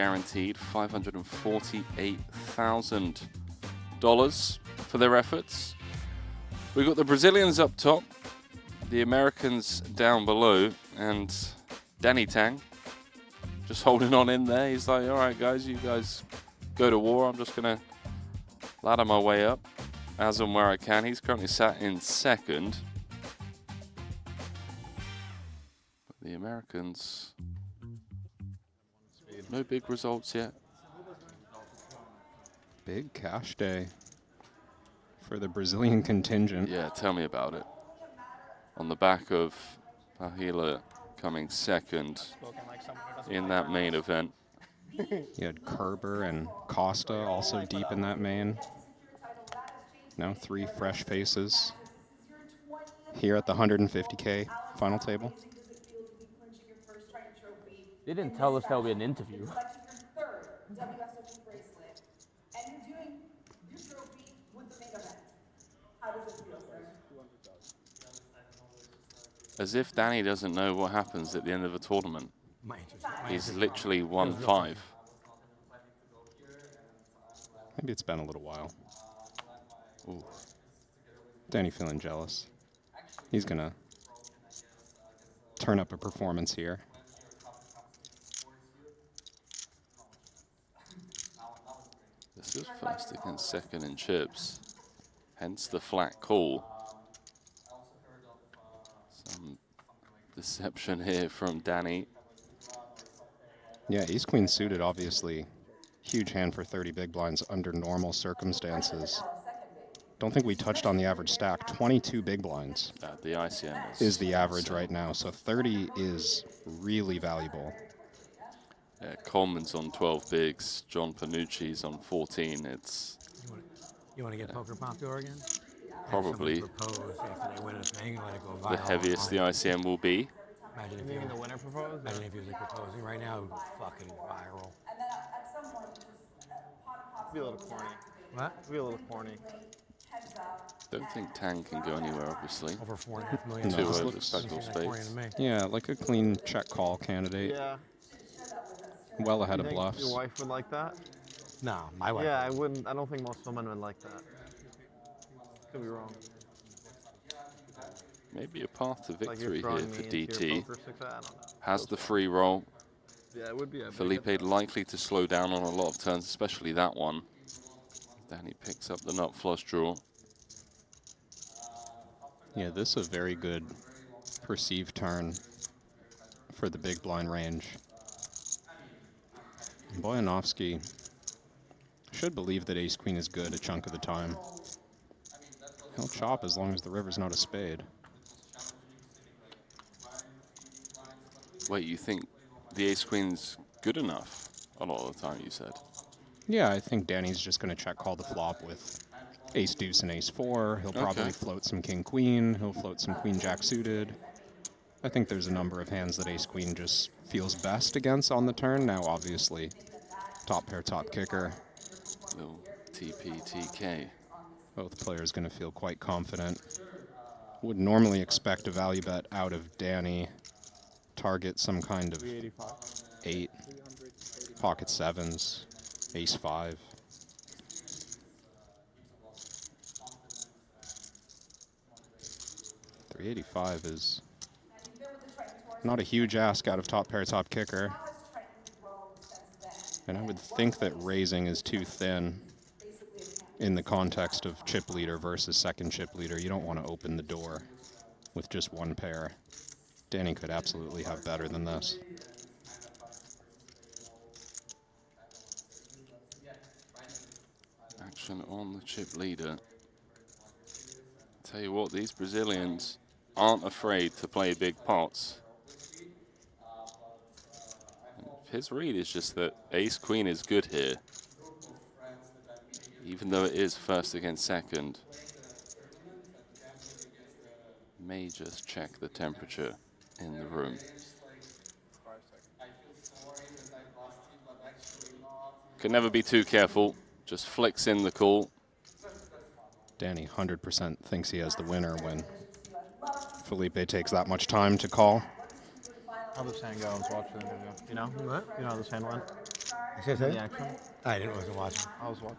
guaranteed $548,000 for their efforts. We've got the Brazilians up top, the Americans down below, and Danny Tang just holding on in there. He's like, all right, guys, you guys go to war. I'm just going to ladder my way up as and where I can. He's currently sat in second. But the Americans, no big results yet. Big cash day for the Brazilian contingent. Yeah, tell me about it. On the back of Pahila coming second in that main event. You had Kerber and Costa also deep in that main. Now 3 fresh faces here at the 150K final table. They didn't tell us that would be an interview. As if Danny doesn't know what happens at the end of a tournament. He's literally won 5. Maybe it's been a little while. Ooh. Danny feeling jealous. He's gonna turn up a performance here. This is first against second in chips. Hence the flat call. Some deception here from Danny. Yeah, ace-queen suited, obviously. Huge hand for 30 big blinds under normal circumstances. Don't think we touched on the average stack. 22 big blinds. The ICM is the average right now, so 30 is really valuable. Yeah, Coleman's on 12 bigs. John Panucci's on 14. It's... You want to get poker popular again? Probably After they win a thing, let it go viral. the heaviest the ICM will be. Imagine if the winner proposed? Imagine if he was like proposing right now, it would go fucking viral. Be a little corny. What? Be a little corny. Don't think Tang can go anywhere, obviously. Over $4.5 million. Two over respectable spades. Yeah, like a clean check call candidate. Yeah. Well ahead You of think bluffs. your wife would like that? No, my wife. Yeah, I wouldn't. I don't think most women would like that. Could be wrong. Maybe a path to Like victory you're here throwing for me into your DT. poker six, I don't know. Has the free roll. Yeah, it would be a Felipe big likely to slow down on a lot of turns, especially that one. Danny picks up the nut flush draw. Yeah, this is a very good perceived turn for the big blind range. Boyanovsky should believe that ace-queen is good a chunk of the time. He'll chop as long as the river's not a spade. Wait, you think the ace-queen's good enough a lot of the time, you said? Yeah, I think Danny's just going to check call the flop with ace-deuce and ace-4. He'll probably float some king-queen. He'll float some queen-jack suited. I think there's a number of hands that ace-queen just feels best against on the turn. Now, obviously, top pair, top kicker. Little TPTK. Both players going to feel quite confident. Would normally expect a value bet out of Danny. Target some kind of 8, pocket 7s, ace-5. $385 is not a huge ask out of top pair, top kicker. And I would think that raising is too thin in the context of chip leader versus second chip leader. You don't want to open the door with just one pair. Danny could absolutely have better than this. Action on the chip leader. Tell you what, these Brazilians aren't afraid to play big pots. His read is just that ace-queen is good here. Even though it is first against second. May just check the temperature in the room. Can never be too careful. Just flicks in the call. Danny 100% thinks he has the winner when Felipe takes that much time to call. How this hand go? I was watching the video. You know? What? You know how this hand went? You say The action. I didn't wasn't watching. I was watching.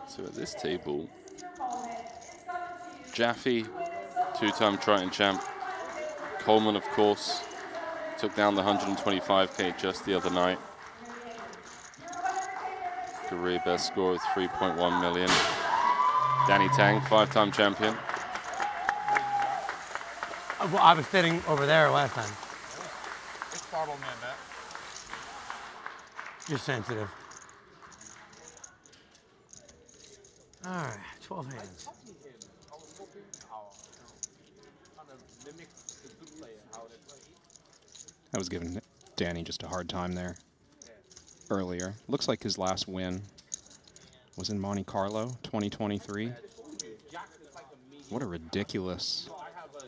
So at this table, Jaffe, two-time Triton champ. Coleman, of course, took down the 125K just the other night. Career best score of 3.1 million. Danny Tang, 5-time champion. Well, I was sitting over there last time. You're sensitive. All right, 12 hands. I was giving Danny just a hard time there earlier. Looks like his last win was in Monte Carlo, 2023. What a ridiculous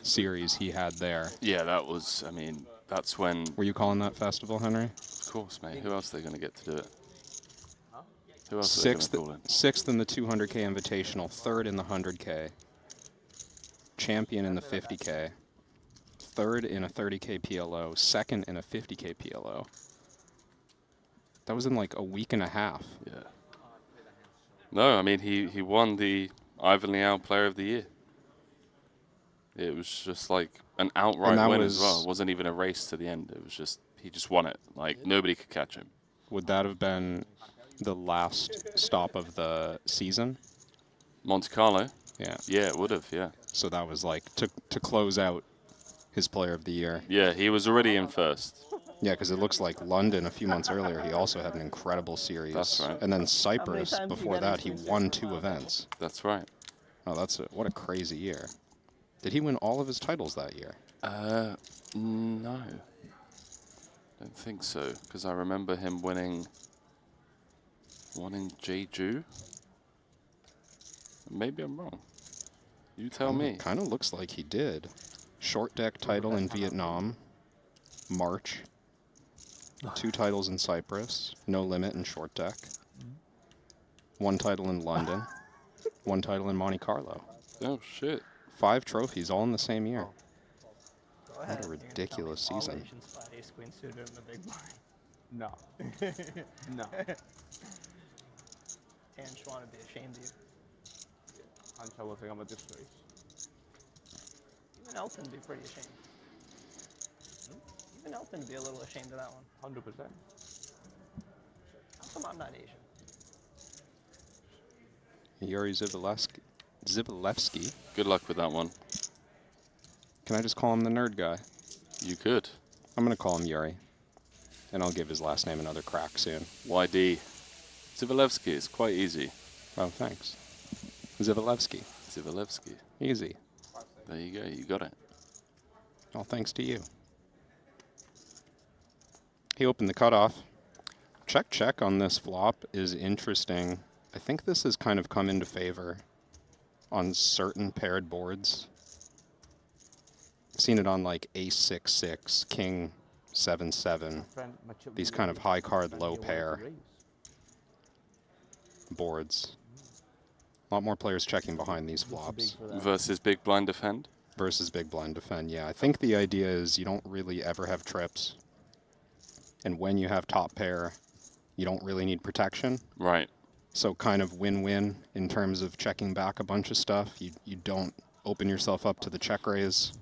series he had there. Yeah, that was, I mean, that's when... Were you calling that festival, Henry? Of course, mate. Who else are they going to get to do it? Who else are they going to call in? Sixth in the 200K Invitational, third in the 100K, champion in the 50K, third in a 30K PLO, second in a 50K PLO. That was in like a week and a half. Yeah. No, I mean, he won the Ivan Liao Player of the Year. It was just like an outright win as well. It wasn't even a race to the end. It was just, he just won it. Like, nobody could catch him. Would that have been the last stop of the season? Monte Carlo? Yeah. Yeah, it would have, yeah. So that was like to close out his Player of the Year. Yeah, he was already in first. Yeah, because it looks like London a few months earlier, he also had an incredible series. That's right. And then Cyprus, before that, he won 2 events. That's right. Oh, what a crazy year. Did he win all of his titles that year? No. Don't think so, because I remember him winning one in Jeju. Maybe I'm wrong. You tell me. Kind of looks like he did. Short deck title in Vietnam, March. 2 titles in Cyprus, no limit in short deck. 1 title in London, 1 title in Monte Carlo. Oh, shit. 5 trophies all in the same year. What a ridiculous season. No. No. And just want to be ashamed of you. Ancha will think about this race. Even Elton would be pretty ashamed. Even Elton would be a little ashamed of that one. 100%. How come I'm not Asian? Yuri Zivalevsky. Good luck with that one. Can I just call him the nerd guy? You could. I'm going to call him Yuri. And I'll give his last name another crack soon. YD. Zivalevsky is quite easy. Oh, thanks. Zivalevsky. Zivalevsky. Easy. There you go. You got it. All thanks to you. He opened the cutoff. Check on this flop is interesting. I think this has kind of come into favor on certain paired boards. I've seen it on like ace-6-6, king 7-7, these kind of high card low pair boards. A lot more players checking behind these flops. Versus big blind defend? Versus big blind defend, yeah. I think the idea is you don't really ever have trips. And when you have top pair, you don't really need protection. Right. So kind of win-win in terms of checking back a bunch of stuff. You don't open yourself up to the check raise,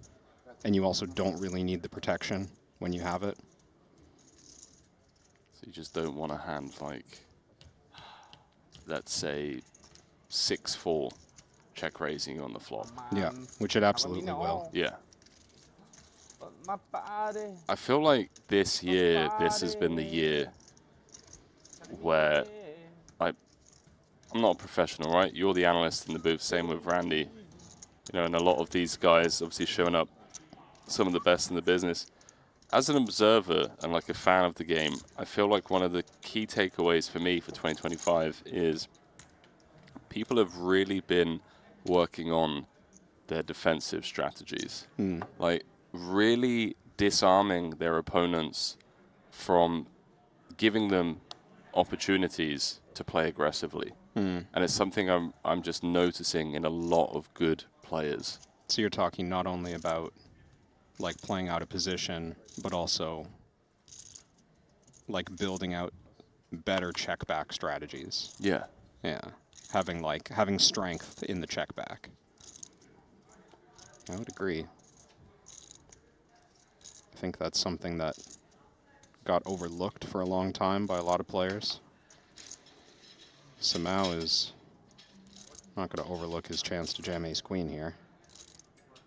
and you also don't really need the protection when you have it. So you just don't want a hand like, let's say, 6-4 check raising on the flop. Yeah, which it absolutely will. Yeah. I feel like this year, this has been the year where I'm not a professional, right? You're the analyst in the booth, same with Randy. You know, and a lot of these guys obviously showing up, some of the best in the business. As an observer and like a fan of the game, I feel like one of the key takeaways for me for 2025 is people have really been working on their defensive strategies. Like really disarming their opponents from giving them opportunities to play aggressively. And it's something I'm just noticing in a lot of good players. So you're talking not only about like playing out of position, but also like building out better check back strategies. Yeah. Yeah. Having strength in the check back. I would agree. I think that's something that got overlooked for a long time by a lot of players. Samau is not going to overlook his chance to jam ace queen here.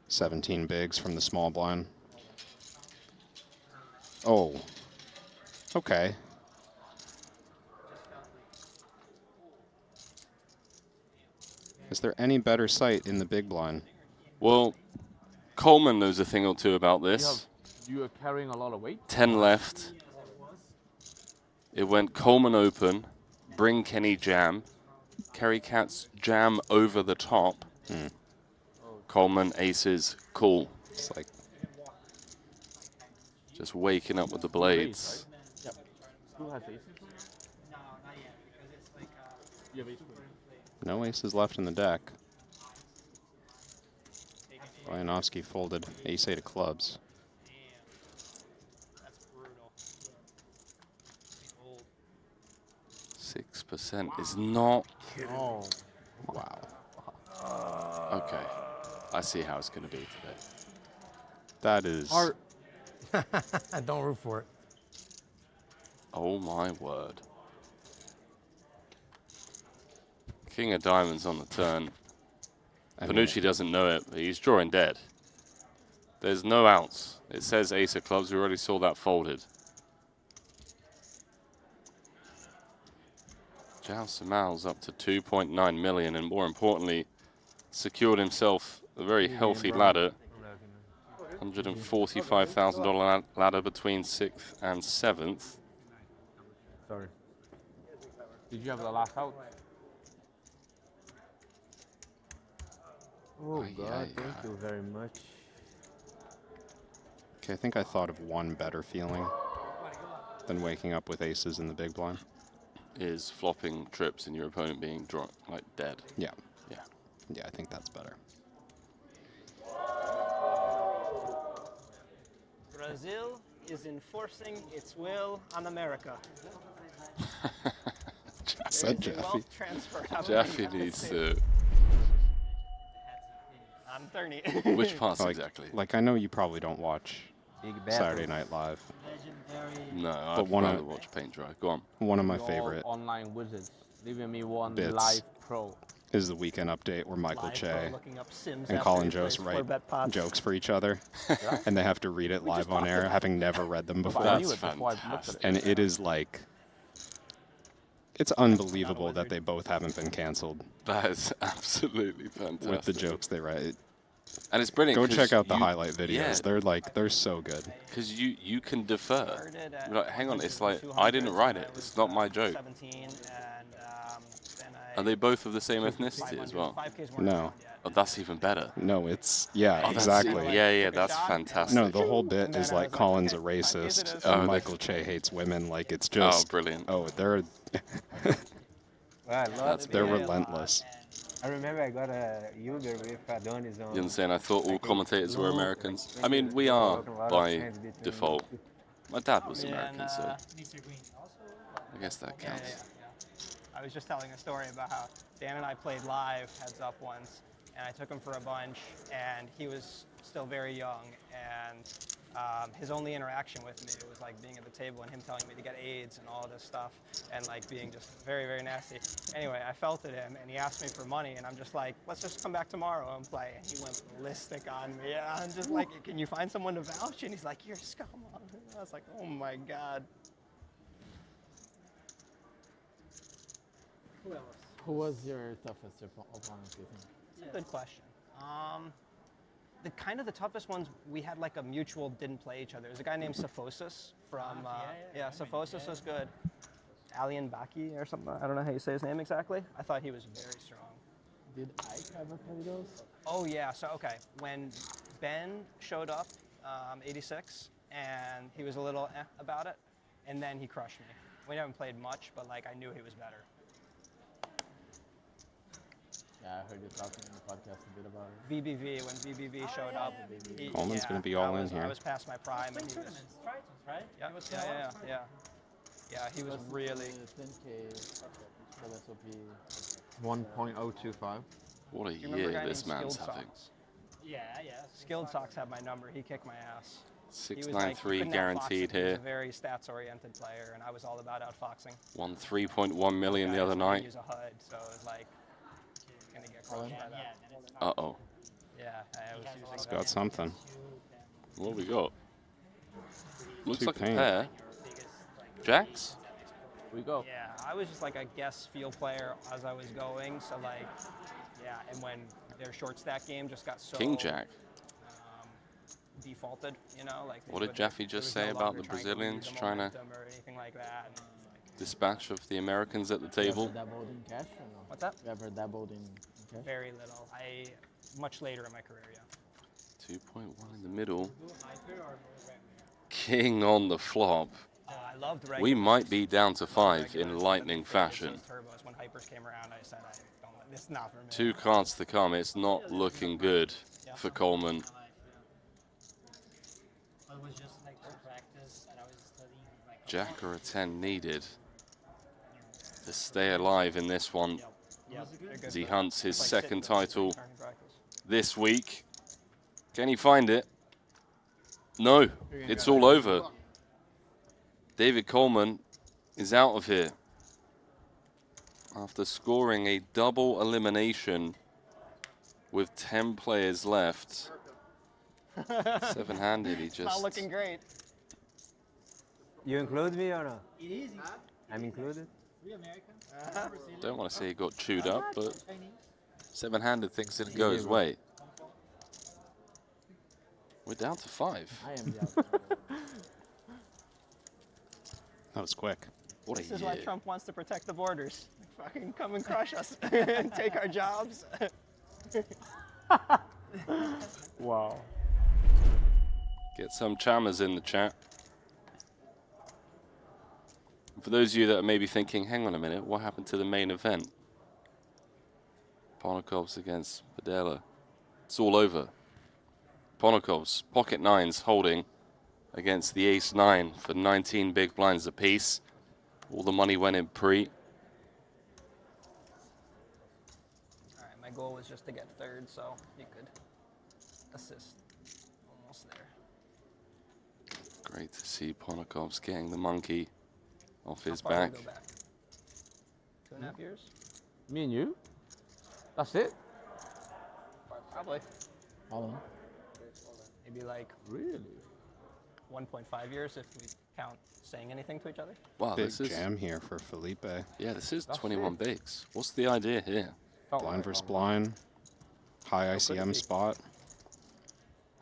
17 bigs from the small blind. Oh, okay. Is there any better sight in the big blind? Well, Coleman knows a thing or two about this. You are carrying a lot of weight. 10 left. It went Coleman open, bring Kenny jam, Kerry Katz jam over the top. Coleman aces, cool. It's like Just waking up with the blades. Yep. Who has aces? You have ace queen. no aces left in the deck. Boyanovsky folded ace-8 of clubs. 6% is not. Oh. Wow. Okay. I see how it's going to be today. That is... Don't root for it. Oh my word. King of diamonds on the turn. Panucci doesn't know it, but he's drawing dead. There's no outs. It says ace of clubs. We already saw that folded. Jao Samal's up to 2.9 million, and more importantly, secured himself a very healthy ladder. $145,000 ladder between 6th and 7th. Sorry. Did you have the last out? Oh God, thank you very much. Okay, I think I thought of one better feeling than waking up with aces in the big blind. Is flopping trips and your opponent being drawn like dead. Yeah. Yeah. Yeah, I think that's better. Brazil is enforcing its will on America. Said There is a Jeffy. wealth transfer happening in Jeffy the United needs States. to. I'm 30. Which parts Like, exactly? like, I know you probably don't watch Saturday Night Live. No, but I'd one rather of- watch paint dry. Go on. One of my You all favorite online wizards. Leaving me one bits. live pro. is the weekend update where Michael Live Che pro looking up Sims and after Colin he Jost plays write 4-bet pots. jokes for each other, and they have to read it live on air, having never read them But before. I knew That's it before I looked at fantastic. it. And it is like, it's unbelievable that they both haven't been canceled That is absolutely fantastic. with the jokes they write. And it's brilliant. Go 'cause check out the you- highlight videos. Yeah, they're so good. because you can defer. Started at You're like, hang on, it's like 200, I didn't write and it. I It's was, not my joke. 17, and then I Are they both of the same ethnicity as well? 5Ks weren't No. around yet. Oh, that's even better. No, it's, yeah, Oh, that's- exactly. Yeah, that's fantastic. No, the whole bit And then is I like was like, Colin's a okay, 5 Ks it racist is. and Oh, Michael Che hates women. Like, it's Oh, just, brilliant. they're Well, I love they're it. relentless. I remember I got a Uber with Adonis on. You understand? I thought all like, commentators were look, Americans. like, I mean, we are broken a lot of by hands between default. My dad was Yeah, American, and, so I guess that Yeah, counts. yeah. I was just telling a story about how Dan and I played live heads up once, and I took him for a bunch, and he was still very young, and his only interaction with me was like being at the table and him telling me to get AIDS and all this stuff, and like being just very, very nasty. Anyway, I felt at him, and he asked me for money, and I'm just like, let's just come back tomorrow and play. And he went ballistic on me. And I'm just like, can you find someone to vouch? And he's like, you're a scum. I was like, oh my God. Who was your toughest opponent, do you think? That's a good question. The kind of the toughest ones, we had like a mutual didn't play each other. There's a guy named Sophosis from, Sophosis was good. Alian Baki or something, I don't know how you say his name exactly. I thought he was very strong. Did Ike ever play those? Oh yeah, so okay, when Ben showed up, 86, and he was a little about it, and then he crushed me. We haven't played much, but like I knew he was better. Yeah, I heard you talking in the podcast a bit about it. VBV, when VBV showed up, Coleman's gonna be all in here. I was past my prime. And he was, Tritons, right? yeah. Yeah, he was really. 10K WSOP 1.025. What a Do you remember a year guy this named man's Skilled having. Socks? Yeah. Skilled Socks had my number. He kicked my ass. He was 693 couldn't outfox guaranteed it. He was here. a very stats-oriented player, and I was all about outfoxing. Won 3.1 million the Guys other didn't night. Use a HUD, so it was like gonna get crushed by that. Uh-oh. Yeah, I was He's using got something. What we got? Looks Two like paint. a pair. Jacks? We go. Yeah, I was just like a guess field player as I was going, so like, yeah, and when their short stack game just got so King Jack. defaulted, you know, like. What did Jaffe just say about the Brazilians trying to or anything like that? And, like, dispatch of the Americans at the You table? ever dabbled in cash or no? what's that? You ever dabbled in cash? Very little. Much later in my career, yeah. 2.1 in the middle. King on the flop. I loved regulars. We might be down to 5 in lightning fashion. Turbos. When hypers came around, I said, this is not for me. 2 cards to come. It's not looking good for Coleman. It was just like for practice, and I was studying like. Jack or a 10 needed to stay alive in this one as he hunts his second title this week. Can he find it? No, it's all over. David Coleman is out of here after scoring a double elimination with 10 players left. Seven-handed, he just... Not looking great. You include me or no? It is. I'm included. We American. Don't want to say he got chewed up, but seven-handed things didn't go his way. We're down to 5. I am the outsider. That was quick. What a This is why year. Trump wants to protect the borders. Fucking come and crush us and take our jobs. Wow. Get some chammers in the chat. For those of you that are maybe thinking, hang on a minute, what happened to the main event? Ponokov's against Padela. It's all over. Ponokov's pocket nines holding against the ace 9 for 19 big blinds apiece. All the money went in pre. All right, my goal was just to get third, so you could assist. Almost there. Great to see Ponokov's getting the monkey off his How far back. did we go back? 2.5 years? Me and you? That's it? Probably. All in. Maybe like Really? 1.5 years if we count saying anything to each other. Wow, Big this is jam here for Felipe. yeah, this is That's 21 it. bigs. What's the idea here? Felt Blind like versus it. blind. High ICM spot.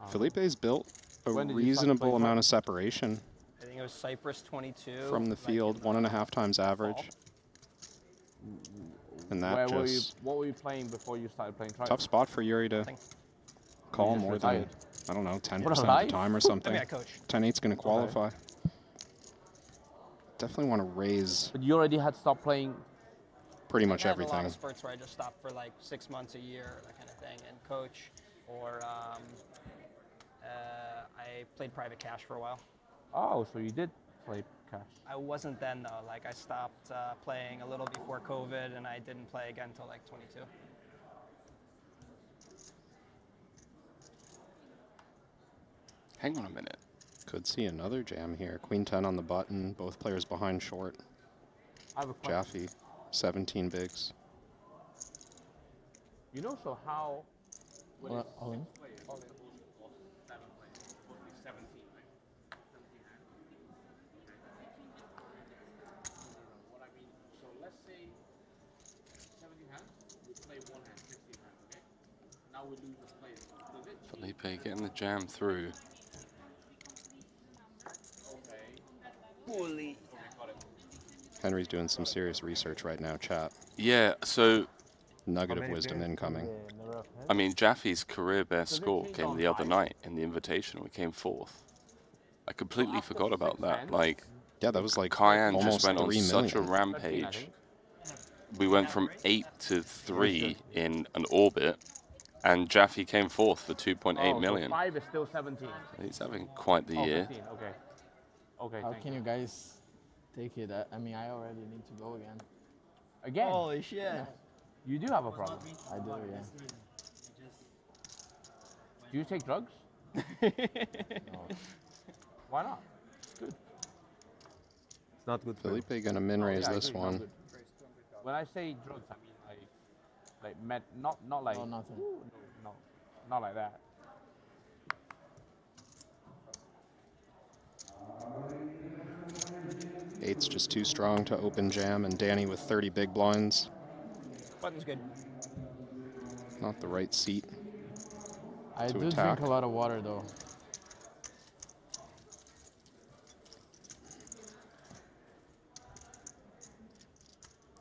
Felipe's built a When did you start reasonable playing amount cards? of separation I think it was Cypress 22. from the like field, in 1.5 times average. fall. And Where that were you? just What were you playing before you started playing Triton? tough spot for Yuri to Nothing. call just more than, retired? I don't know, 10% What, of alive? the time or I something. mean, I coach. 10-8's going to qualify. Definitely want to raise But you already had stopped playing. pretty much I have a lot everything. of spurts where I just stop for like 6 months, a year, that kind of thing, and coach. Or I played private cash for a while. Oh, so you did play cash. I wasn't then though. Like I stopped playing a little before COVID, and I didn't play again until like 22. Hang on a minute. Could see another jam here. Queen 10 on the button, both players behind short. I have a question. Jaffe, 17 bigs. You know, so how? All in? Felipe getting the jam through. Henry's doing some serious research right now, chat. Yeah, so, Nugget of wisdom incoming. I mean, Jaffe's career best score came the other night in the invitation. We came 4th. I completely forgot about that. Like, Yeah, that was like Cayenne almost just went on 3 such a million. rampage. We went from 8 to 3 in an orbit, and Jaffe came fourth for 2.8 million. So 5 is still 17. He's having quite the year. 15. Okay. Okay. How thank can you guys take it? I mean, I already need to go again. Again, Holy shit. you do have a problem. I do, yeah. Do you take drugs? No. Why not? Good. It's not good for you. Felipe gonna min raise Yeah, I this agree, not one. good. When I say drugs, I mean like not like. Oh, nothing. No, not like that. Eight's just too strong to open jam, and Danny with 30 big blinds. Button's good. Not the right seat. I To do attack. drink a lot of water, though.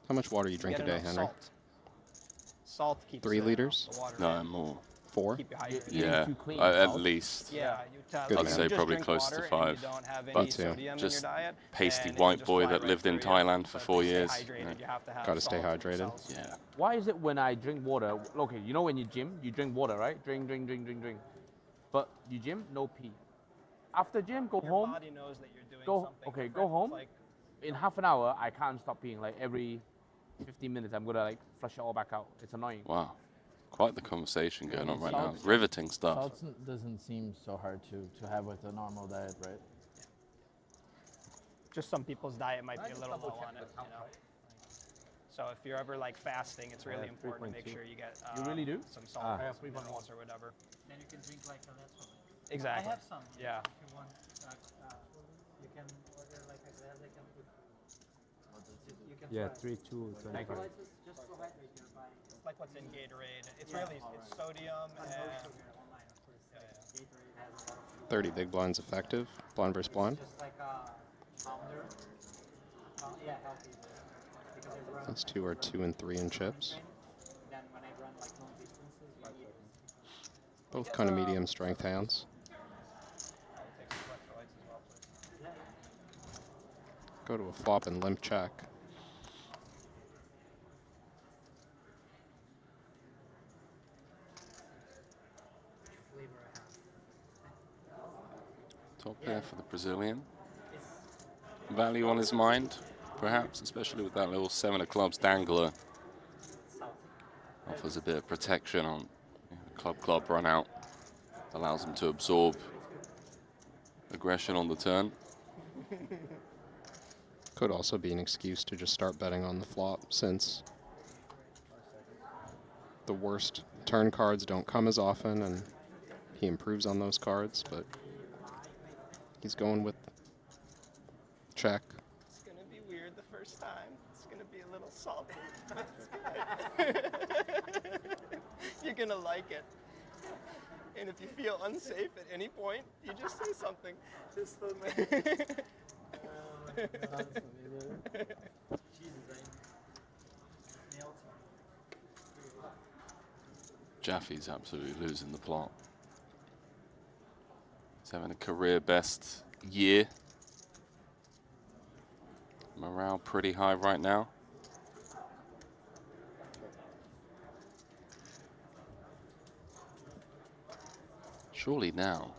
How much water you drink a Get day, enough Henry? Salt. Salt keeps 3 the- liters? the water No, in. more. 4? Keep you hydrated. Yeah, too clean, at salt. least. Yeah, Good I'd man. say you just probably drink close to water 5. And you don't have Me any too. sodium in Just your diet, pasty then it'll white just boy fly that right lived in through you. Thailand for So 4 to stay years. hydrated, Yeah. you have to have Gotta stay salt in your hydrated. cells. Yeah. Why is it when I drink water? Okay, you know when you gym, you drink water, right? Drink. But you gym, no pee. After gym, go Your home. body knows that you're doing Go something okay, different. go home. It's like, In half an hour, I can't stop peeing. Like every 15 minutes, I'm gonna like flush it all back out. It's annoying. Wow. Quite the conversation going on right now. Salt- Riveting stuff. Salt doesn't seem so hard to have with a normal diet, right? just some people's diet might be a little low on it, you know. So if you're ever like fasting, it's really important to make sure you get You really do? some salt I or minerals or whatever. Then you can drink like a natural. Exactly. I have some. Yeah. If you want, you can order like a glass. I can put. You can Yeah, try. 3, 2, 25. Electrolytes just to hydrate your body. It's like what's in Gatorade. It's really it's sodium But no and sugar online, of course. Gatorade has a lot of 30 big blinds effective. Blind versus blind. just like a pounder. Yeah, healthy. Because I run. These two are 2 and 3 in chips. Then when I run like long distances, you need it. Both kind of medium strength hands. take some electrolytes as well, please. Go to a flop and limp check. Flavor I have. Top pair for the Brazilian. Value on his mind, perhaps, especially with that little 7 of clubs dangler. Offers a bit of protection on club run out. Allows him to absorb aggression on the turn. Could also be an excuse to just start betting on the flop, since the worst turn cards don't come as often, and he improves on those cards, but he's going with check. It's gonna be weird the first time. It's gonna be a little salty. You're gonna like it. And if you feel unsafe at any point, you just say something. Just so Jaffe's absolutely losing the plot. He's having a career best year. Morale pretty high right now. Surely now.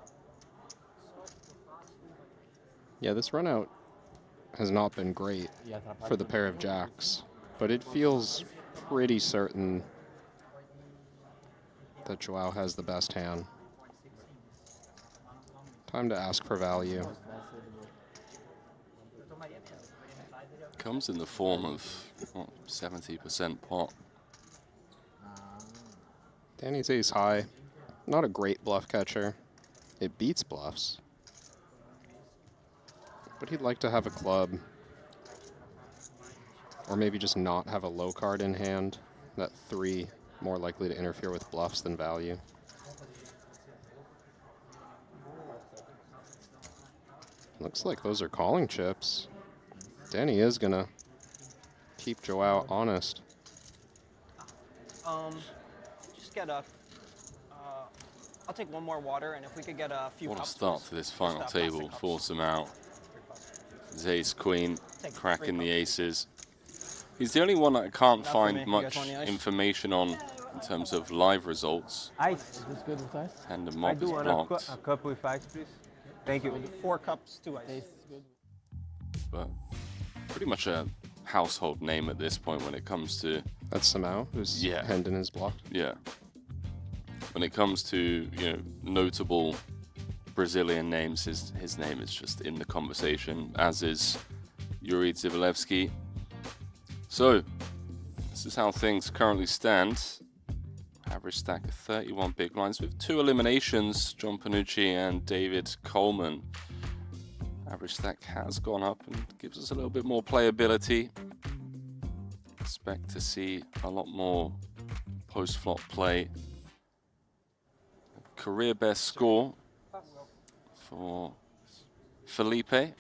Yeah, this run out has not been great for the pair of jacks, but it feels pretty certain that Joao has the best hand. Time to ask for value. Comes in the form of 70% pot. Danny's ace high. Not a great bluff catcher. It beats bluffs. But he'd like to have a club. Or maybe just not have a low card in hand. That 3 more likely to interfere with bluffs than value. Looks like those are calling chips. Danny is gonna keep Joao honest. just get a. I'll take one more water, and if we could get a few What a cups. start please. to this final Just, table. plastic cups. Force him out. His ace queen, Take cracking the 3 aces. He's the only one that I can't Enough for me. find You much guys want any ice? information on in terms of live results. Ice. Is this good with ice? And the I mob do is want blocked. a cup with ice, please. Thank you. 4 cups, 2 ice. Tastes good. But pretty much a household name at this point when it comes to, That's Samao, whose Yeah. Hendon is blocked. yeah. When it comes to, you know, notable Brazilian names, his name is just in the conversation, as is Yuri Zivalevsky. So, this is how things currently stand. Average stack of 31 big blinds with 2 eliminations, John Panucci and David Coleman. Average stack has gone up and gives us a little bit more playability. Expect to see a lot more post-flop play. Career best score for Felipe.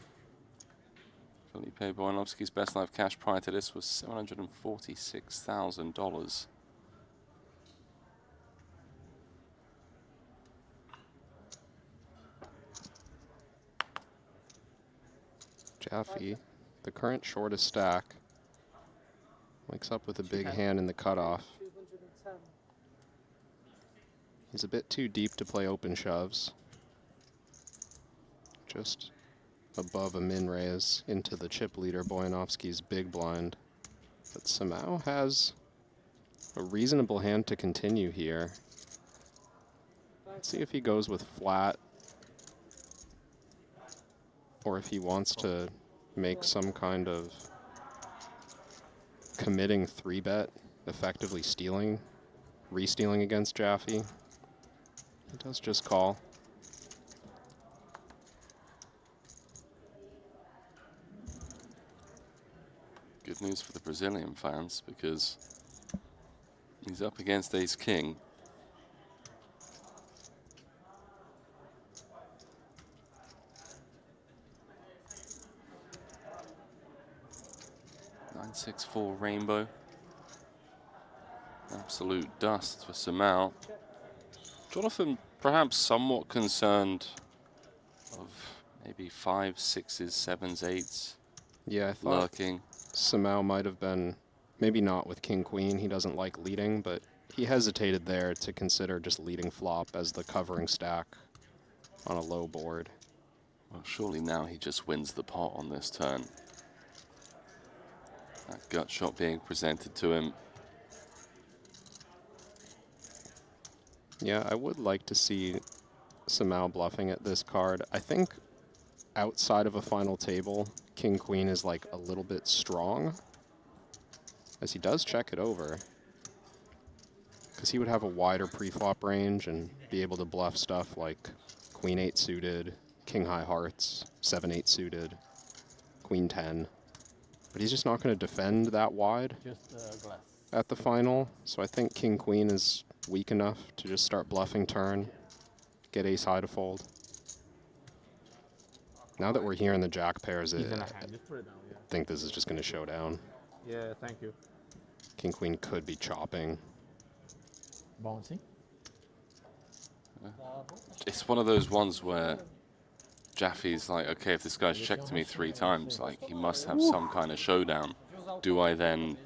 Felipe Bojanovski's best live cash prior to this was $746,000. Jaffe, the current shortest stack, wakes up with a big hand in the cutoff. He's a bit too deep to play open shoves. Just above a min raise into the chip leader, Bojanovski's big blind. But Samao has a reasonable hand to continue here. Let's see if he goes with flat, or if he wants to make some kind of committing 3-bet, effectively stealing, re-stealing against Jaffe. He does just call. Good news for the Brazilian fans because he's up against ace king. .964 rainbow. Absolute dust for Samao. Jonathan perhaps somewhat concerned of maybe 5s, 6s, 7s, 8s Yeah, I thought lurking. Samao might have been, maybe not with king-queen, he doesn't like leading, but he hesitated there to consider just leading flop as the covering stack on a low board. Well, surely now he just wins the pot on this turn. That gut shot being presented to him. Yeah, I would like to see Samao bluffing at this card. I think outside of a final table, king-queen is like a little bit strong, as he does check it over. Because he would have a wider pre-flop range and be able to bluff stuff like queen-8 suited, king-high hearts, 7-8 suited, queen-10. But he's just not going to defend that wide Just glass. at the final. So I think king-queen is weak enough to just start bluffing turn, get ace-high to fold. Now that we're here in the jack pairs, I Just put it down, yeah. think this is just going to show down. Yeah, thank you. King-queen could be chopping. Bouncy. It's one of those ones where Jaffe's like, okay, if this guy's checked to me 3 times, like he must have some kind of showdown. Do I then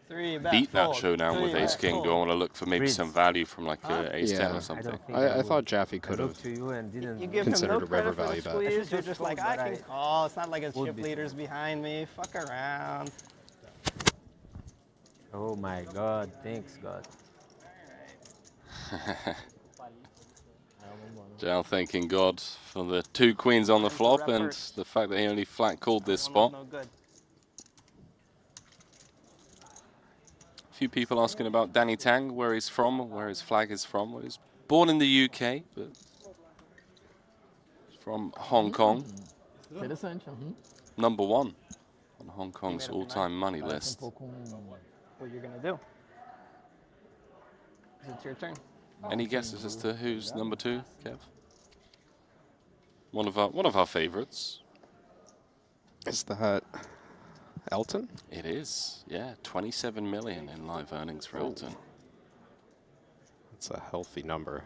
3 bet, beat that fold. showdown with 3 ace bet, king? Do I fold. want to look for maybe some value from like ace 10 Yeah. or something? I thought Jaffe could have. to you and didn't. You give him Considered no a river credit for value the bet. squeeze. You're just like, I But can I call. It's not like his would chip be. leader's behind me. Fuck around. Oh my God! Thanks God. Jal thanking God for the 2 queens on the flop and Reverse. the fact that he only flat called this That one spot. was no good. A few people asking about Danny Tang, where he's from, where his flag is from. Well, he's born in the UK, but from Hong Kong. Interessante. #1 on Hong Kong's all-time money Parece list. pouco What you're gonna do? It's your turn. Any guesses as to who's #2, Kev? One of our favorites. Is that Elton? It is, yeah, 27 million in live earnings for Elton. That's a healthy number.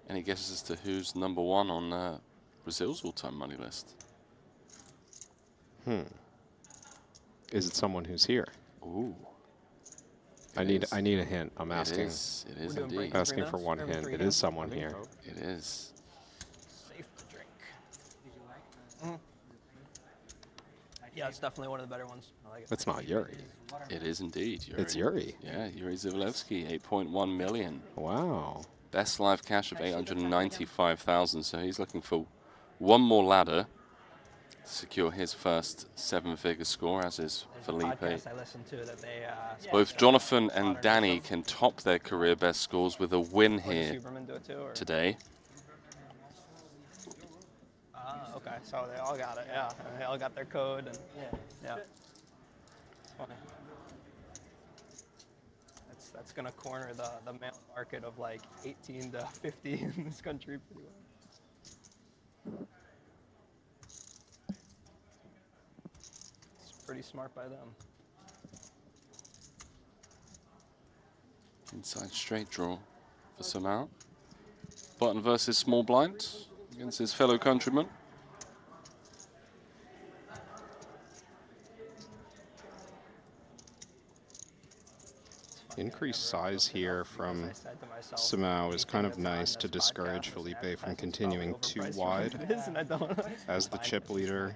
Any guesses as to who's #1 on Brazil's all-time money list. Is it someone who's here? Ooh. I need a hint. I'm asking. It is doing indeed. break. Asking for one hint. It is someone here. It is. Safe to drink. Yeah, it's definitely one of the better ones. I like it. It's not Yuri. It is indeed. Yuri. It's Yuri. Yeah, Yuri Zivalevsky, 8.1 million. Wow. Best live cash of 895,000. So he's looking for one more ladder to secure his first 7-figure score, as is Felipe. Podcast I listened to that they. Both Jonathan and Danny can top their career best scores with a win here Superman do it too, or? today. Okay, so they all got it. Yeah, and they all got their code, and yeah. It's funny. That's gonna corner the male market of like 18 to 50 in this country pretty well. It's pretty smart by them. Inside straight draw for Samau. Button versus small blind against his fellow countryman. Increased size here from I said to myself, Samau is kind of nice to discourage Felipe from continuing too wide. As the chip leader,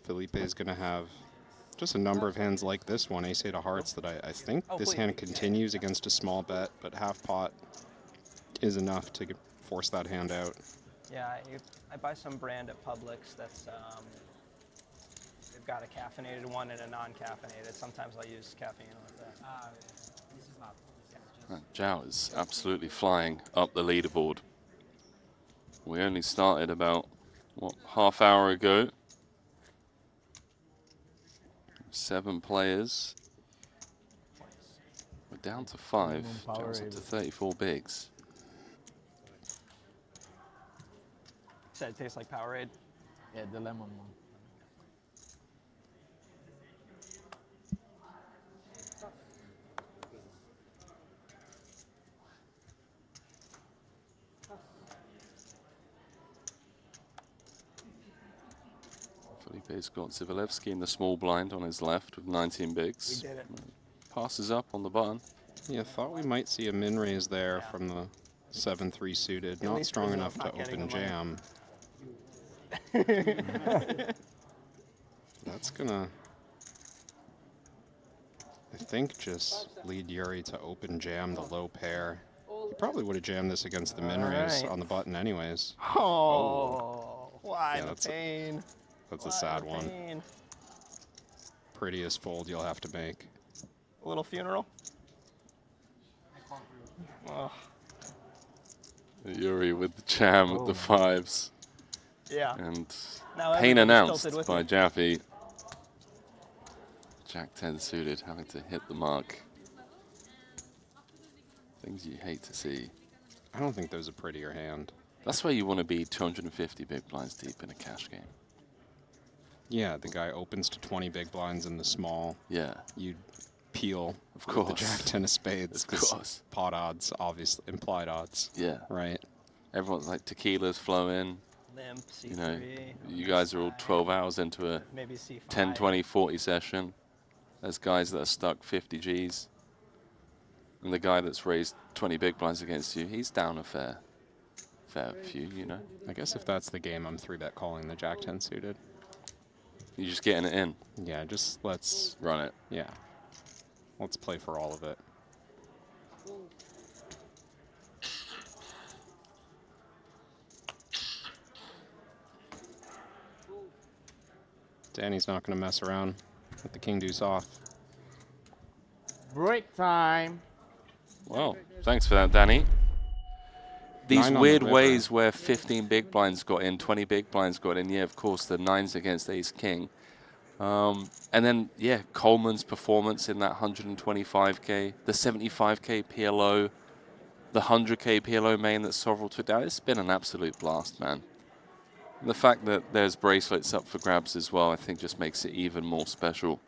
Felipe is going to have just a number of hands like this one, ace-8 of hearts, that I think this hand continues against a small bet, but half pot is enough to force that hand out. Yeah, I buy some brand at Publix that's they've got a caffeinated one and a non-caffeinated. Sometimes I'll use caffeine like that. Zhao is absolutely flying up the leaderboard. We only started about, what, half hour ago. 7 players. We're down to 5. Zhao's up to 34 bigs. Said it tastes like Powerade. Yeah, the lemon one. Felipe's got Zivalevsky in the small blind on his left with 19 bigs. We did it. Passes up on the button. Yeah, thought we might see a min raise there from the 7-3 suited. Not least strong Brazil's enough to not getting open the money. jam. That's gonna, I think, just lead Yuri to open jam the low pair. He probably would have jammed this against the min raise Alright. on the button anyways. Oh, why Yeah, the that's pain? That's Why a sad the one. pain? Prettiest fold you'll have to make. A little funeral. Oh, Yuri with the jam with the 5s. yeah. And Now pain everybody's announced tilted with by me. Jaffe. Jack 10 suited, having to hit the mark. Things you hate to see. I don't think there's a prettier hand. That's where you want to be 250 big blinds deep in a cash game. Yeah, the guy opens to 20 big blinds in the small. Yeah, You peel of with course. the Jack 10 of spades. Of 'cause course. pot odds, obviously, implied odds. Yeah. Right. Everyone's like tequilas flow in. Limp, C3. You know, you guys are all 12 hours into a Maybe C5. 10, 20, 40 session. There's guys that are stuck 50 Gs. And the guy that's raised 20 big blinds against you, he's down a fair few, you know. I guess if that's the game, I'm 3-bet calling the Jack 10 suited. You're just getting it in. Yeah, just let's, Run it. yeah. Let's play for all of it. Danny's not going to mess around with the king deuce off. Break time. Well, thanks for that, Danny. These 9 on the weird river. ways where 15 big blinds got in, 20 big blinds got in. Yeah, of course, the 9s against ace-king. And then, yeah, Coleman's performance in that 125K, the 75K PLO, the 100K PLO main that Sovereign took down. It's been an absolute blast, man. And the fact that there's bracelets up for grabs as well, I think just makes it even more special.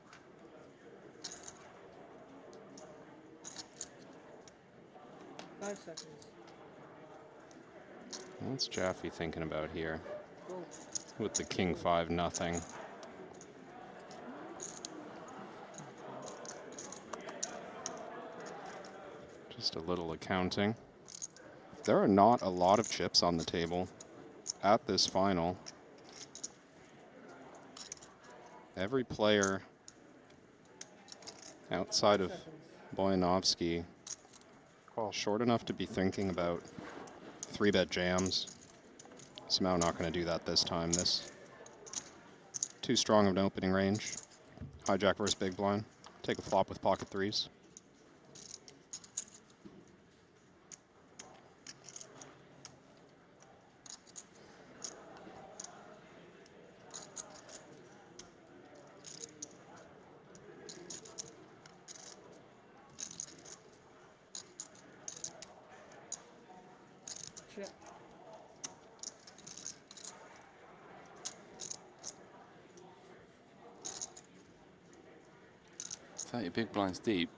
What's Jaffe thinking about here? With the king 5 nothing. Just a little accounting. There are not a lot of chips on the table at this final. Every player outside of Boyanovsky short enough to be thinking about 3-bet jams. Somehow not going to do that this time. This too strong of an opening range. Hijack versus big blind. Take a flop with pocket 3s. Big blinds deep.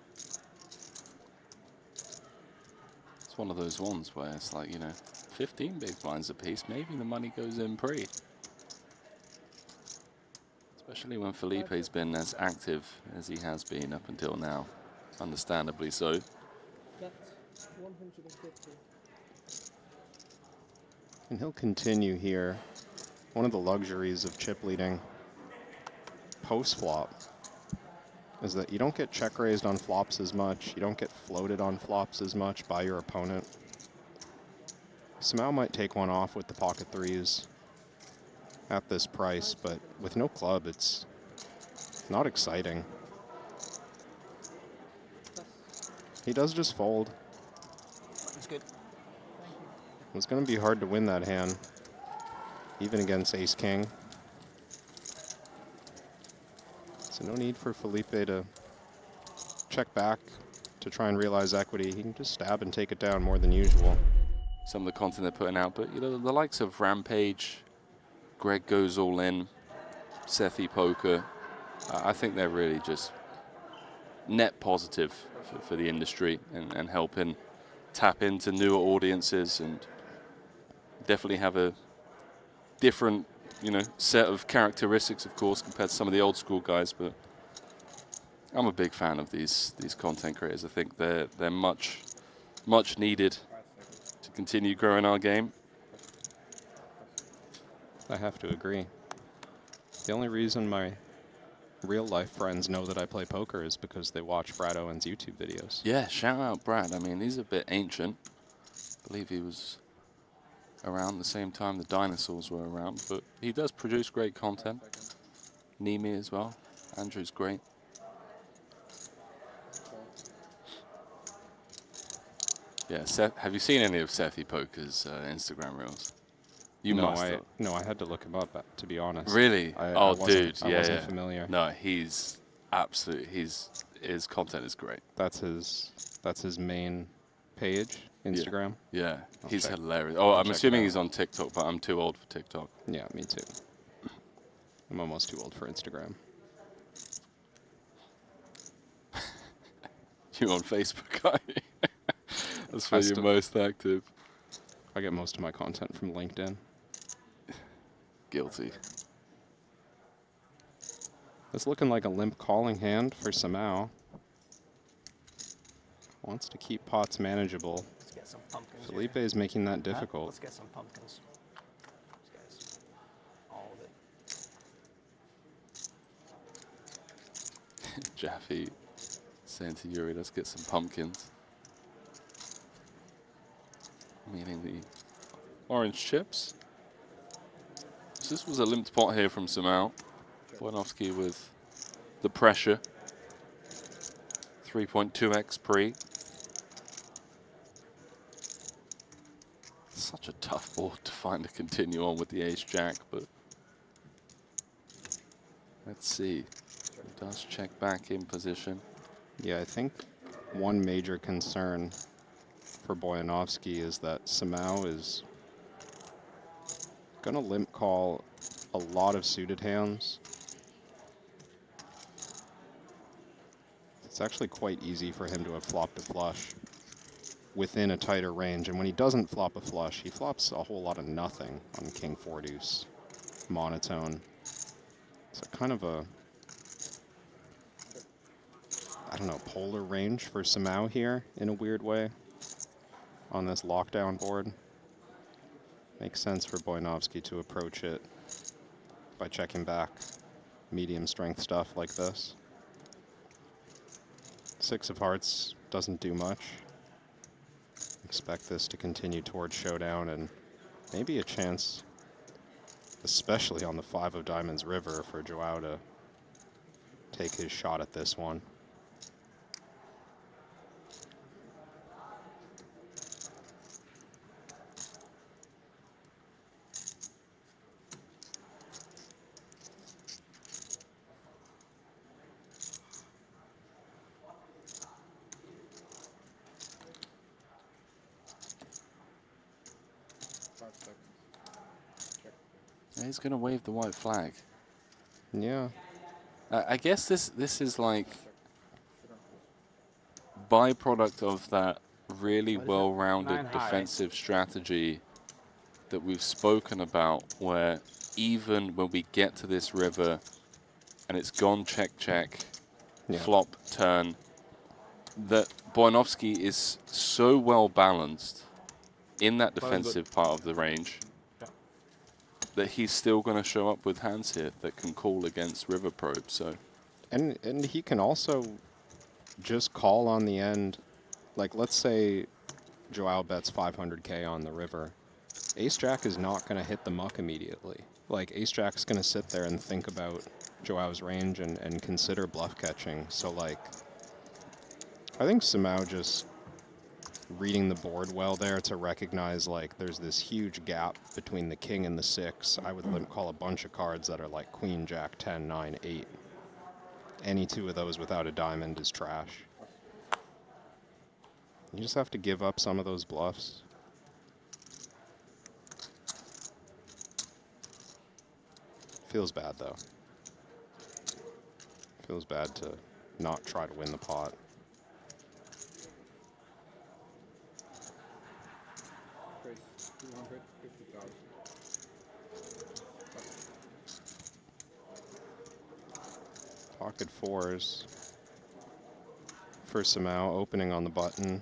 It's one of those ones where it's like, you know, 15 big blinds apiece. Maybe the money goes in pre. Especially when Felipe's been as active as he has been up until now. Understandably so. That's 150. And he'll continue here. One of the luxuries of chip leading post-flop is that you don't get check raised on flops as much. You don't get floated on flops as much by your opponent. Samau might take one off with the pocket 3s at this price, but with no club, it's not exciting. He does just fold. That's good. It's going to be hard to win that hand, even against ace-king. So no need for Felipe to check back to try and realize equity. He can just stab and take it down more than usual. Some of the content they're putting out, but you know, the likes of Rampage, Greg Goes All In, Sethi Poker, I think they're really just net positive for the industry and helping tap into newer audiences and definitely have a different, you know, set of characteristics, of course, compared to some of the old school guys. But I'm a big fan of these content creators. I think they're much needed to continue growing our game. I have to agree. The only reason my real life friends know that I play poker is because they watch Brad Owen's YouTube videos. Yeah, shout out Brad. I mean, he's a bit ancient. I believe he was around the same time the dinosaurs were around, but he does produce great content. Nimi as well. Andrew's great. Yeah, Seth, have you seen any of Sethi Poker's Instagram reels? You must have. No, I had to look him up, to be honest. Really? I Dude, I wasn't familiar. No, he's absolutely, his content is great. That's his main page, Instagram? Yeah, he's check. hilarious. Oh, I'm check assuming it out. he's on TikTok, but I'm too old for TikTok. Yeah, me too. I'm almost too old for Instagram. You on Facebook, are you? That's where you're most active. I get most of my content from LinkedIn. Guilty. It's looking like a limp calling hand for Samau. Wants to keep pots manageable. Let's get some pumpkins. Felipe is making that difficult. Let's get some pumpkins. These guys, all of it. Jaffe saying to Yuri, let's get some pumpkins. Meaning the orange chips. So this was a limped pot here from Samau. Boyanovsky with the pressure. 3.2x pre. Such a tough board to find to continue on with the ace-jack, but let's see. He does check back in position. Yeah, I think one major concern for Boyanovsky is that Samau is going to limp call a lot of suited hands. It's actually quite easy for him to have flopped a flush within a tighter range. And when he doesn't flop a flush, he flops a whole lot of nothing on king 4 deuce monotone. So kind of a, I don't know, polar range for Samau here in a weird way on this lockdown board. Makes sense for Boyanovsky to approach it by checking back medium strength stuff like this. 6 of hearts doesn't do much. Expect this to continue towards showdown and maybe a chance, especially on the 5 of diamonds river, for Joao to take his shot at this one. He's going to wave the white flag. Yeah. I guess this is like byproduct of that really well-rounded defensive strategy that we've spoken about, where even when we get to this river and it's gone check, check, flop, turn, that Boyanovsky is so well balanced in that defensive part of the range that he's still going to show up with hands here that can call against river probe. So, and he can also just call on the end. Like, let's say Joao bets 500K on the river. Ace-Jack is not going to hit the muck immediately. Like, Ace-Jack's going to sit there and think about Joao's range and consider bluff catching. So, like, I think Samau just reading the board well there to recognize, like, there's this huge gap between the king and the 6. I would call a bunch of cards that are like queen, jack, 10, 9, 8. Any 2 of those without a diamond is trash. You just have to give up some of those bluffs. Feels bad, though. Feels bad to not try to win the pot. Pocket 4s for Samau, opening on the button.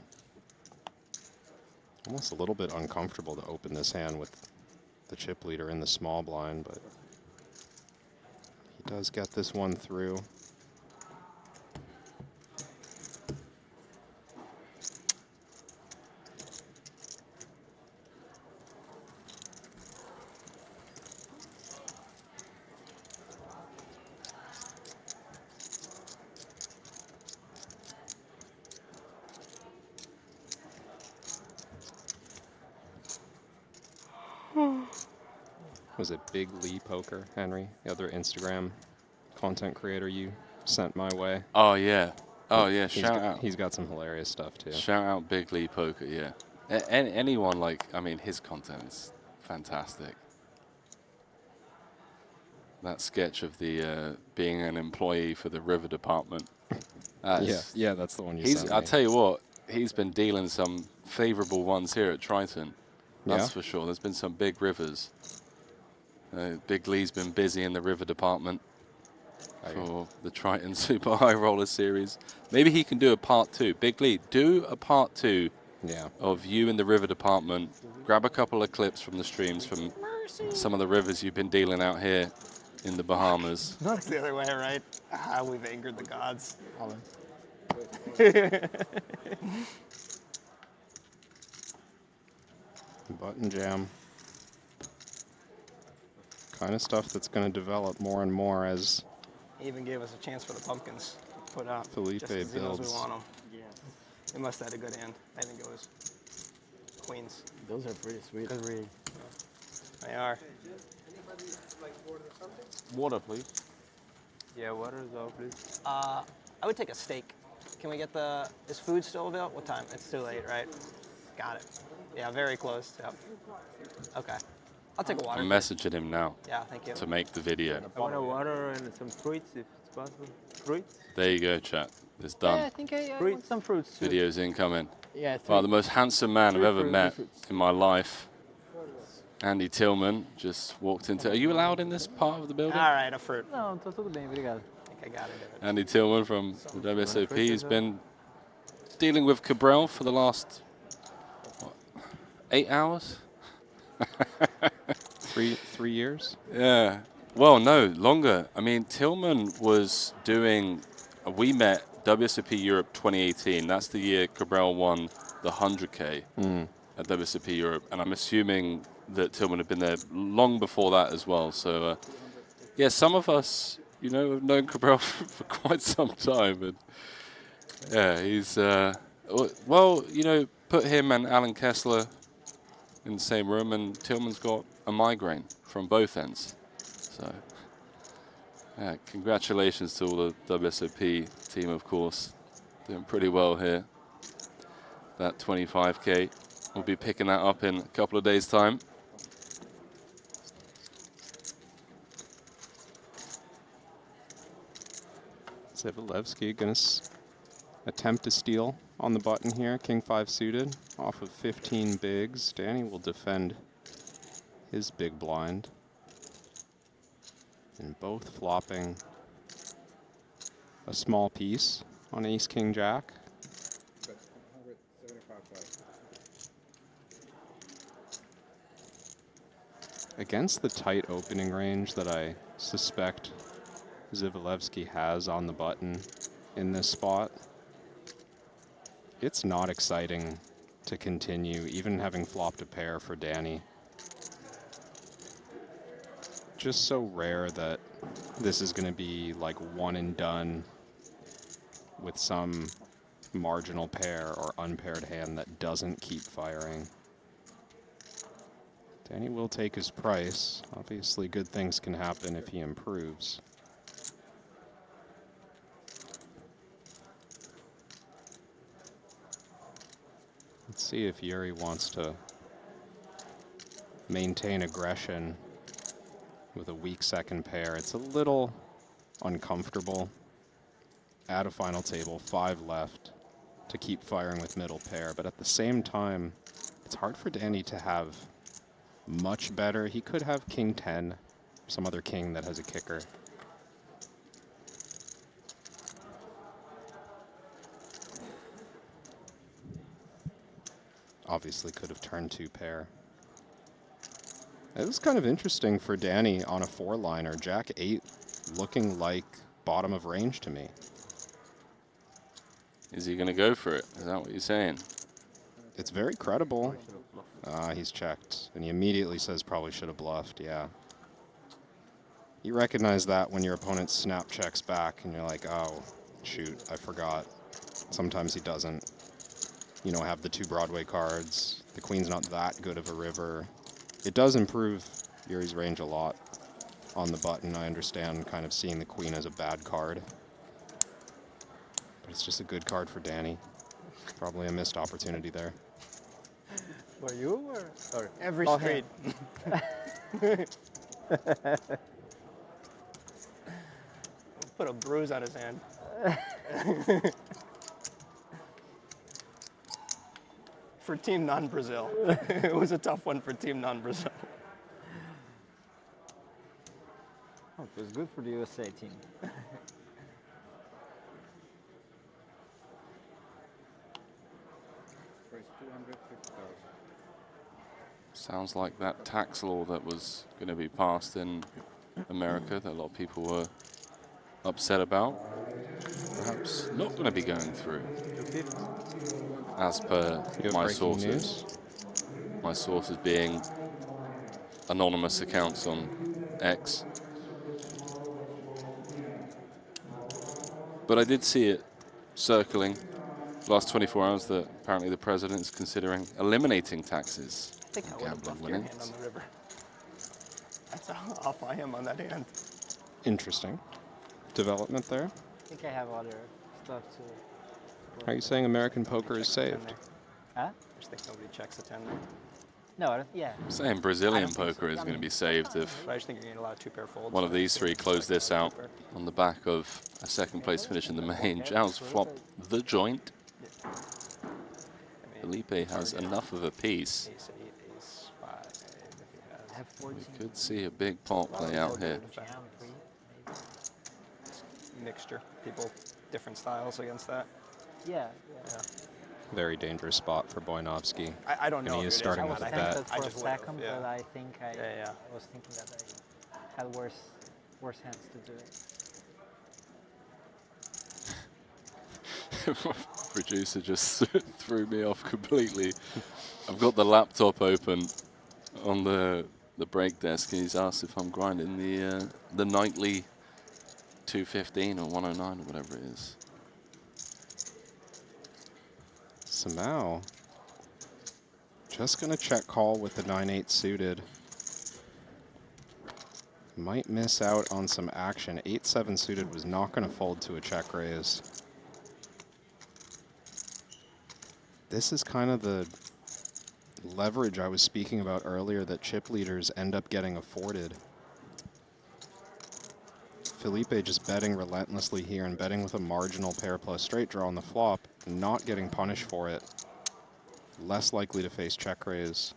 Almost a little bit uncomfortable to open this hand with the chip leader in the small blind, but he does get this one through. Was it Big Lee Poker, Henry? The other Instagram content creator you sent my way? Oh, yeah. Oh, yeah. Shout out. He's got some hilarious stuff, too. Shout out Big Lee Poker, yeah. Anyone, like, I mean, his content is fantastic. That sketch of the being an employee for the river department. Yeah, that's the one you sent me. I'll tell you what, he's been dealing some favorable ones here at Triton. That's for sure. There's been some big rivers. Big Lee's been busy in the river department for the Triton Super High Roller Series. Maybe he can do a part 2. Big Lee, do a part 2 of you in the river department. Grab a couple of clips from the streams from some of the rivers you've been dealing out here in the Bahamas. It's the other way, right? We've angered the gods. Button jam. Kind of stuff that's going to develop more and more as He even gave us a chance for the pumpkins to put up. Felipe just as he knows builds. we want them. Yeah. He must have had a good hand. I think it was queens. Those are pretty sweet. Good read. They are. Water, please. Yeah, water as well, please. I would take a steak. Can we get is food still available? What time? It's too late, right? Got it. Yeah, very close. Yep. Okay. I'll take a water. I'm messaging him now. Yeah, thank you. To make the video. I want a water and some fruits if it's possible. Fruits? There you go, chat. It's done. Yeah, I think I want some fruits too. Video's incoming. Yeah, Well, the most handsome man I've ever fruit, met fruits. in my life. Andy Tillman just walked into. Are you allowed in this part of the building? All right, a fruit. Não, tá tudo bem, obrigado. I think I got it. Andy Tillman from the WSOP. He's been dealing with Cabral for the last, what, 8 hours? 3 years? Yeah. Well, no, longer. I mean, Tillman was doing, we met WSOP Europe 2018. That's the year Cabral won the 100K at WSOP Europe. And I'm assuming that Tillman had been there long before that as well. So, yeah, some of us, you know, have known Cabral for quite some time. And yeah, he's, well, you know, put him and Alan Kessler in the same room, and Tillman's got a migraine from both ends. So, yeah, congratulations to all the WSOP team, of course. Doing pretty well here. That 25K, we'll be picking that up in a couple of days' time. Zivalevsky going to attempt to steal on the button here. King 5 suited off of 15 bigs. Danny will defend his big blind. And both flopping a small piece on ace king jack. Against the tight opening range that I suspect Zivalevsky has on the button in this spot, it's not exciting to continue, even having flopped a pair for Danny. Just so rare that this is going to be like one and done with some marginal pair or unpaired hand that doesn't keep firing. Danny will take his price. Obviously, good things can happen if he improves. Let's see if Yuri wants to maintain aggression with a weak second pair. It's a little uncomfortable. At a final table, 5 left to keep firing with middle pair, but at the same time, it's hard for Danny to have much better. He could have king 10, some other king that has a kicker. Obviously could have turned 2 pair. It was kind of interesting for Danny on a 4-liner. Jack 8 looking like bottom of range to me. Is he going to go for it? Is that what you're saying? It's very credible. He's checked, and he immediately says probably should have bluffed, yeah. You recognize that when your opponent snap checks back, and you're like, oh, shoot, I forgot. Sometimes he doesn't. You know, have the 2 Broadway cards. The queen's not that good of a river. It does improve Yuri's range a lot on the button. I understand kind of seeing the queen as a bad card. But it's just a good card for Danny. Probably a missed opportunity there. Were you or? Sorry. Every street. Put a bruise on his hand. For Team Non-Brazil. It was a tough one for Team Non-Brazil. Oh, it was good for the USA team. Sounds like that tax law that was going to be passed in America that a lot of people were upset about, perhaps not going to be going through, as per my sources. My sources being anonymous accounts on X. But I did see it circling the last 24 hours that apparently the president is considering eliminating taxes. I think I would have bluffed your hand on the river. That's how off I am on that hand. Interesting development there. I think I have other stuff too. Are you saying American poker is saved? Huh? I just think nobody checks a 10 there. No, I don't, yeah. I'm saying Brazilian poker is going to be saved if But I just think you're going to allow 2-pair folds. one of these 3 close this out on the back of a second place finish in the main. Zhao's flopped the joint. I Felipe has enough of a piece. Ace 8, Ace 5. I have 14. We could see a big pot play out here. Jam 3, maybe. Mixture. People, different styles against that. Yeah. Very dangerous spot for Boyanovsky. I don't know. And he who is it starting I with was a tempted bet. for I a just would've, second, yeah. but I think I Yeah. was thinking that I had worse hands to do it. Producer just threw me off completely. I've got the laptop open on the break desk, and he's asked if I'm grinding the nightly 215 or 109 or whatever it is. Somehow, just gonna check call with the 9-8 suited. Might miss out on some action. 8-7 suited was not gonna fold to a check raise. This is kind of the leverage I was speaking about earlier that chip leaders end up getting afforded. Felipe just betting relentlessly here and betting with a marginal pair plus straight draw on the flop, not getting punished for it. Less likely to face check raise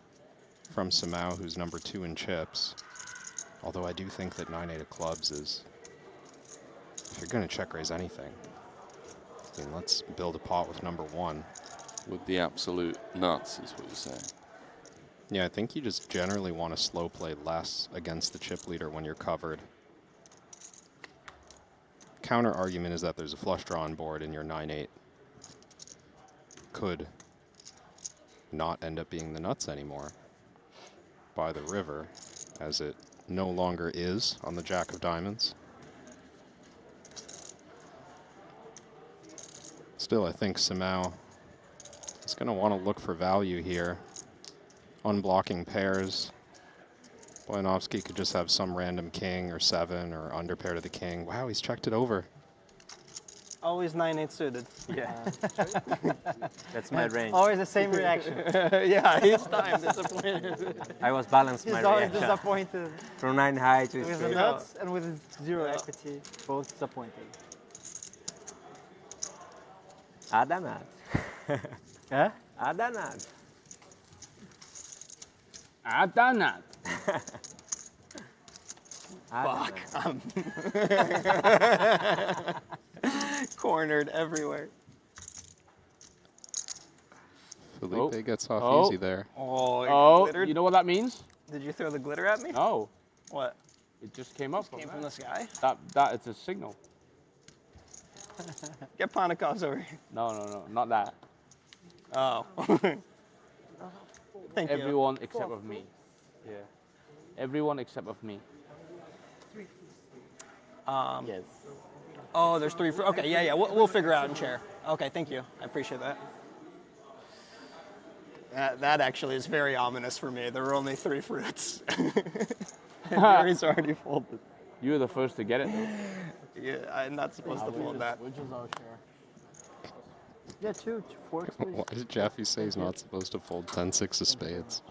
from Samau, who's number 2 in chips. Although I do think that 9-8 of clubs is, if you're going to check raise anything, I mean, let's build a pot with number 1. With the absolute nuts, is what you're saying. Yeah, I think you just generally want to slow play less against the chip leader when you're covered. Counter argument is that there's a flush draw on board and your 9-8 could not end up being the nuts anymore by the river, as it no longer is on the Jack of Diamonds. Still, I think Samau is going to want to look for value here. Unblocking pairs. Boyanovsky could just have some random king or 7 or under pair to the king. Wow, he's checked it over. Always 9-8 suited. Yeah. That's my range. Always the same reaction. Yeah, each time disappointed. I was balanced He's my always reaction. disappointed. From 9 high to With the straight. nuts and with zero equity, both disappointed. Adanat. Huh? Adanat. Adanat. Cornered everywhere. Felipe gets off easy there. Oh, Oh, glittered? you know what that means? Did you throw the glitter at me? No, What? it just came up. Came from the sky? That it's a signal. Get Ponikovs over here. No, not that. Oh. Thank you. Everyone except of me. Yeah. Everyone except of me. Yes. Oh, there's 3 fruit. Okay, yeah, we'll figure out in chair. Okay, thank you. I appreciate that. That actually is very ominous for me. There were only 3 fruits. Yuri's already folded. You were the first to get it. Yeah, I'm not supposed to fold that. Which is our share. Yeah, two forks, please. Why did Jeffy say he's not supposed to fold 10-6 of spades?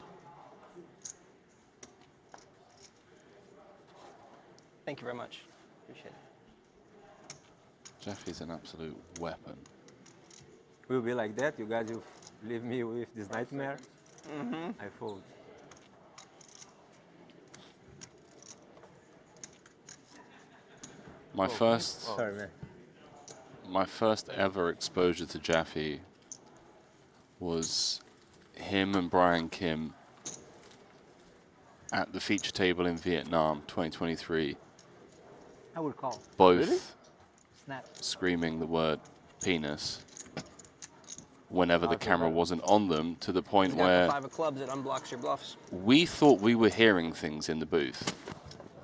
Thank you very much. Appreciate it. Jeffy's an absolute weapon. Will be like that. You guys will leave me with this nightmare. I fold. My first Sorry, man. my first ever exposure to Jeffy was him and Brian Kim at the feature table in Vietnam 2023, I would call. both Snap. screaming the word penis whenever the camera wasn't on them, to the point He's got where the 5 of clubs. It unblocks your bluffs. we thought we were hearing things in the booth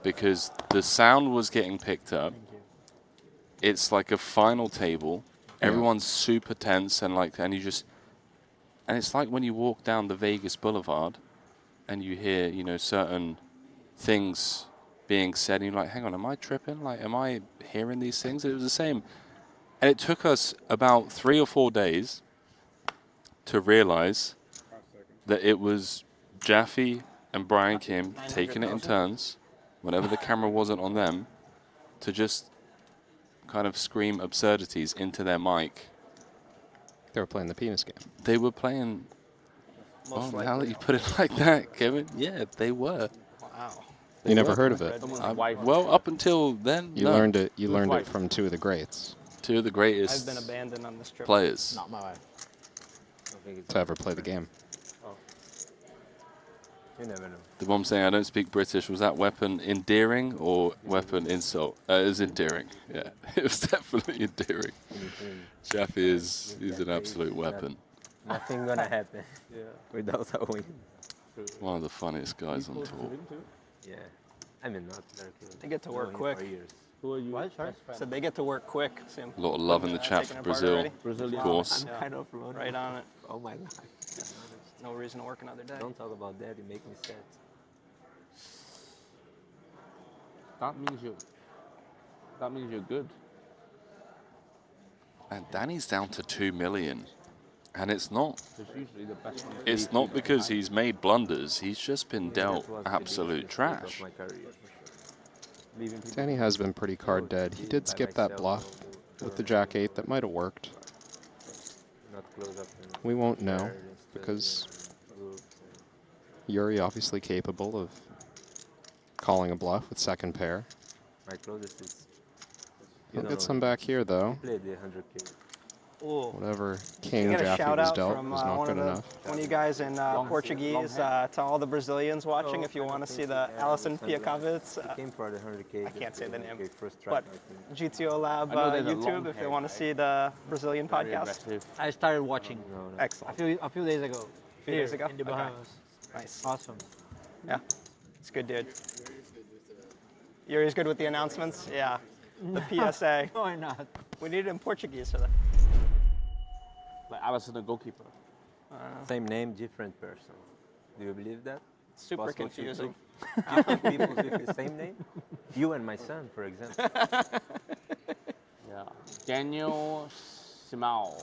because the sound was getting picked up. It's like a final table. Everyone's super tense and it's like when you walk down the Vegas Boulevard and you hear, certain things being said and you're like, hang on, am I tripping? Like, am I hearing these things? It was the same. And it took us about 3 or 4 days to realize that it was Jaffe and Brian Kim taking it in turns, whenever the camera wasn't on them, to just kind of scream absurdities into their mic. They were playing the penis game. They were playing. Most Oh, now that likely. you put it like that, Kevin. Yeah, they were. Wow. You never heard of it? Well, up until then, You no. learned it. You learned it from two of the greats Two of the greatest I've been abandoned on this trip. players. Not my wife. to ever play the game. You never know. The one saying I don't speak British, was that weapon endearing or weapon insult? It was endearing. Yeah, it was definitely endearing. Jaffe he's an absolute weapon. Nothing gonna happen without a win. One of the funniest guys on tour. Yeah. I mean, not very close. They get to work Only quick. 4 years. Who are you? What? Sorry? Said they get to work quick. Sim. A lot of love in the chat Taking for apart Brazil, already? Brazilian. of course. I'm kind of loaded. Right on it. Oh my god. No reason to work another day. Don't talk about that. You make me sad. That means you're good. And Danny's down to 2 million. And it's not. Because usually the best one. It's not because he's made blunders. He's just been dealt That was the absolute biggest mistake trash. of my career, for sure. Danny has been pretty card dead. He did skip that bluff with the Jack 8 that might have worked. Not close up. We won't know because Yuri obviously capable of calling a bluff with second pair. My closest is. He'll get some back here though. Played the 100K. Ooh. Whatever Can King we get a Jaffe shout was out dealt from was not good enough. one of you guys in Portuguese to all the Brazilians watching. If you want to see the Alison Piakovitz, Came for the 100K. I can't say the name, First try, but GTO Lab I know there's a YouTube long if you hair want to guy. see the Brazilian Very podcast. aggressive. I started watching Excellent. a few days ago. A few days ago? In the Okay. Bahamas. Nice. Awesome. Yeah, it's good, dude. Yuri's good with the announcements. Yeah, the PSA. Why not? We need it in Portuguese for that. Like Alison, the goalkeeper. Same name, different person. Do you believe that? Super Possible to confusing. Different people with the same name? You and my son, for example. Yeah. Daniel Simão.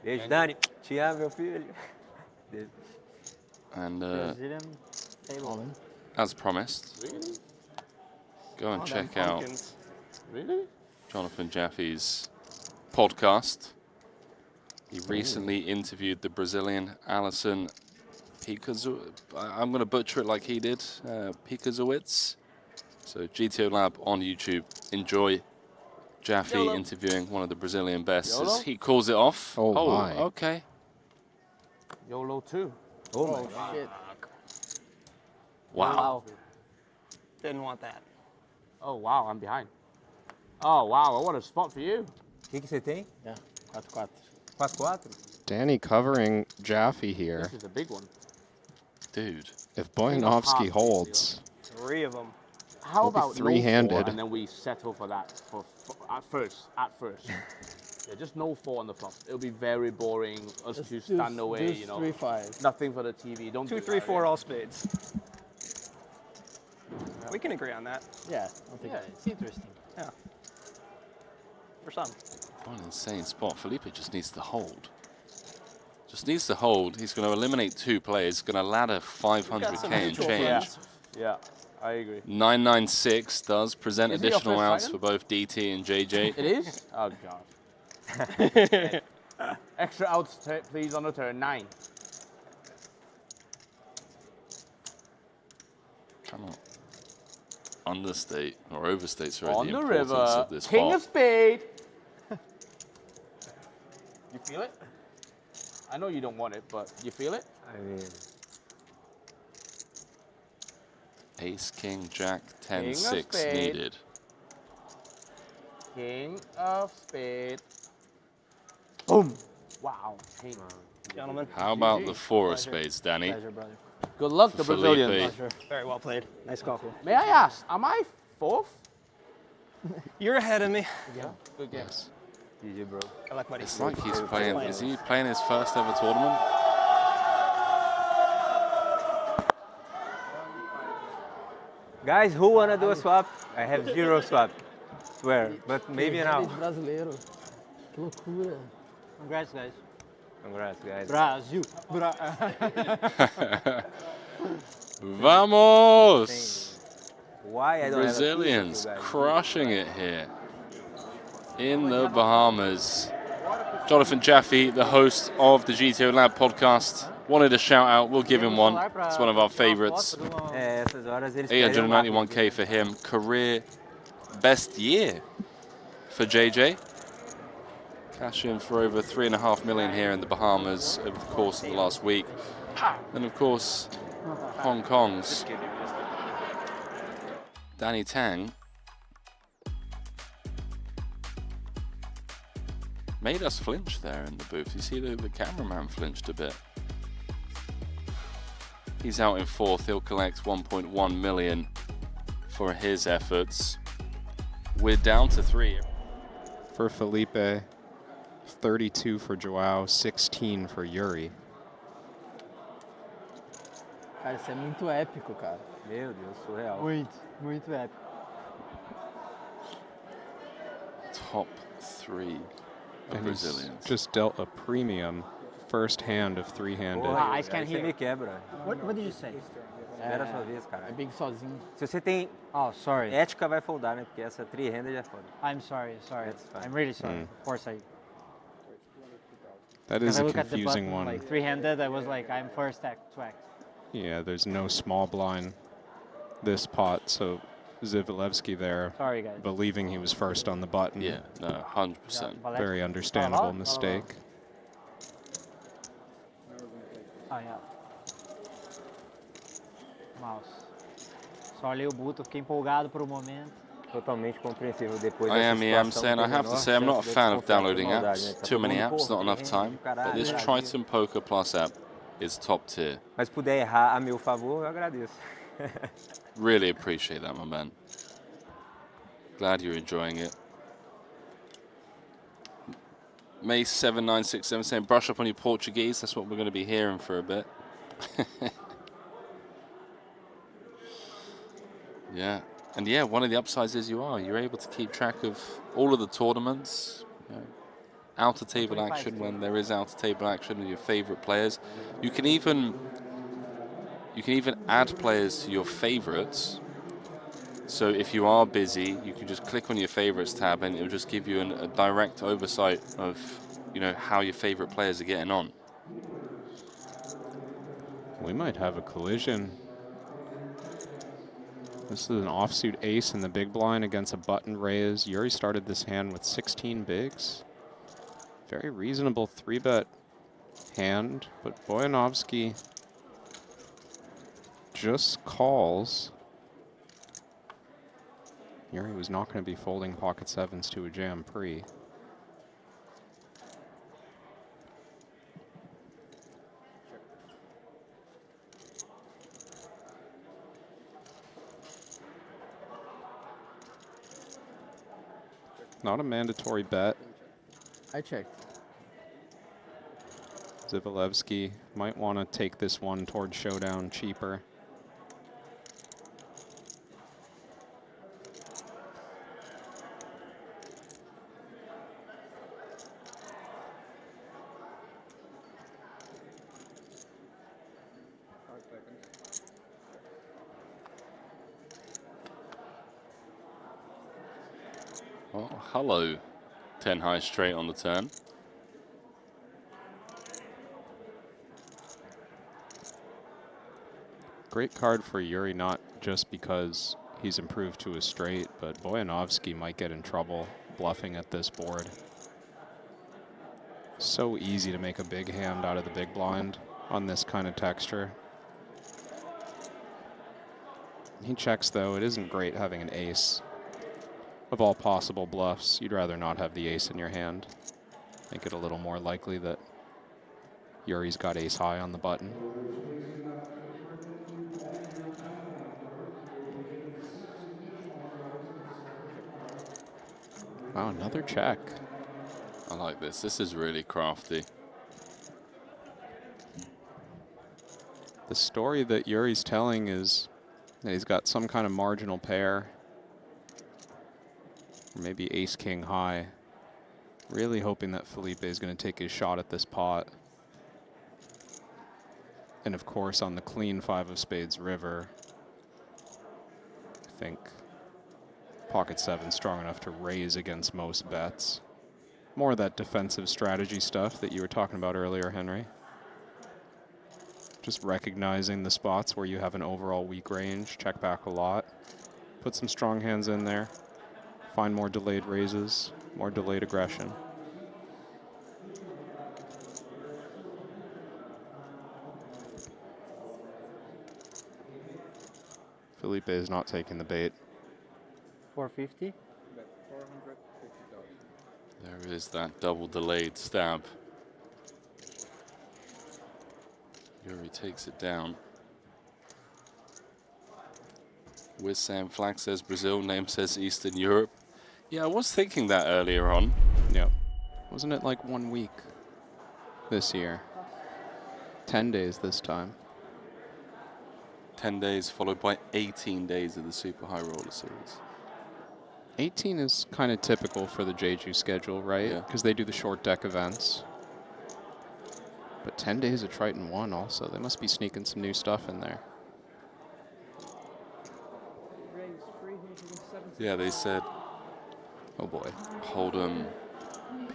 Beijo, Dani. Te amo, meu filho. And Brazilian table. as promised, Really? go and Oh, them check out pumpkins. Really? Jonathan Jaffe's podcast. He recently interviewed the Brazilian Alison I'm going to butcher it like he did, Pikazowicz. So GTO Lab on YouTube. Enjoy Jaffe YOLO. interviewing one of the Brazilian bests YOLO. as he calls it off. Oh, my. Okay. YOLO too. Oh my god. Shit. Wow. Didn't want that. Oh wow, I'm behind. Oh wow, what a spot for you. O que você tem? Yeah. 4-4. 4-4? Danny covering Jaffe here. This is a big one. Dude. If Boyanovsky holds, 3 of them. How We'll be about no three-handed. 4 and then we settle for that for at first. Yeah, just no 4 on the flop. It'll be very boring. Us two stand away, you know. 3-5. Nothing for the TV. Don't 2, do 3, that, 4, yeah. all spades. We can agree on that. Yeah, I think it's interesting. Yeah. For some. What an insane spot. Felipe just needs to hold. Just needs to hold. He's going to eliminate 2 players. Going to ladder 500K and mutual change. friends. Yeah, I agree. 996 does present Is it your additional first outs Triton? for both DT and JJ. It is? Oh god. Extra outs, please, on the turn. 9. Cannot understate or overstate, sorry, On the the importance river. of this King pot. of spade. You feel it? I know you don't want it, but you feel it? I mean, Ace, King, Jack, 10, King of 6 spade. needed. King of spade. Boom. Wow. King. Gentlemen, How about GG. the 4 of Pleasure. spades, Danny? Pleasure, brother. Good luck, the Felipe. Brazilians. Pleasure. very well played. Nice call. May I ask, am I 4th? You're ahead of me. Yeah. Good game. GG, bro. I like what It's he like he's playing, is he playing his first ever tournament? Guys, who wanna do a swap? I have 0 swap. Swear, but maybe now. Brasileiro. Que loucura. Congrats, guys. Congrats, guys. Brasil. Vamos! Why I don't Brazilians have a piece of you guys? crushing it here in the Bahamas. Jonathan Jaffe, the host of the GTO Lab podcast, wanted a shout out. We'll give him one. It's one of our favorites. 891K for him. Career best year for JJ. Cash in for over 3.5 million here in the Bahamas over the course of the last week. And of course, Hong Kong's Danny Tang made us flinch there in the booth. You see the cameraman flinched a bit. He's out in fourth. He'll collect 1.1 million for his efforts. We're down to 3. For Felipe, 32 for Joao, 16 for Yuri. Cara, isso é muito épico, cara. Meu Deus, surreal. Muito épico. Top 3 And Brazilians. he's just dealt a premium first hand of three-handed. Ah, I can't Aí você hear. me quebra. What did you say? Espera a sua vez, cara. É big sozinho. Se você tem Oh, sorry. ética, vai foldar, né? Porque essa three-handed é foda. I'm sorry. That's fine. I'm really sorry. Of course I. That Because is I a look at the confusing button, one. like three-handed. I was like, I'm first act to act. Yeah, there's no small blind this pot, so Zivalevsky there, Sorry, guys. believing he was first on the button. Yeah, no, 100%. Very understandable mistake. Ah, yeah. Mouse. Só olhei o boot, fiquei empolgado por um momento. Totalmente compreensível depois I dessa am situação, saying, I tem have to menor say, I'm not a chance de fan of desconfiar por downloading maldade, apps. né? Tá Too todo many mundo, apps, pô, not enough three-handed time. do caralho, But this viradinho. Triton Poker Plus app is top tier. Mas se puder errar a meu favor, eu agradeço. Really appreciate that, my man. Glad you're enjoying it. May 7967 saying, brush up on your Portuguese. That's what we're going to be hearing for a bit. Yeah. And yeah, one of the upsides is you're able to keep track of all of the tournaments, you know, outer table action when there is outer table action with your favorite players. You can even add players to your favorites. So if you are busy, you can just click on your favorites tab and it'll just give you a direct oversight of, you know, how your favorite players are getting on. We might have a collision. This is an offsuit ace in the big blind against a button raise. Yuri started this hand with 16 bigs. Very reasonable 3-bet hand, but Boyanovsky just calls. Yuri was not going to be folding pocket sevens to a jam pre. Not a mandatory bet. I checked. Zivalevsky might want to take this one toward showdown cheaper. Oh, hello. 10 high straight on the turn. Great card for Yuri, not just because he's improved to a straight, but Boyanovsky might get in trouble bluffing at this board. So easy to make a big hand out of the big blind on this kind of texture. He checks though. It isn't great having an ace. Of all possible bluffs, you'd rather not have the ace in your hand. Make it a little more likely that Yuri's got ace high on the button. Wow, another check. I like this. This is really crafty. The story that Yuri's telling is that he's got some kind of marginal pair. Or maybe ace-king high. Really hoping that Felipe is going to take his shot at this pot. And of course, on the clean 5 of spades river, I think pocket 7 strong enough to raise against most bets. More of that defensive strategy stuff that you were talking about earlier, Henry. Just recognizing the spots where you have an overall weak range, check back a lot, put some strong hands in there, find more delayed raises, more delayed aggression. Felipe is not taking the bait. 450. There is that double delayed stab. Yuri takes it down. With Sam Flag says Brazil, name says Eastern Europe. Yeah, I was thinking that earlier on. Yep. Wasn't it like 1 week this year? 10 days this time. 10 days followed by 18 days of the Super High Roller Series. 18 is kind of typical for the Jeju schedule, right? Yeah. Because they do the short deck events. But 10 days of Triton 1 also. They must be sneaking some new stuff in there. Yeah, they said Oh boy. Hold'em,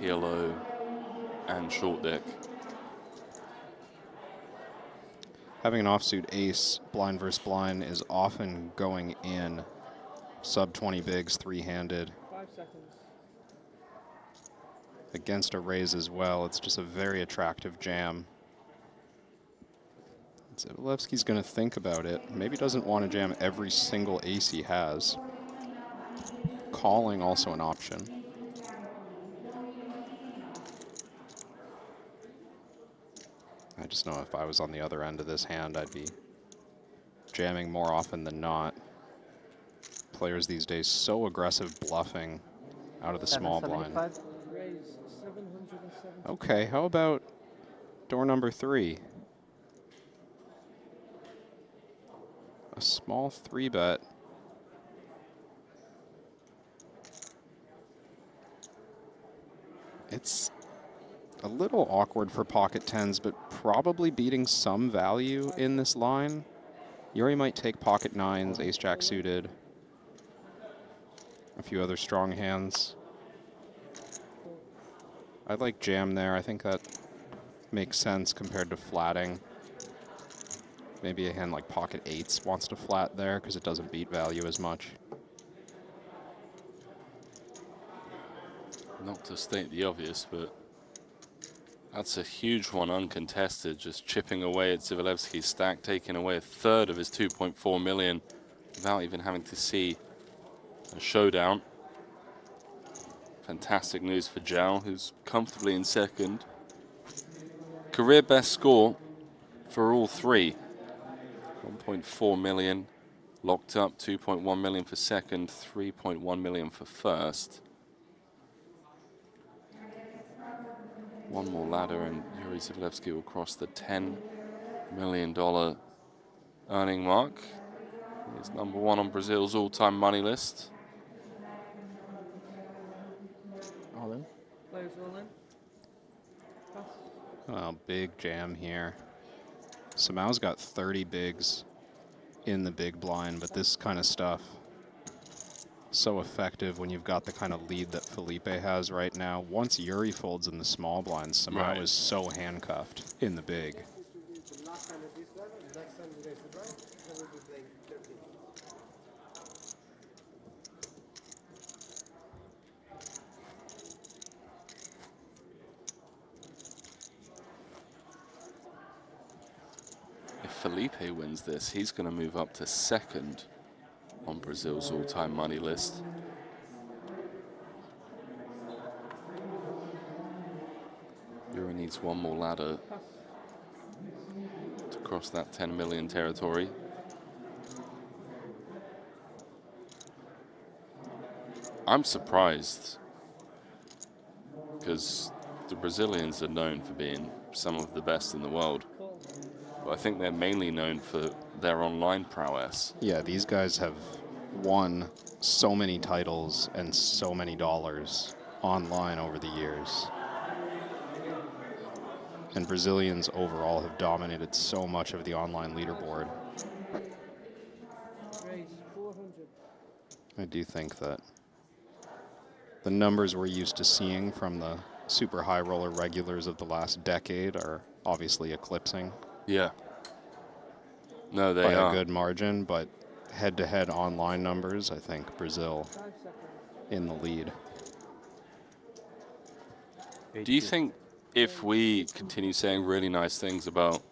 PLO, and short deck. Having an offsuit ace, blind versus blind, is often going in sub 20 bigs, three-handed. 5 seconds. Against a raise as well. It's just a very attractive jam. Zivalevsky's going to think about it. Maybe doesn't want to jam every single ace he has. Calling also an option. I just know if I was on the other end of this hand, I'd be jamming more often than not. Players these days so aggressive bluffing out of the small blind. 770. Okay, how about door number 3? A small 3-bet. It's a little awkward for pocket 10s, but probably beating some value in this line. Yuri might take pocket 9s, ace-jack suited, a few other strong hands. I'd like jam there. I think that makes sense compared to flatting. Maybe a hand like pocket 8s wants to flat there because it doesn't beat value as much. Not to state the obvious, but that's a huge one uncontested, just chipping away at Zivalevsky's stack, taking away a third of his 2.4 million without even having to see a showdown. Fantastic news for Zhao, who's comfortably in second. Career best score for all three. 1.4 million locked up, 2.1 million for second, 3.1 million for first. One more ladder and Yuri Zivalevsky will cross the $10 million earning mark. He's number 1 on Brazil's all-time money list. All in. Players all in. Pass. Oh, big jam here. Samao's got 30 bigs in the big blind, but this kind of stuff so effective when you've got the kind of lead that Felipe has right now. Once Yuri folds in the small blind, Samao is so handcuffed in the big. The last time at this level, the next time you raise the drive, then we'll be playing 13. If Felipe wins this, he's going to move up to second on Brazil's all-time money list. Yuri needs one more ladder to cross that 10 million territory. I'm surprised because the Brazilians are known for being some of the best in the world. But I think they're mainly known for their online prowess. Yeah, these guys have won so many titles and so many dollars online over the years. And Brazilians overall have dominated so much of the online leaderboard. Raise 400. I do think that the numbers we're used to seeing from the super high roller regulars of the last decade are obviously eclipsing Yeah. No, they by are. a good margin, but head-to-head online numbers, I think Brazil in the lead. Do you think if we continue saying really nice things about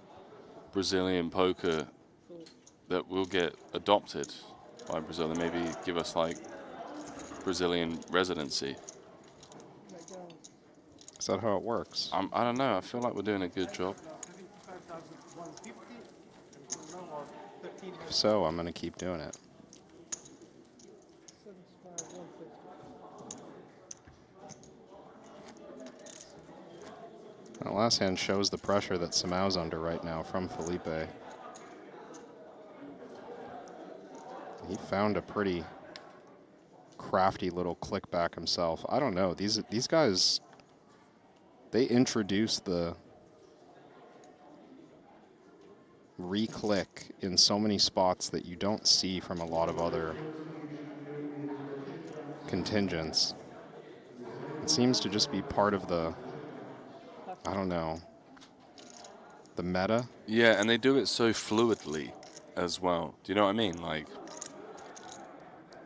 Brazilian poker that we'll get adopted by Brazil and maybe give us like Brazilian residency? Is that how it works? I don't know. I feel like we're doing a good job. If so, I'm going to keep doing it. That last hand shows the pressure that Samau's under right now from Felipe. He found a pretty crafty little click back himself. I don't know. These guys, they introduce the re-click in so many spots that you don't see from a lot of other contingents. It seems to just be part of the, I don't know, the meta. Yeah, and they do it so fluidly as well. Do you know what I mean? Like,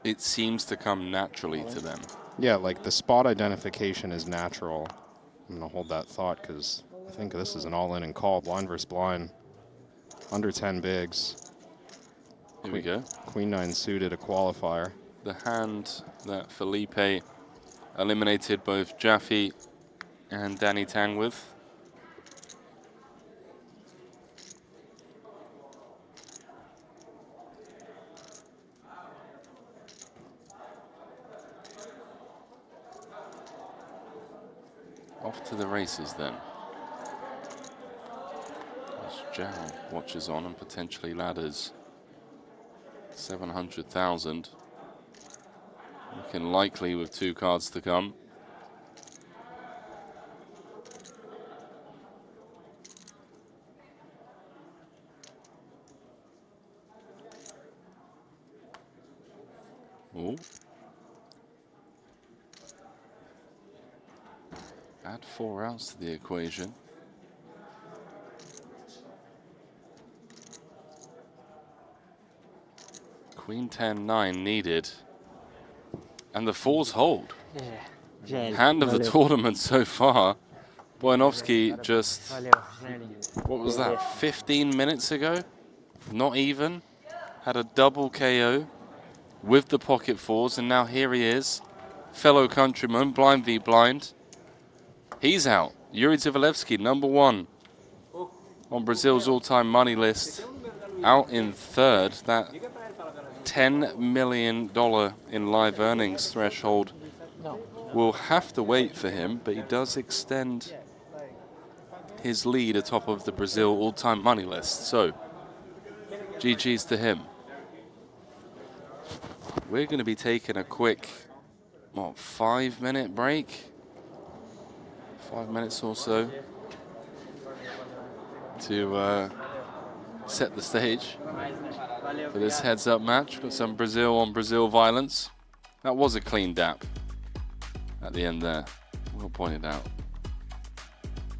it seems to come naturally to them. Yeah, like the spot identification is natural. I'm going to hold that thought because I think this is an all-in and call, blind versus blind. Under 10 bigs. Here we go. Queen 9 suited, a qualifier. The hand that Felipe eliminated both Jaffe and Danny Tang with. Off to the races then. As Jal watches on and potentially ladders 700,000. Looking likely with 2 cards to come. Ooh. Add 4 outs to the equation. Queen 10-9 needed. And the 4s hold. Hand of the tournament so far. Boyanovsky just, what was that, 15 minutes ago? Not even. Had a double KO with the pocket 4s, and now here he is. Fellow countryman, blind v blind. He's out. Yuri Zivalevsky, #1 on Brazil's all-time money list. Out in 3rd. That $10 million in live earnings threshold will have to wait for him, but he does extend his lead atop of the Brazil all-time money list. So, GG's to him. We're going to be taking a quick, 5-minute break? 5 minutes or so to set the stage for this heads-up match. Got some Brazil on Brazil violence. That was a clean dap at the end there. Well pointed out.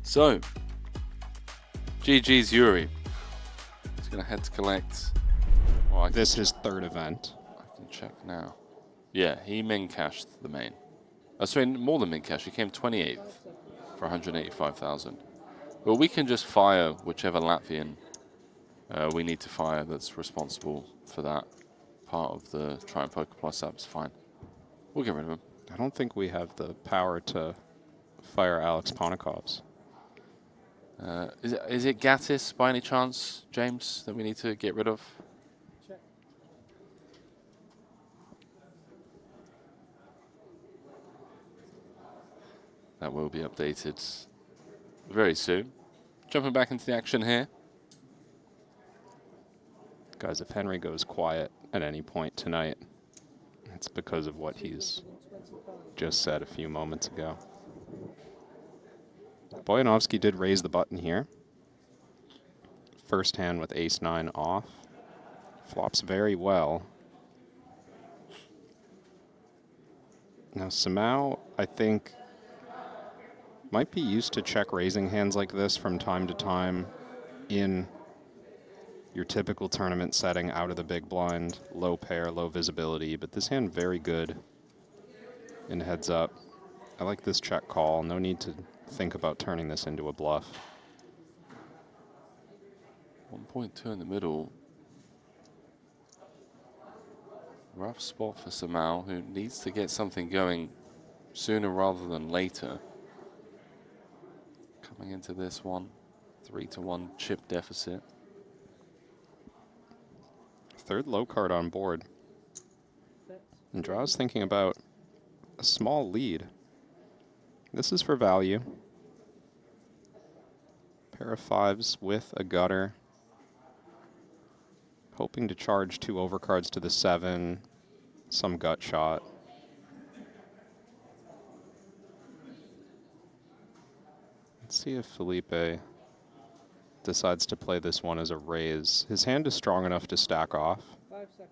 So, GG's Yuri. He's going to head to collect. This is his 3rd event. I can check now. Yeah, he min cashed the main. Sorry, more than min cash. He came 28th for 185,000. But we can just fire whichever Latvian we need to fire that's responsible for that part of the Triton Poker Plus app. It's fine. We'll get rid of him. I don't think we have the power to fire Alex Ponikovs. Is it Gattis by any chance, James, that we need to get rid of? That will be updated very soon. Jumping back into the action here. Guys, if Henry goes quiet at any point tonight, it's because of what he's just said a few moments ago. Boyanovsky did raise the button here. First hand with ace-9 off. Flops very well. Now Samau, I think, Might be used to check raising hands like this from time to time in your typical tournament setting out of the big blind, low pair, low visibility, but this hand very good in heads up. I like this check call. No need to think about turning this into a bluff. 1.2 in the middle. Rough spot for Samal, who needs to get something going sooner rather than later. Coming into this one, 3-1 chip deficit. Third low card on board. And Draw's thinking about a small lead. This is for value. Pair of fives with a gutter. Hoping to charge 2 overcards to the 7. Some gut shot. Let's see if Felipe decides to play this one as a raise. His hand is strong enough to stack off. 5 seconds.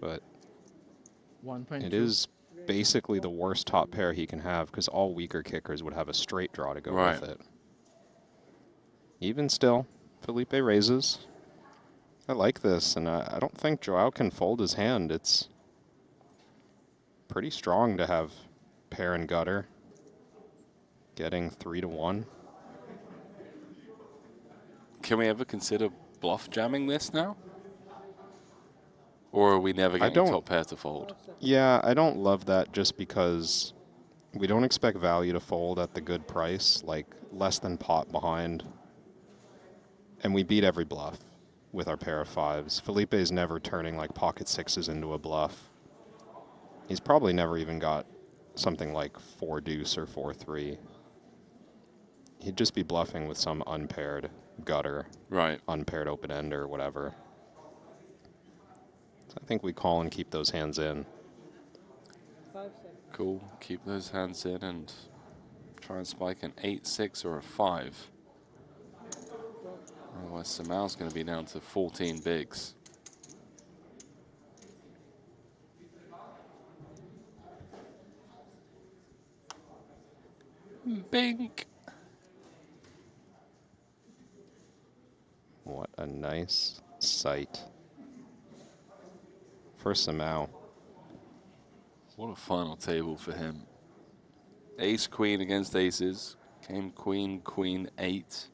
But 1.2. it is basically the worst top pair he can have because all weaker kickers would have a straight draw to go with it. Even still, Felipe raises. I like this, and I don't think Joao can fold his hand. It's pretty strong to have pair and gutter. Getting 3-1. Can we ever consider bluff jamming this now? Or are we never getting top pair to fold? Yeah, I don't love that just because we don't expect value to fold at the good price, like less than pot behind. And we beat every bluff with our pair of fives. Felipe is never turning like pocket sixes into a bluff. He's probably never even got something like 4 deuce or 4-3. He'd just be bluffing with some unpaired gutter, unpaired open end or whatever. So I think we call and keep those hands in. 5 seconds. Cool, keep those hands in and try and spike an 8-6 or a 5. Otherwise, Samal's going to be down to 14 bigs. Bink. What a nice sight for Samal. What a final table for him. Ace, queen against aces. Came queen, queen, 8.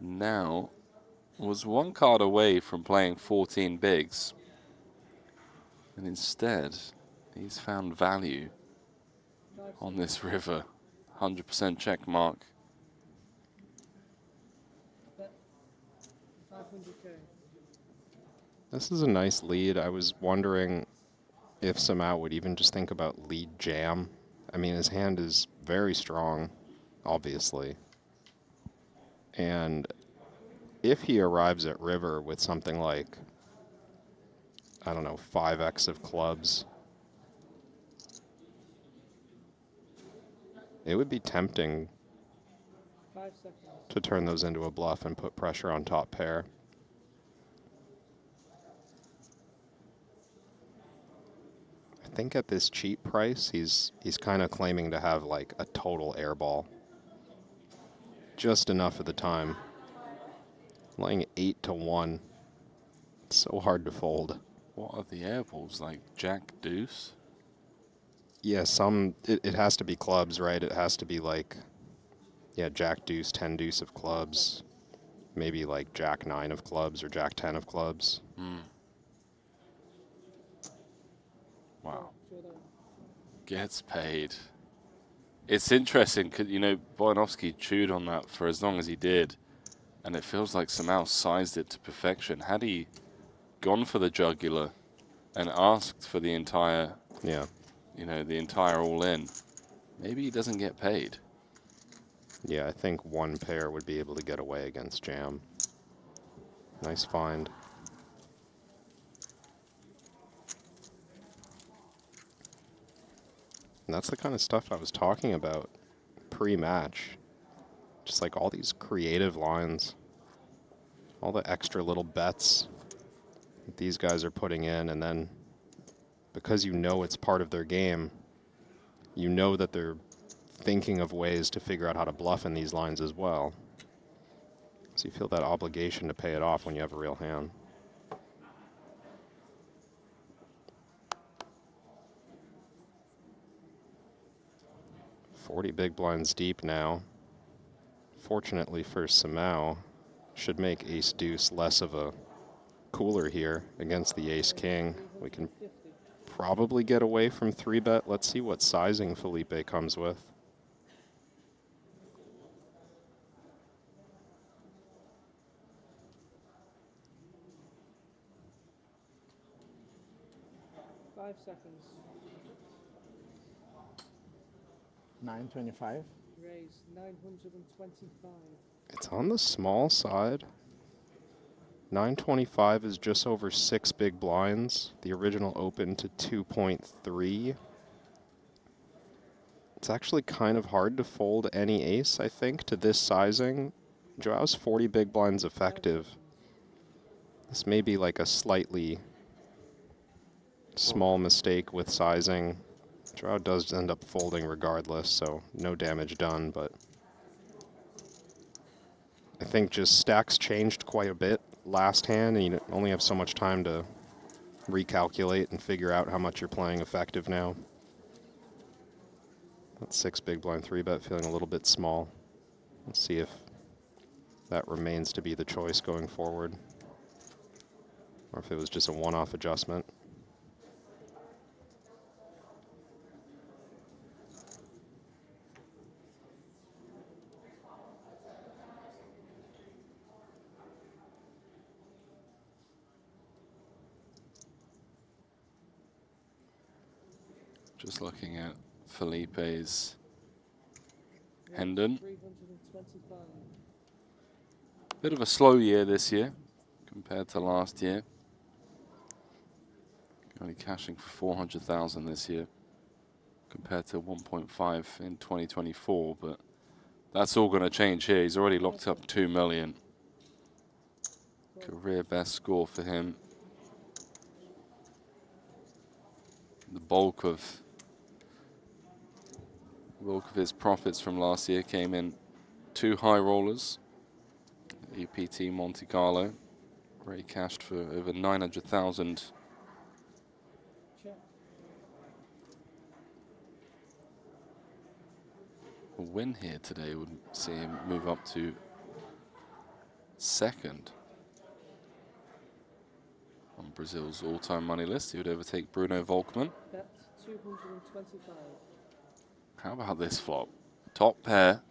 Now was 1 card away from playing 14 bigs. And instead, he's found value on this river. 100% check mark. 500K. This is a nice lead. I was wondering if Samal would even just think about lead jam. I mean, his hand is very strong, obviously. And if he arrives at river with something like, I don't know, 5x of clubs, it would be tempting 5 seconds. to turn those into a bluff and put pressure on top pair. I think at this cheap price, he's kind of claiming to have like a total airball. Just enough of the time. Laying 8-1. It's so hard to fold. What are the airballs, like jack deuce? Yeah, it has to be clubs, right? It has to be like, yeah, jack deuce, 10 deuce of clubs. Maybe like jack 9 of clubs or jack 10 of clubs. Wow. Gets paid. It's interesting because, you know, Boyanovsky chewed on that for as long as he did. And it feels like Samal sized it to perfection. Had he gone for the jugular and asked for the entire, you know, the entire all-in, maybe he doesn't get paid. Yeah, I think 1 pair would be able to get away against jam. Nice find. And that's the kind of stuff I was talking about pre-match. Just like all these creative lines. All the extra little bets that these guys are putting in, and then because you know it's part of their game, you know that they're thinking of ways to figure out how to bluff in these lines as well. So you feel that obligation to pay it off when you have a real hand. $40 big blinds deep now. Fortunately for Samau, should make ace deuce less of a cooler here against the ace king. We can probably get away from 3-bet. Let's see what sizing Felipe comes with. Five seconds. 925. Raise 925. It's on the small side. 925 is just over 6 big blinds. The original opened to 2.3. It's actually kind of hard to fold any ace, I think, to this sizing. Joao's 40 big blinds effective. This may be like a slightly small mistake with sizing. Joao does end up folding regardless, so no damage done, but I think just stacks changed quite a bit last hand, and you only have so much time to recalculate and figure out how much you're playing effective now. That 6 big blind 3-bet feeling a little bit small. Let's see if that remains to be the choice going forward, or if it was just a one-off adjustment. Just looking at Felipe's Hendon. 325. Bit of a slow year this year compared to last year. Only cashing for 400,000 this year compared to 1.5 in 2024, but that's all going to change here. He's already locked up 2 million. Career best score for him. The bulk of his profits from last year came in 2 high rollers. EPT Monte Carlo, where he cashed for over 900,000. A win here today would see him move up to second on Brazil's all-time money list. He would overtake Bruno Volkmann. Bet 225. How about this flop? Top pair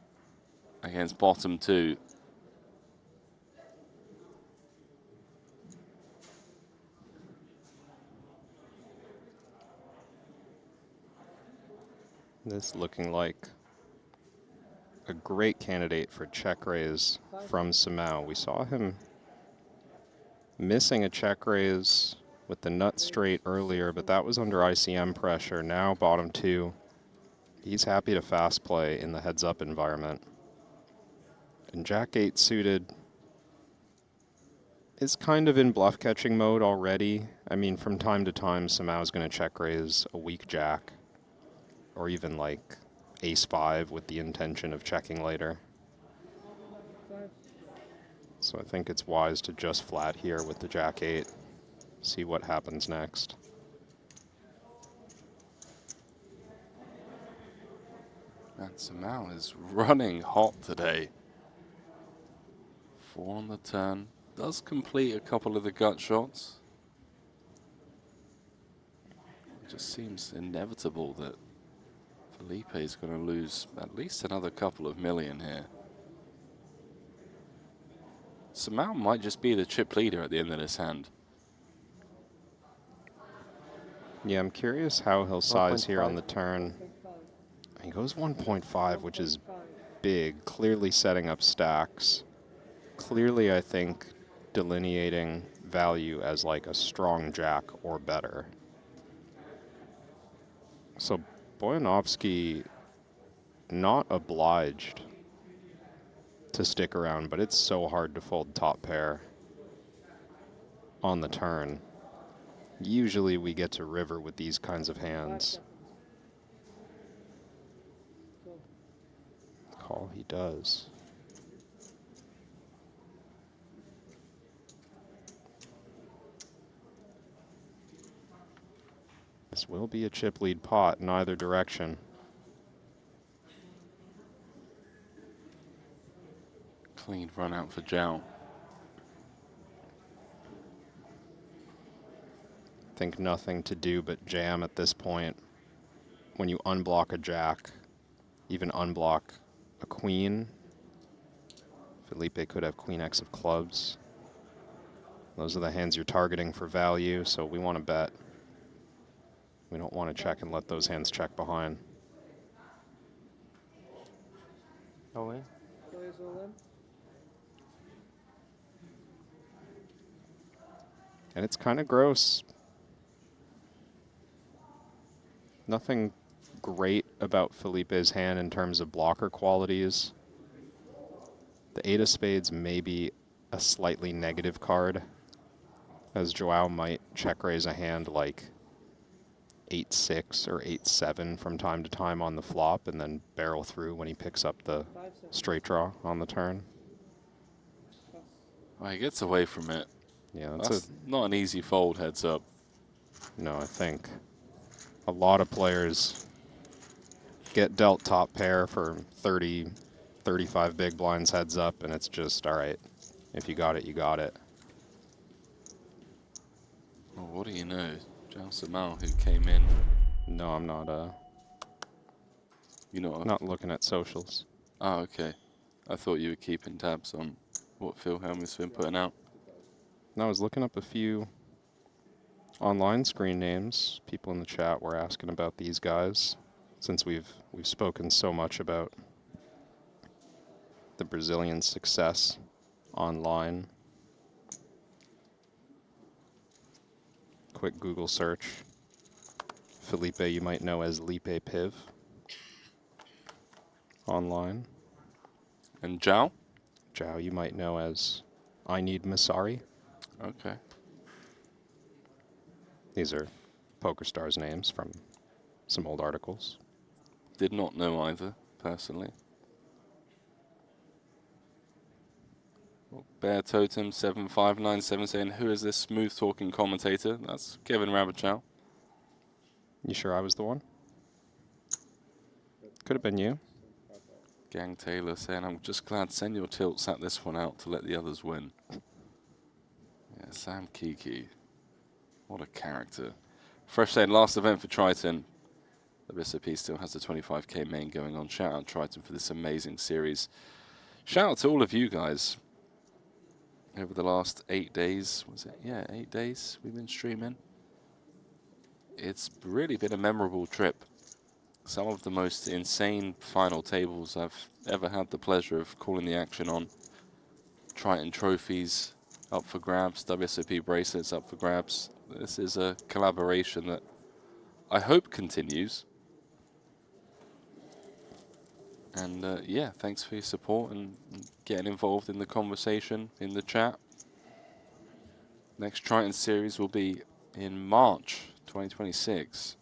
against bottom 2. This looking like a great candidate for check raise from Samau. We saw him missing a check raise with the nut straight earlier, but that was under ICM pressure. Now bottom 2. He's happy to fast play in the heads-up environment. And Jack 8 suited is kind of in bluff catching mode already. I mean, from time to time, Samau's going to check raise a weak Jack, or even like ace 5 with the intention of checking later. So I think it's wise to just flat here with the Jack 8, see what happens next. And Samau is running hot today. 4 on the turn. Does complete a couple of the gut shots. It just seems inevitable that Felipe is going to lose at least another couple of million here. Samau might just be the chip leader at the end of this hand. Yeah, I'm curious how he'll size here on the turn. He goes 1.5, which is big, clearly setting up stacks. Clearly, I think, delineating value as like a strong Jack or better. So Boyanovsky not obliged to stick around, but it's so hard to fold top pair on the turn. Usually we get to river with these kinds of hands. Call he does. This will be a chip lead pot in either direction. Clean run out for Zhao. Think nothing to do but jam at this point. When you unblock a jack, even unblock a queen. Felipe could have queen X of clubs. Those are the hands you're targeting for value, so we want to bet. We don't want to check and let those hands check behind. Oh, yeah. And it's kind of gross. Nothing great about Felipe's hand in terms of blocker qualities. The 8 of spades may be a slightly negative card, as Joao might check raise a hand like 8-6 or 8-7 from time to time on the flop and then barrel through when he picks up the straight draw on the turn. Well, he gets away from it. Yeah, That's not an easy fold, heads up. No, I think a lot of players get dealt top pair for 30, 35 big blinds heads up, and it's just, all right, if you got it, you got it. Well, what do you know? Zhao Samao, who came in. No, I'm not, You know, not looking at socials. Oh, okay. I thought you were keeping tabs on what Phil Helmuth's been putting out. No, I was looking up a few online screen names. People in the chat were asking about these guys, since we've spoken so much about the Brazilian success online. Quick Google search. Felipe, you might know as Lipe Piv online. And Zhao? Zhao, you might know as I Need Masari. Okay. These are PokerStars names from some old articles. Did not know either, personally. Well, Bear Totem 7597 saying, who is this smooth talking commentator? That's Kevin Rabichow. You sure I was the one? Could have been you. Gang Taylor saying, I'm just glad Senor Tilt sat this one out to let the others win. Yeah, Sam Kiki. What a character. Fresh saying, last event for Triton. WSOP still has the 25K main going on. Shout out Triton for this amazing series. Shout out to all of you guys. Over the last 8 days, was it? Yeah, 8 days we've been streaming. It's really been a memorable trip. Some of the most insane final tables I've ever had the pleasure of calling the action on. Triton trophies up for grabs, WSOP bracelets up for grabs. This is a collaboration that I hope continues. And yeah, thanks for your support and getting involved in the conversation in the chat. Next Triton series will be in March 2026.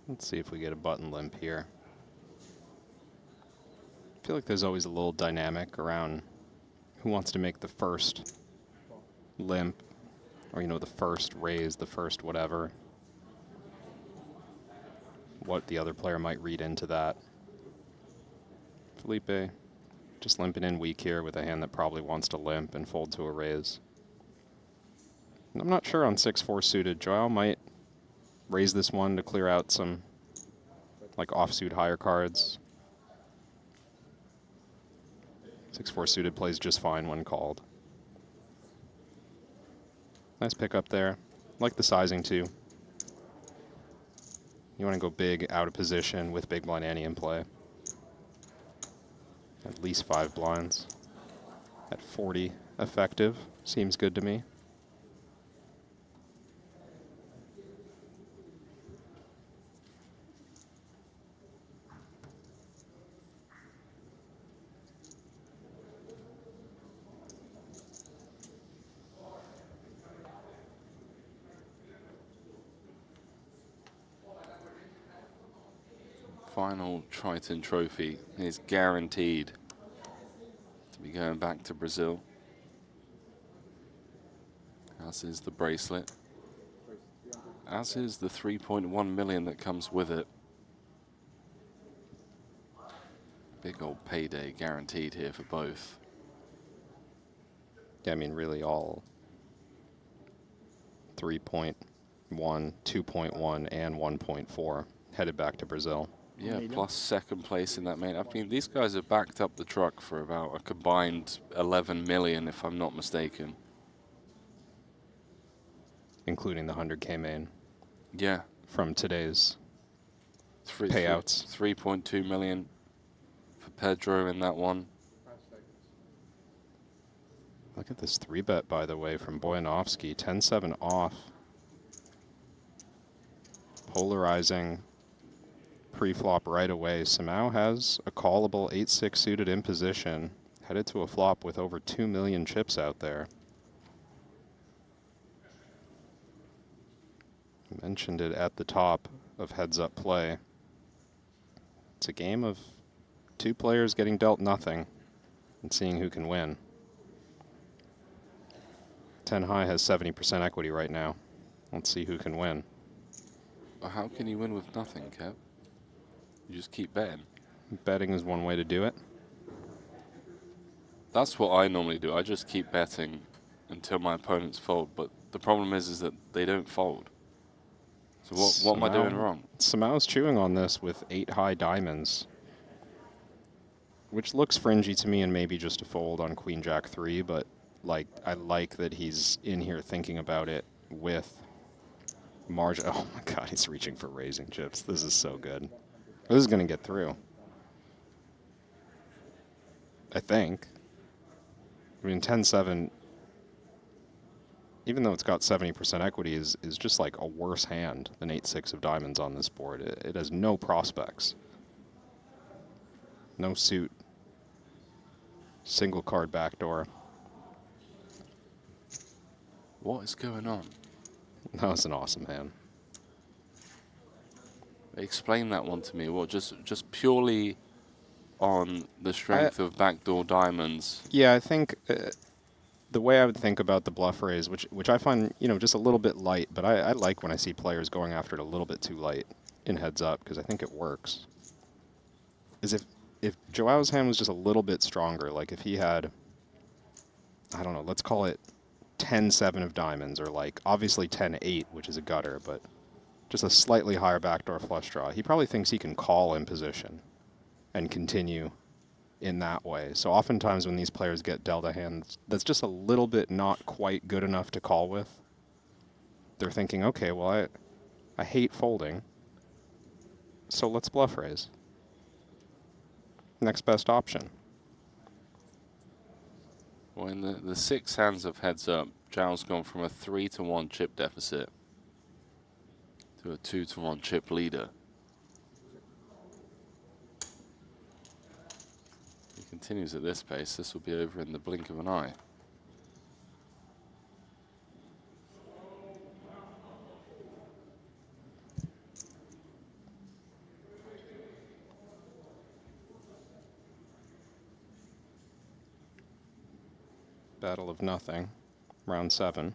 Let's see if we get a button limp here. I feel like there's always a little dynamic around who wants to make the first limp, or, you know, the first raise, the first whatever. What the other player might read into that. Felipe just limping in weak here with a hand that probably wants to limp and fold to a raise. And I'm not sure on 6-4 suited. Joao might raise this one to clear out some like offsuit higher cards. 6-4 suited plays just fine when called. Nice pickup there. Like the sizing too. You want to go big out of position with big blind ante in play. At least 5 blinds. At 40 effective. Seems good to me. final Triton trophy is guaranteed to be going back to Brazil, as is the bracelet, as is the 3.1 million that comes with it. Big old payday guaranteed here for both. Yeah, I mean, really all 3.1, 2.1, and 1.4 headed back to Brazil. Yeah, plus second place in that main. I mean, these guys have backed up the truck for about a combined 11 million, if I'm not mistaken. Including the 100K main. Yeah. From today's payouts. 3.2 million for Pedro in that one. Look at this 3-bet, by the way, from Boyanovsky. 10-7 off. Polarizing pre-flop right away. Samau has a callable 8-6 suited in position. Headed to a flop with over 2 million chips out there. Mentioned it at the top of Heads Up play. It's a game of two players getting dealt nothing and seeing who can win. 10 high has 70% equity right now. Let's see who can win. How can you win with nothing, Kev? You just keep betting. Betting is one way to do it. That's what I normally do. I just keep betting until my opponents fold. But the problem is that they don't fold. So what am I doing wrong? Samau's chewing on this with 8 high diamonds, which looks fringy to me and maybe just a fold on Queen Jack 3, but like I like that he's in here thinking about it with margin. Oh my god, he's reaching for raising chips. This is so good. This is going to get through, I think. I mean, 10-7, even though it's got 70% equity, is just like a worse hand than 8-6 of diamonds on this board. It has no prospects. No suit. Single card backdoor. What is going on? That was an awesome hand. Explain that one to me. What, just purely on the strength of backdoor diamonds? Yeah, I think the way I would think about the bluff raise, which I find, you know, just a little bit light, but I like when I see players going after it a little bit too light in Heads Up, because I think it works, is if Joao's hand was just a little bit stronger, like if he had, I don't know, let's call it 10-7 of diamonds, or like obviously 10-8, which is a gutter, but just a slightly higher backdoor flush draw, he probably thinks he can call in position and continue in that way. So oftentimes when these players get dealt a hand that's just a little bit not quite good enough to call with, they're thinking, okay, well, I hate folding, so let's bluff raise. Next best option. Well, in the 6 hands of Heads Up, Zhao's gone from a 3-1 chip deficit to a 2-1 chip leader. He continues at this pace. This will be over in the blink of an eye. Battle of nothing, round 7.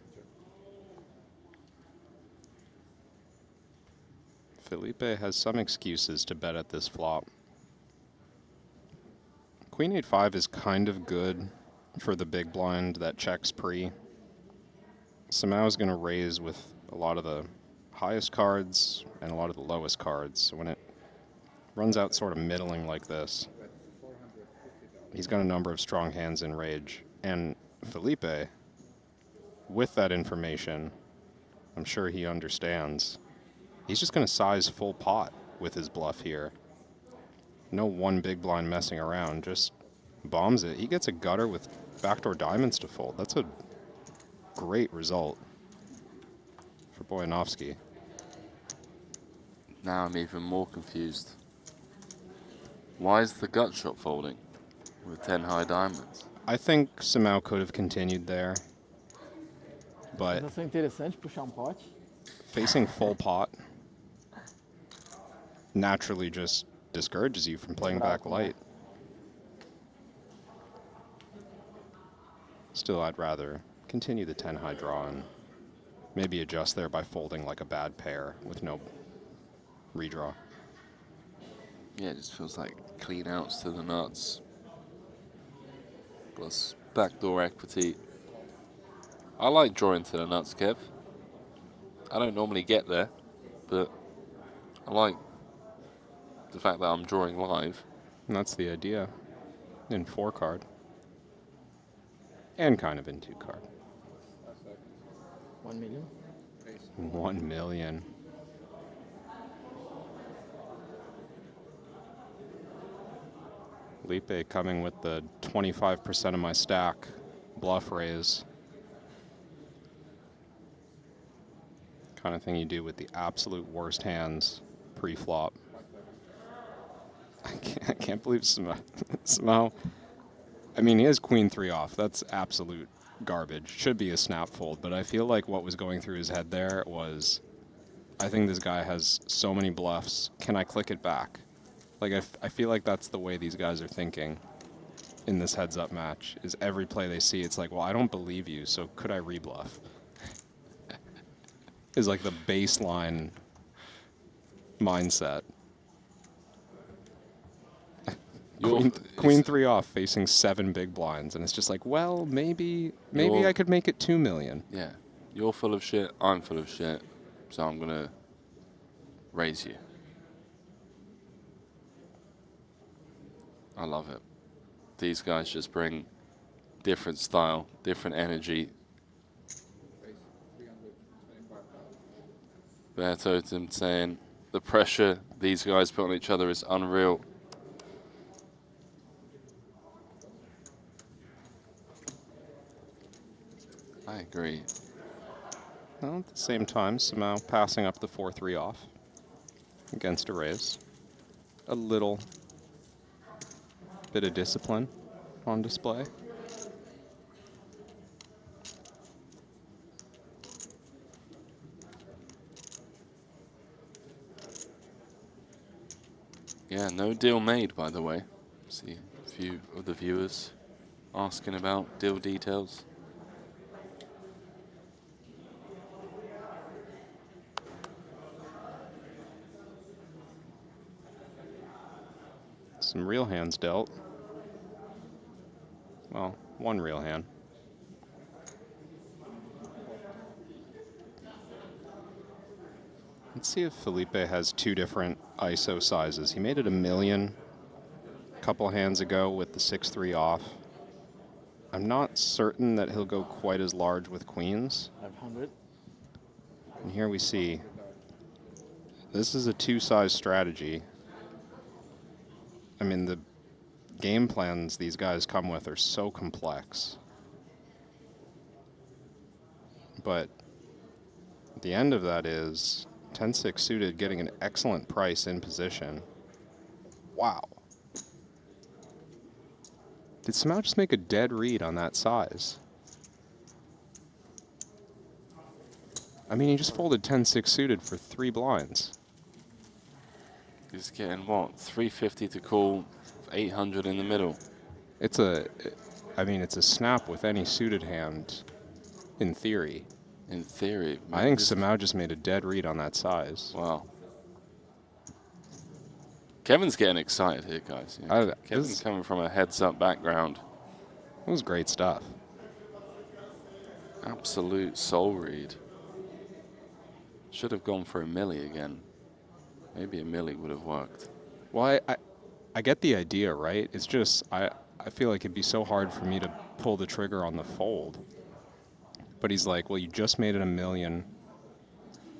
Felipe has some excuses to bet at this flop. Queen 8-5 is kind of good for the big blind that checks pre. Samau is going to raise with a lot of the highest cards and a lot of the lowest cards. So when it runs out sort of middling like this, he's got a number of strong hands in rage. And Felipe, with that information, I'm sure he understands. He's just going to size full pot with his bluff here. No one big blind messing around, just bombs it. He gets a gutter with backdoor diamonds to fold. That's a great result for Boyanovsky. Now I'm even more confused. Why is the gut shot folding with 10 high diamonds? I think Samau could have continued there, but Mas é interessante puxar pote. facing full pot naturally just discourages you from playing back light. Still, I'd rather continue the 10 high draw and maybe adjust there by folding like a bad pair with no redraw. Yeah, it just feels like clean outs to the nuts. Plus backdoor equity. I like drawing to the nuts, Kev. I don't normally get there, but I like the fact that I'm drawing live. And that's the idea in 4 card. And kind of in 2 card. 1 million. 1 million. Felipe coming with the 25% of my stack bluff raise. Kind of thing you do with the absolute worst hands pre-flop. I can't believe somehow. I mean, he has queen 3 off. That's absolute garbage. Should be a snap fold, but I feel like what was going through his head there was, I think this guy has so many bluffs. Can I click it back? Like, I feel like that's the way these guys are thinking in this heads-up match, is every play they see, it's like, well, I don't believe you, so could I rebluff? Is like the baseline mindset. Queen 3 off, facing 7 big blinds, and it's just like, well, maybe I could make it 2 million. Yeah, you're full of shit, I'm full of shit, so I'm gonna raise you. I love it. These guys just bring different style, different energy. Bear Totem saying the pressure these guys put on each other is unreal. I agree. Well, at the same time, somehow passing up the 4-3 off against a raise. A little bit of discipline on display. Yeah, no deal made, by the way. See a few of the viewers asking about deal details. Some real hands dealt. Well, one real hand. Let's see if Felipe has 2 different ISO sizes. He made it 1 million a couple hands ago with the 6-3 off. I'm not certain that he'll go quite as large with queens. 500. And here we see, this is a 2-size strategy. I mean, the game plans these guys come with are so complex. But the end of that is 10-6 suited getting an excellent price in position. Wow. Did somehow just make a dead read on that size? I mean, he just folded 10-6 suited for 3 blinds. He's getting what? 350 to call, 800 in the middle. I mean, it's a snap with any suited hand, in theory. In theory. I think Samau just made a dead read on that size. Wow. Kevin's getting excited here, guys. Kevin's coming from a heads-up background. It was great stuff. Absolute soul read. Should have gone for a milli again. Maybe a milli would have worked. Well, I get the idea, right? It's just, I feel like it'd be so hard for me to pull the trigger on the fold. But he's like, well, you just made it 1 million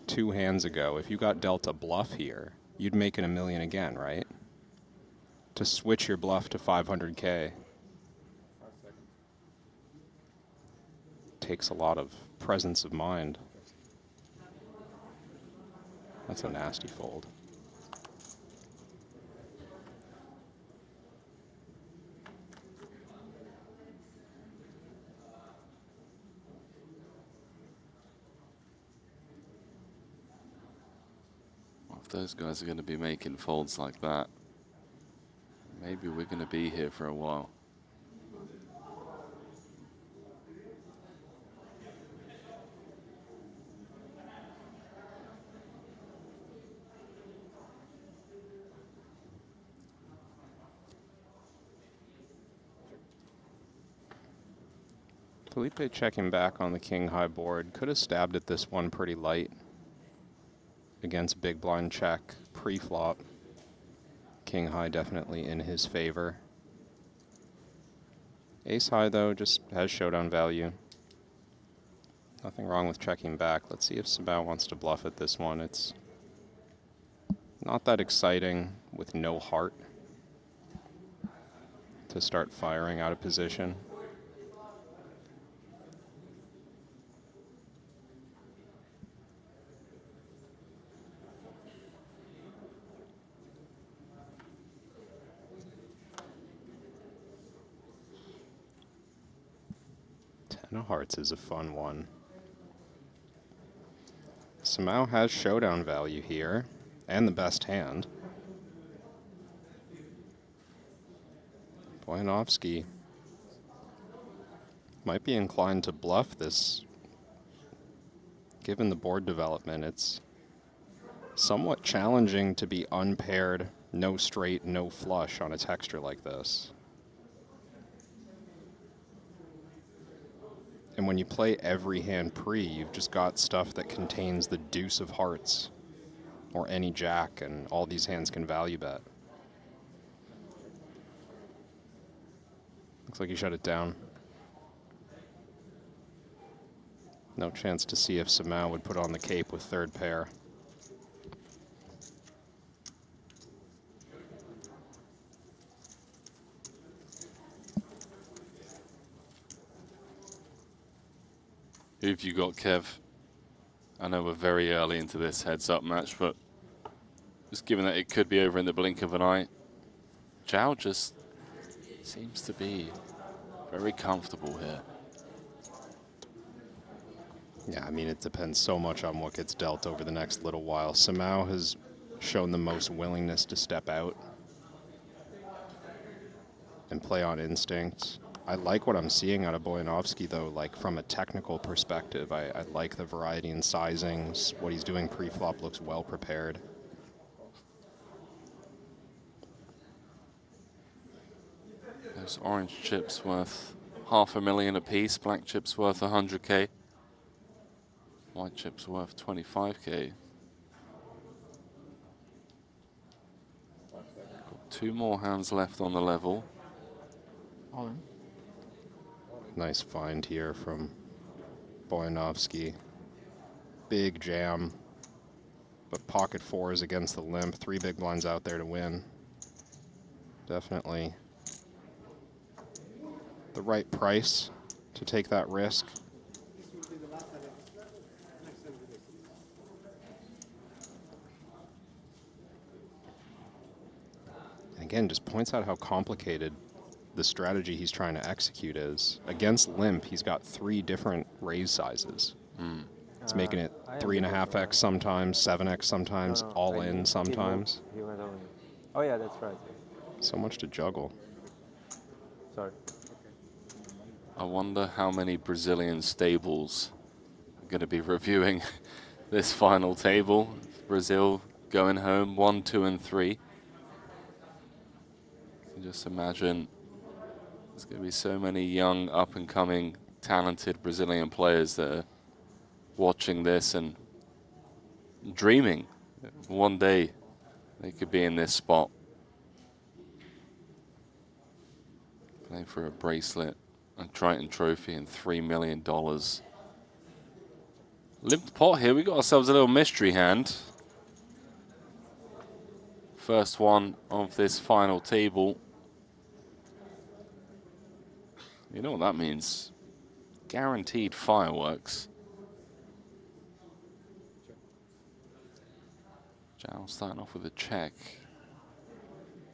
2 hands ago. If you got dealt a bluff here, you'd make it 1 million again, right? To switch your bluff to 500K takes a lot of presence of mind. That's a nasty fold. If those guys are going to be making folds like that, Maybe we're going to be here for a while. Felipe checking back on the king high board. Could have stabbed at this one pretty light against big blind check pre-flop. King high definitely in his favor. Ace high though just has showdown value. Nothing wrong with checking back. Let's see if Sabao wants to bluff at this one. It's not that exciting with no heart to start firing out of position. Ten of hearts is a fun one. Samao has showdown value here, and the best hand. Boyanovsky might be inclined to bluff this. Given the board development, it's somewhat challenging to be unpaired, no straight, no flush on a texture like this. And when you play every hand pre, you've just got stuff that contains the deuce of hearts or any jack, and all these hands can value bet. Looks like he shut it down. No chance to see if Samao would put on the cape with third pair. Who've you got, Kev? I know we're very early into this heads-up match, but just given that it could be over in the blink of an eye, Zhao just seems to be very comfortable here. Yeah, I mean, it depends so much on what gets dealt over the next little while. Samao has shown the most willingness to step out and play on instinct. I like what I'm seeing out of Boyanovsky, though, like from a technical perspective. I like the variety in sizings. What he's doing pre-flop looks well prepared. Those orange chips worth $500,000 a piece, black chips worth 100K, white chips worth 25K. Got 2 more hands left on the level. All in. Nice find here from Boyanovsky. Big jam, but pocket fours against the limp. 3 big blinds out there to win. Definitely the right price to take that risk. And again, just points out how complicated the strategy he's trying to execute is. Against limp, he's got 3 different raise sizes. It's making it 3.5x sometimes, 7x sometimes, all in sometimes. He went all in. Oh yeah, that's right. So much to juggle. Sorry. I wonder how many Brazilian stables are going to be reviewing this final table. Brazil going home 1, 2, and 3. You can just imagine there's going to be so many young, up-and-coming, talented Brazilian players that are watching this and dreaming one day they could be in this spot. Playing for a bracelet, a Triton trophy, and $3 million. Limped pot here. We got ourselves a little mystery hand. First one of this final table. You know what that means? Guaranteed fireworks. Zhao starting off with a check.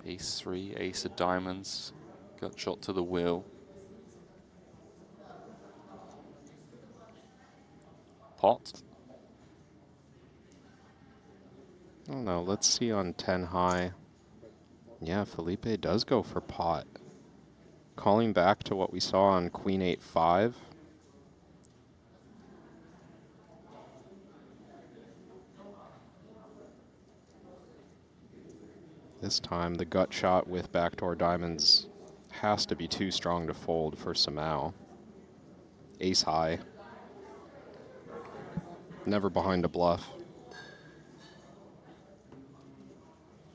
Ace-3, ace of diamonds. Gut shot to the wheel. Pot. I don't know. Let's see on 10 high. Yeah, Felipe does go for pot. Calling back to what we saw on Queen 8-5. This time, the gut shot with backdoor diamonds has to be too strong to fold for Samau. Ace high. Never behind a bluff.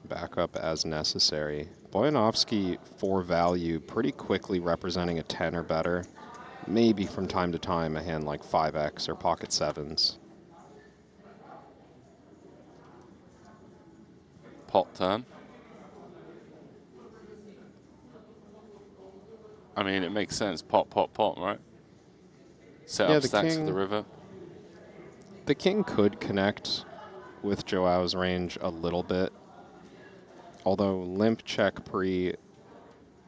Back up as necessary. Boyanovsky for value, pretty quickly representing a 10 or better. Maybe from time to time a hand like 5x or pocket sevens. Pot turn. I mean, it makes sense. Pot, pot, pot, right? Set Yeah, up the stacks for king- the river. The king could connect with Joao's range a little bit. Although limp check pre,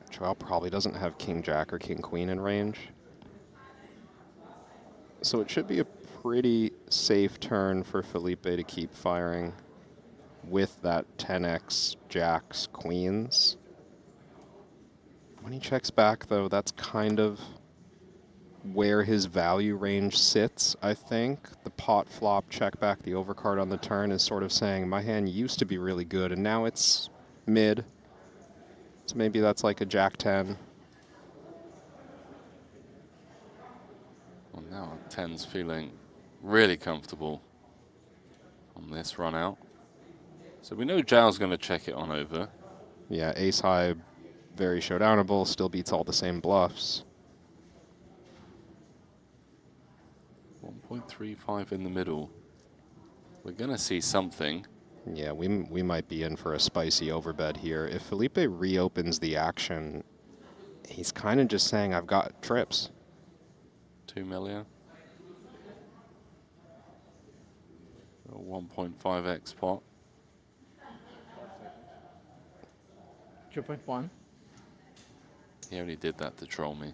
Joao probably doesn't have king jack or king queen in range. So it should be a pretty safe turn for Felipe to keep firing with that 10x jacks queens. When he checks back though, that's kind of where his value range sits, I think. The pot flop check back, the overcard on the turn is sort of saying my hand used to be really good and now it's mid. So maybe that's like a jack 10. Well, now 10's feeling really comfortable on this run out. So we know Zhao's going to check it on over. Yeah, ace high, very showdownable, still beats all the same bluffs. 1.35 in the middle. We're going to see something. Yeah, we might be in for a spicy overbet here. If Felipe reopens the action, he's kind of just saying, I've got trips. 2 million. A 1.5x pot. 2.1. He only did that to troll me.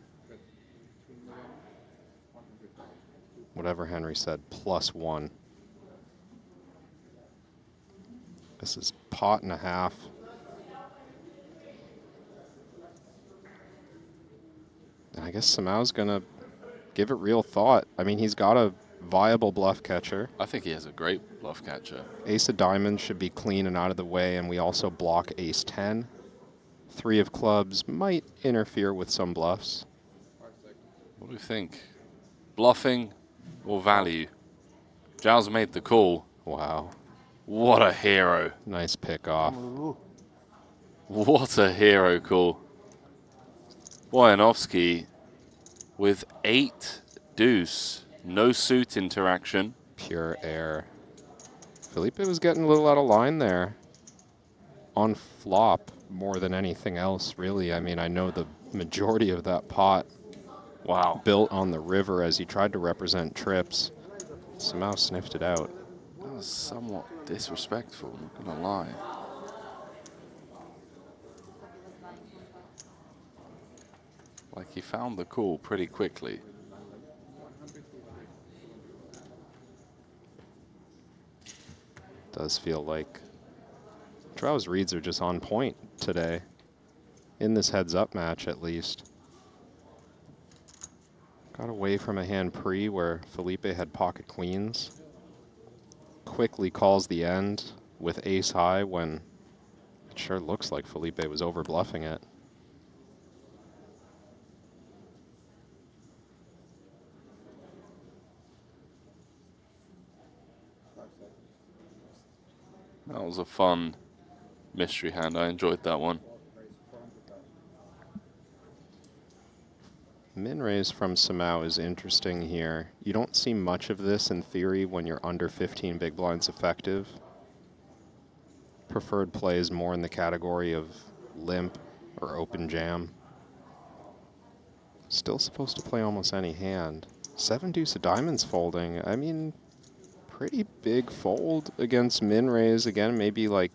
Whatever Henry said, +1. This is pot and a half. And I guess Samau's gonna give it real thought. I mean, he's got a viable bluff catcher. I think he has a great bluff catcher. Ace of diamonds should be clean and out of the way, and we also block ace 10. 3 of clubs might interfere with some bluffs. What do you think? Bluffing or value? Zhao's made the call. Wow. What a hero. Nice pick off. What a hero call. Boyanovsky with 8 deuce. No suit interaction. Pure air. Felipe was getting a little out of line there. On flop more than anything else, really. I mean, I know the majority of that pot built on the river as he tried to represent trips. Somehow sniffed it out. That was somewhat disrespectful, I'm not gonna lie. Like he found the call pretty quickly. Does feel like Joao's reads are just on point today. In this heads-up match, at least. Got away from a hand pre where Felipe had pocket queens. Quickly calls the end with ace high when it sure looks like Felipe was over bluffing it. That was a fun mystery hand. I enjoyed that one. Min raise from Samau is interesting here. You don't see much of this in theory when you're under 15 big blinds effective. Preferred play is more in the category of limp or open jam. Still supposed to play almost any hand. 7 deuce of diamonds folding. I mean, pretty big fold against min raise. Again, maybe like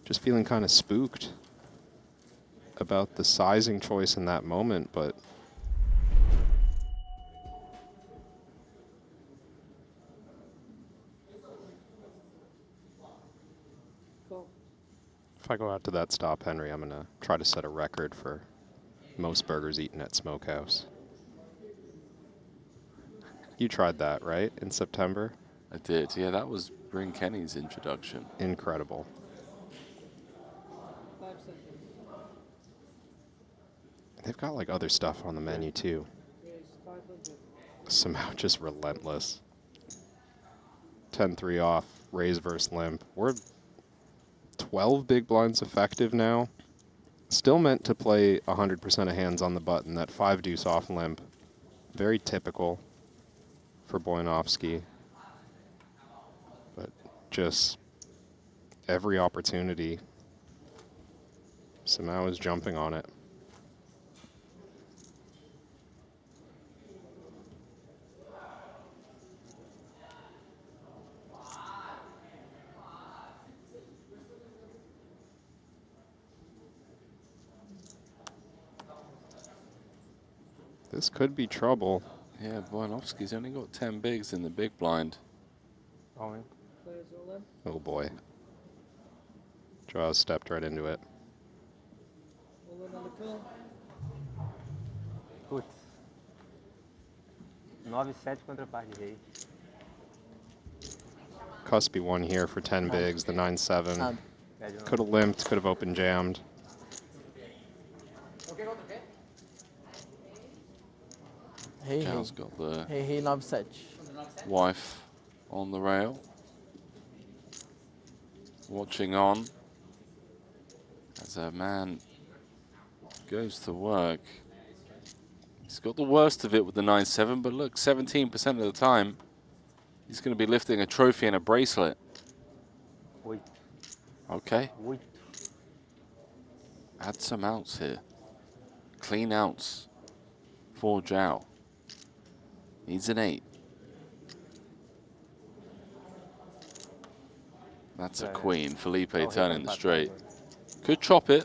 just feeling kind of spooked about the sizing choice in that moment, but If I go out to that stop, Henry, I'm going to try to set a record for most burgers eaten at Smokehouse. You tried that, right, in September? I did. Yeah, that was Bryn Kenny's introduction. Incredible. 5 seconds. They've got like other stuff on the menu too. Raise 500. Somehow just relentless. 10-3 off, raise versus limp. We're 12 big blinds effective now. Still meant to play 100% of hands on the button. That 5 deuce off limp. Very typical for Boyanovsky. But just every opportunity, somehow is jumping on it. This could be trouble. Yeah, Boyanovsky's only got 10 bigs in the big blind. All in. Players all in. Oh boy. Jaws stepped right into it. All in on the call. Putz. 9-7 contra par de rei. Cuspy one here for 10 bigs, the 9-7. Could have limped, could have open jammed. Hey, Cal's got the hey, 9-7. wife on the rail. Watching on as a man goes to work. He's got the worst of it with the 9-7, but look, 17% of the time, he's going to be lifting a trophy and a bracelet. Oito. Okay, 8. add some outs here. Clean outs for Zhao. Needs an 8. That's a Yeah, yeah. queen. Felipe Oh, turning the hit straight. Could chop it.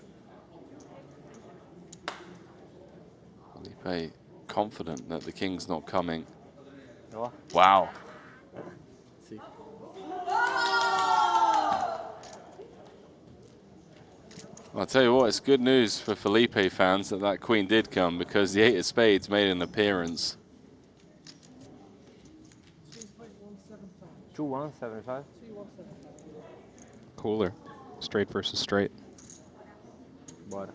Felipe confident that the king's not coming. Oh. Wow. See. I'll tell you what, it's good news for Felipe fans that that queen did come, because the 8 of spades made an appearance. 2.175. 2-1-7-5. 2.175. Cooler. Straight versus straight. Bora.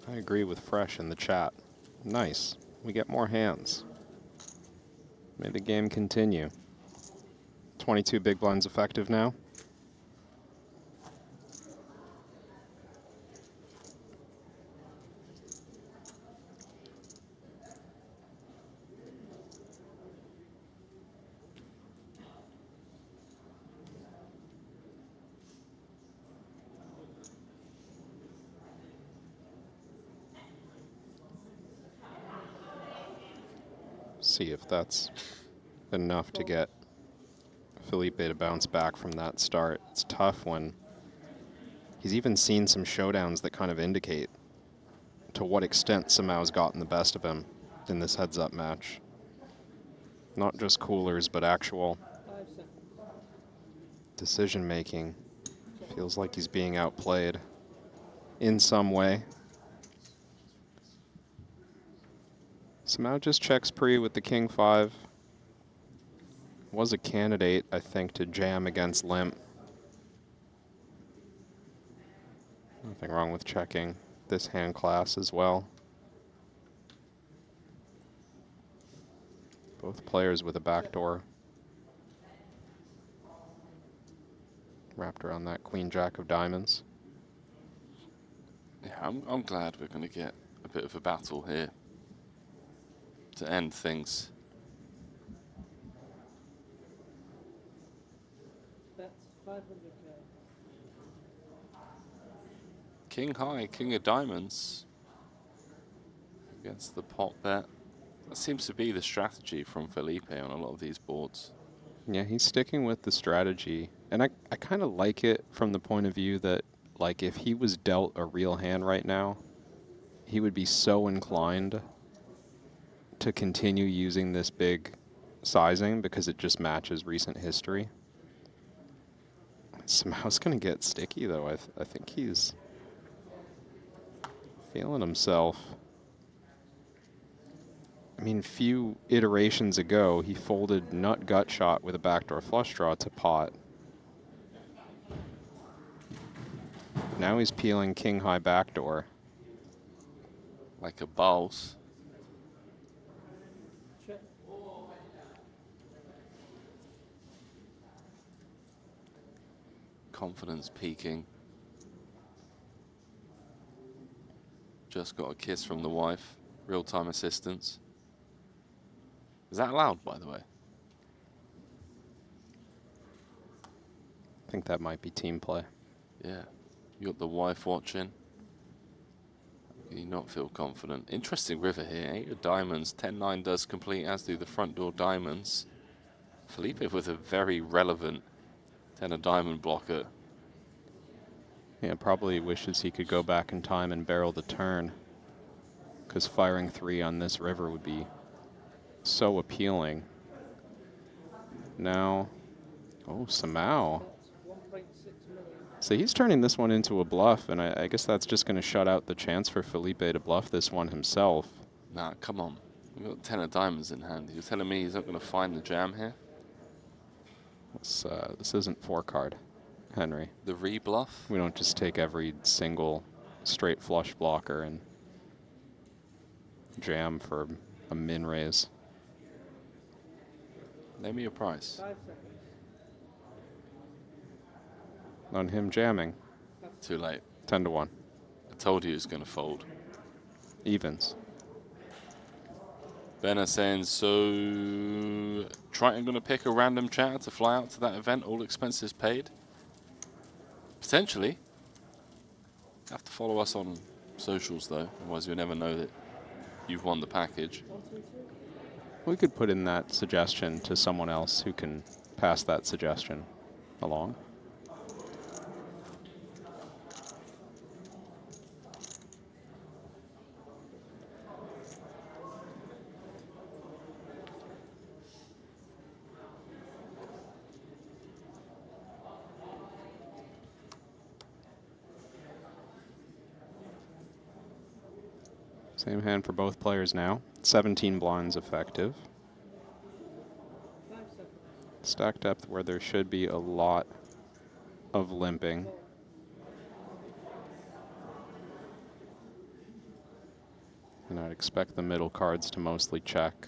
I agree with Fresh in the chat. Nice. We get more hands. May the game continue. 22 big blinds effective now. See if that's enough to get Felipe to bounce back from that start. It's tough when he's even seen some showdowns that kind of indicate to what extent Samao's gotten the best of him in this heads-up match. Not just coolers, but actual 5 seconds. decision-making. Feels like he's being outplayed in some way. Samao just checks pre with the king 5. Was a candidate, I think, to jam against limp. Nothing wrong with checking this hand class as well. Both players with a backdoor wrapped around that queen jack of diamonds. Yeah, I'm glad we're going to get a bit of a battle here to end things. Bets 500K. King high, king of diamonds against the pot bet. That seems to be the strategy from Felipe on a lot of these boards. Yeah, he's sticking with the strategy. And I kind of like it from the point of view that, like, if he was dealt a real hand right now, he would be so inclined to continue using this big sizing because it just matches recent history. Samau's going to get sticky, though. I think he's feeling himself. I mean, few iterations ago, he folded nut gut shot with a backdoor flush draw to pot. Now he's peeling king high backdoor. Like a boss. Confidence peaking. Just got a kiss from the wife. Real-time assistance. Is that allowed, by the way? I think that might be team play. Yeah. You got the wife watching. Can you not feel confident? Interesting river here. 8 of diamonds. 10-9 does complete, as do the front door diamonds. Felipe with a very relevant 10 of diamond blocker. Yeah, probably wishes he could go back in time and barrel the turn, because firing 3 on this river would be so appealing. Now, oh, Samau. So he's turning this one into a bluff, and I guess that's just going to shut out the chance for Felipe to bluff this one himself. Nah, come on. We've got 10 of diamonds in hand. You're telling me he's not going to find the jam here? This isn't 4-card, Henry. The re-bluff? We don't just take every single straight flush blocker and jam for a min raise. Name me your price. 5 seconds. On him jamming. Too late. 10 to 1. I told you he was going to fold. Evens. Ben is saying, so Triton going to pick a random chatter to fly out to that event, all expenses paid? Potentially. Have to follow us on socials though, otherwise you'll never know that you've won the package. We could put in that suggestion to someone else who can pass that suggestion along. Same hand for both players now. 17 blinds effective. Stack depth where there should be a lot of limping. And I'd expect the middle cards to mostly check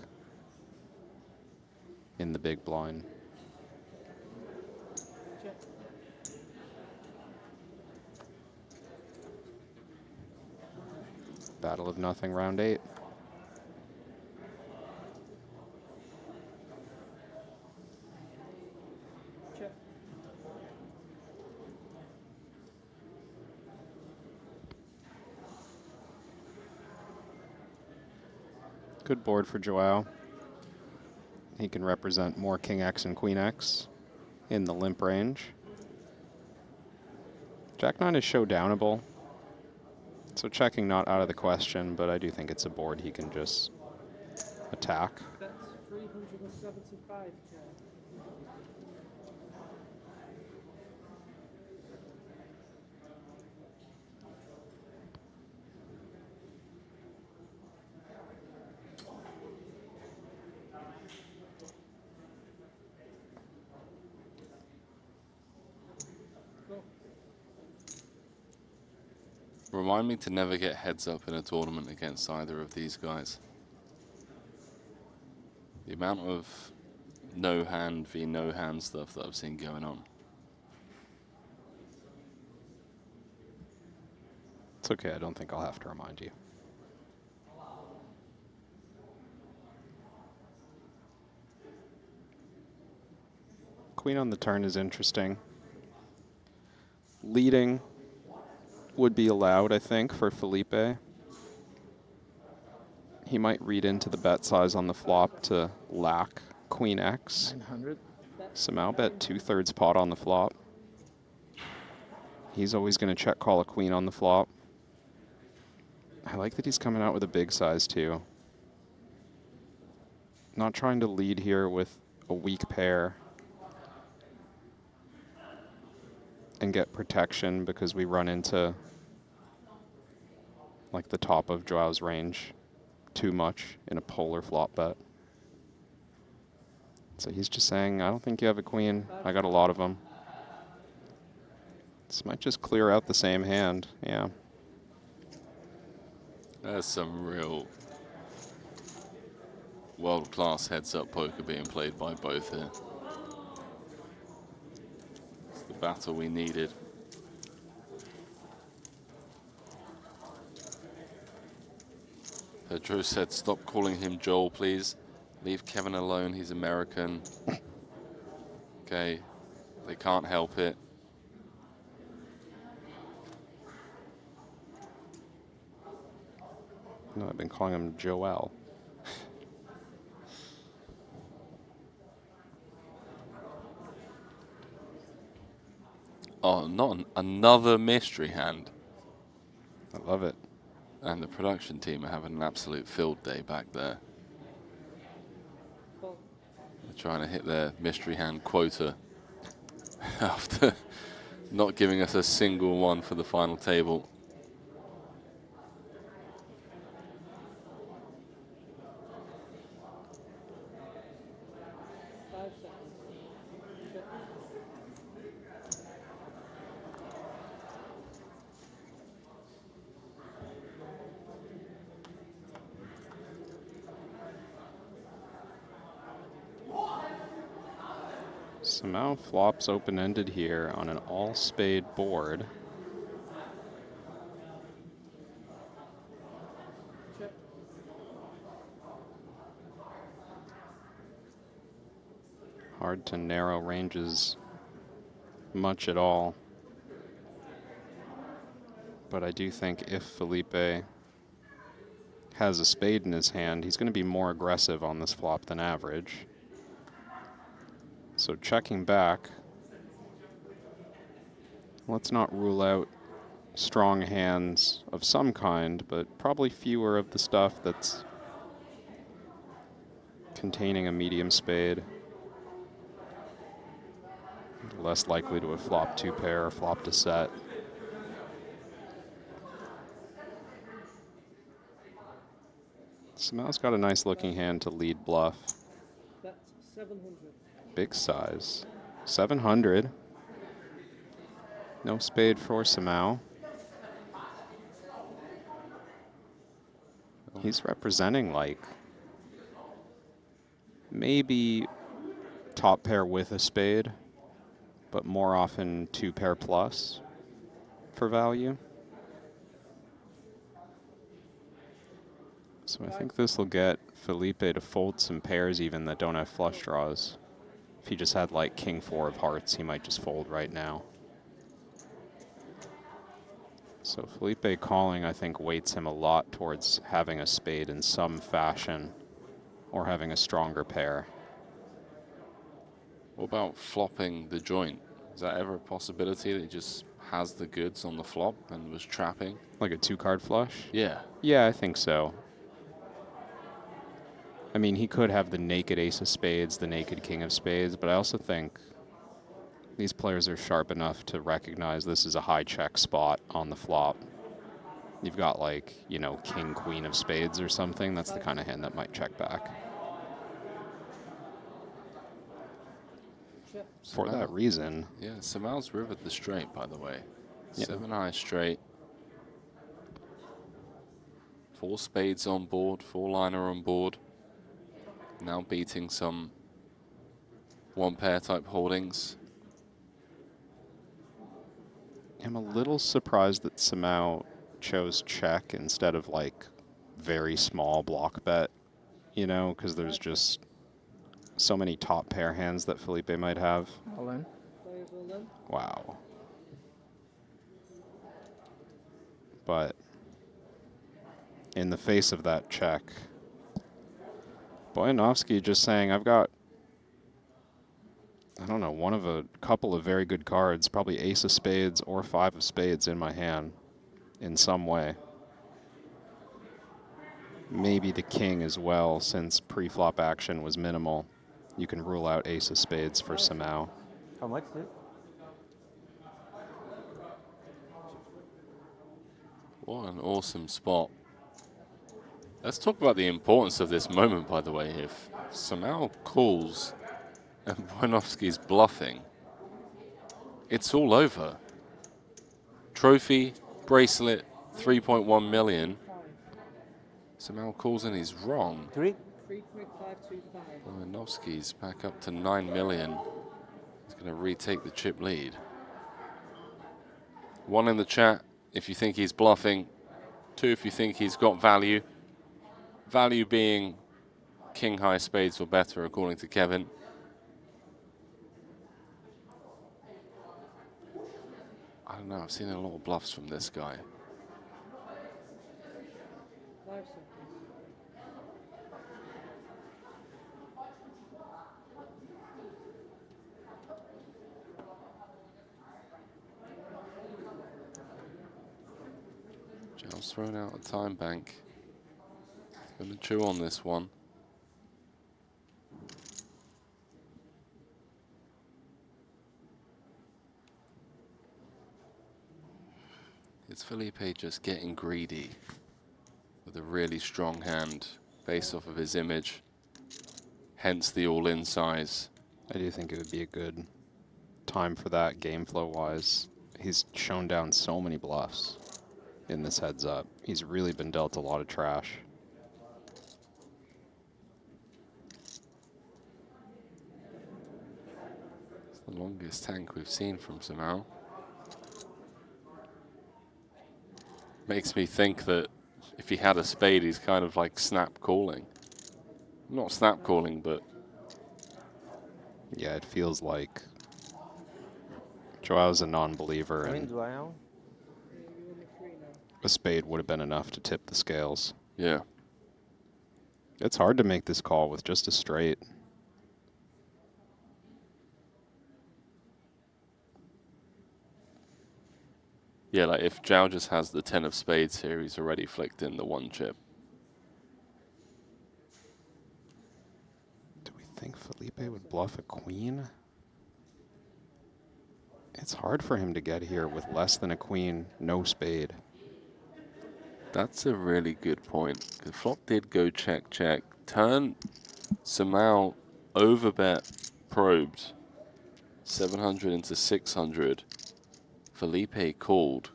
in the big blind. Battle of nothing, round 8. Check. Good board for Joao. He can represent more King X and Queen X in the limp range. Jack 9 is showdownable. So checking not out of the question, but I do think it's a board he can just attack. That's 375, Jack. Remind me to never get heads up in a tournament against either of these guys. The amount of no hand v no hand stuff that I've seen going on. It's okay, I don't think I'll have to remind you. Queen on the turn is interesting. Leading would be allowed, I think, for Felipe. He might read into the bet size on the flop to lack Queen X. 900. Bet Samau bet 2/3 pot on the flop. He's always going to check call a queen on the flop. I like that he's coming out with a big size too. Not trying to lead here with a weak pair and get protection because we run into like the top of Joao's range too much in a polar flop bet. So he's just saying, I don't think you have a queen. I got a lot of them. This might just clear out the same hand. Yeah. There's some real world-class heads-up poker being played by both here. It's the battle we needed. Pedro said, stop calling him Joel, please. Leave Kevin alone, he's American. Okay, they can't help it. No, I've been calling him Joel. Oh, not another mystery hand. I love it. And the production team are having an absolute field day back there. They're trying to hit their mystery hand quota after not giving us a single one for the final table. Samau flops open-ended here on an all-spade board. Hard to narrow ranges much at all. But I do think if Felipe has a spade in his hand, he's going to be more aggressive on this flop than average. So checking back, let's not rule out strong hands of some kind, but probably fewer of the stuff that's containing a medium spade. Less likely to have flopped two pair or flopped a set. Samau's got a nice looking hand to lead bluff. That's 700. Big size. 700. No spade for Samau. He's representing like maybe top pair with a spade, but more often two pair plus for value. So I think this will get Felipe to fold some pairs even that don't have flush draws. If he just had like king four of hearts, he might just fold right now. So Felipe calling, I think, weights him a lot towards having a spade in some fashion or having a stronger pair. What about flopping the joint? Is that ever a possibility that he just has the goods on the flop and was trapping? Like a two-card flush? Yeah. Yeah, I think so. I mean, he could have the naked ace of spades, the naked king of spades, but I also think these players are sharp enough to recognize this is a high check spot on the flop. You've got like, you know, king, queen of spades or something. That's the kind of hand that might check back. For that reason. Yeah, Samau's rivered the straight, by the way. Yeah. 7 high straight. 4 spades on board, 4 liner on board. Now beating some one pair type holdings. I'm a little surprised that Samau chose check instead of like very small block bet, you know, because there's just so many top pair hands that Felipe might have. All in. Wow. But in the face of that check, Boyanovsky just saying, I've got I don't know, one of a couple of very good cards, probably ace of spades or 5 of spades in my hand in some way. Maybe the king as well, since pre-flop action was minimal. You can rule out ace of spades for Samau. How much, dude? What an awesome spot. Let's talk about the importance of this moment, by the way. If Samau calls and Wojnowski's bluffing, it's all over. Trophy, bracelet, 3.1 million. Samau calls and he's wrong. 3.525. Wojnowski's back up to 9 million. He's going to retake the chip lead. 1 in the chat if you think he's bluffing. 2 if you think he's got value. Value being king high spades or better, according to Kevin. I don't know, I've seen a lot of bluffs from this guy. Giles thrown out a time bank. He's going to chew on this one. It's Felipe just getting greedy with a really strong hand based off of his image, hence the all-in size. I do think it would be a good time for that game flow-wise. He's shown down so many bluffs in this heads up. He's really been dealt a lot of trash. It's the longest tank we've seen from Samau. Makes me think that if he had a spade, he's kind of like snap calling. Not snap calling, but... Yeah, it feels like Joao's a non-believer, and a spade would have been enough to tip the scales. Yeah. It's hard to make this call with just a straight. Yeah, like if Zhao just has the 10 of spades here, he's already flicked in the 1 chip. Do we think Felipe would bluff a queen? It's hard for him to get here with less than a queen, no spade. That's a really good point. The flop did go check, check. Turn, Samau overbet, probed. 700 into 600. Felipe called.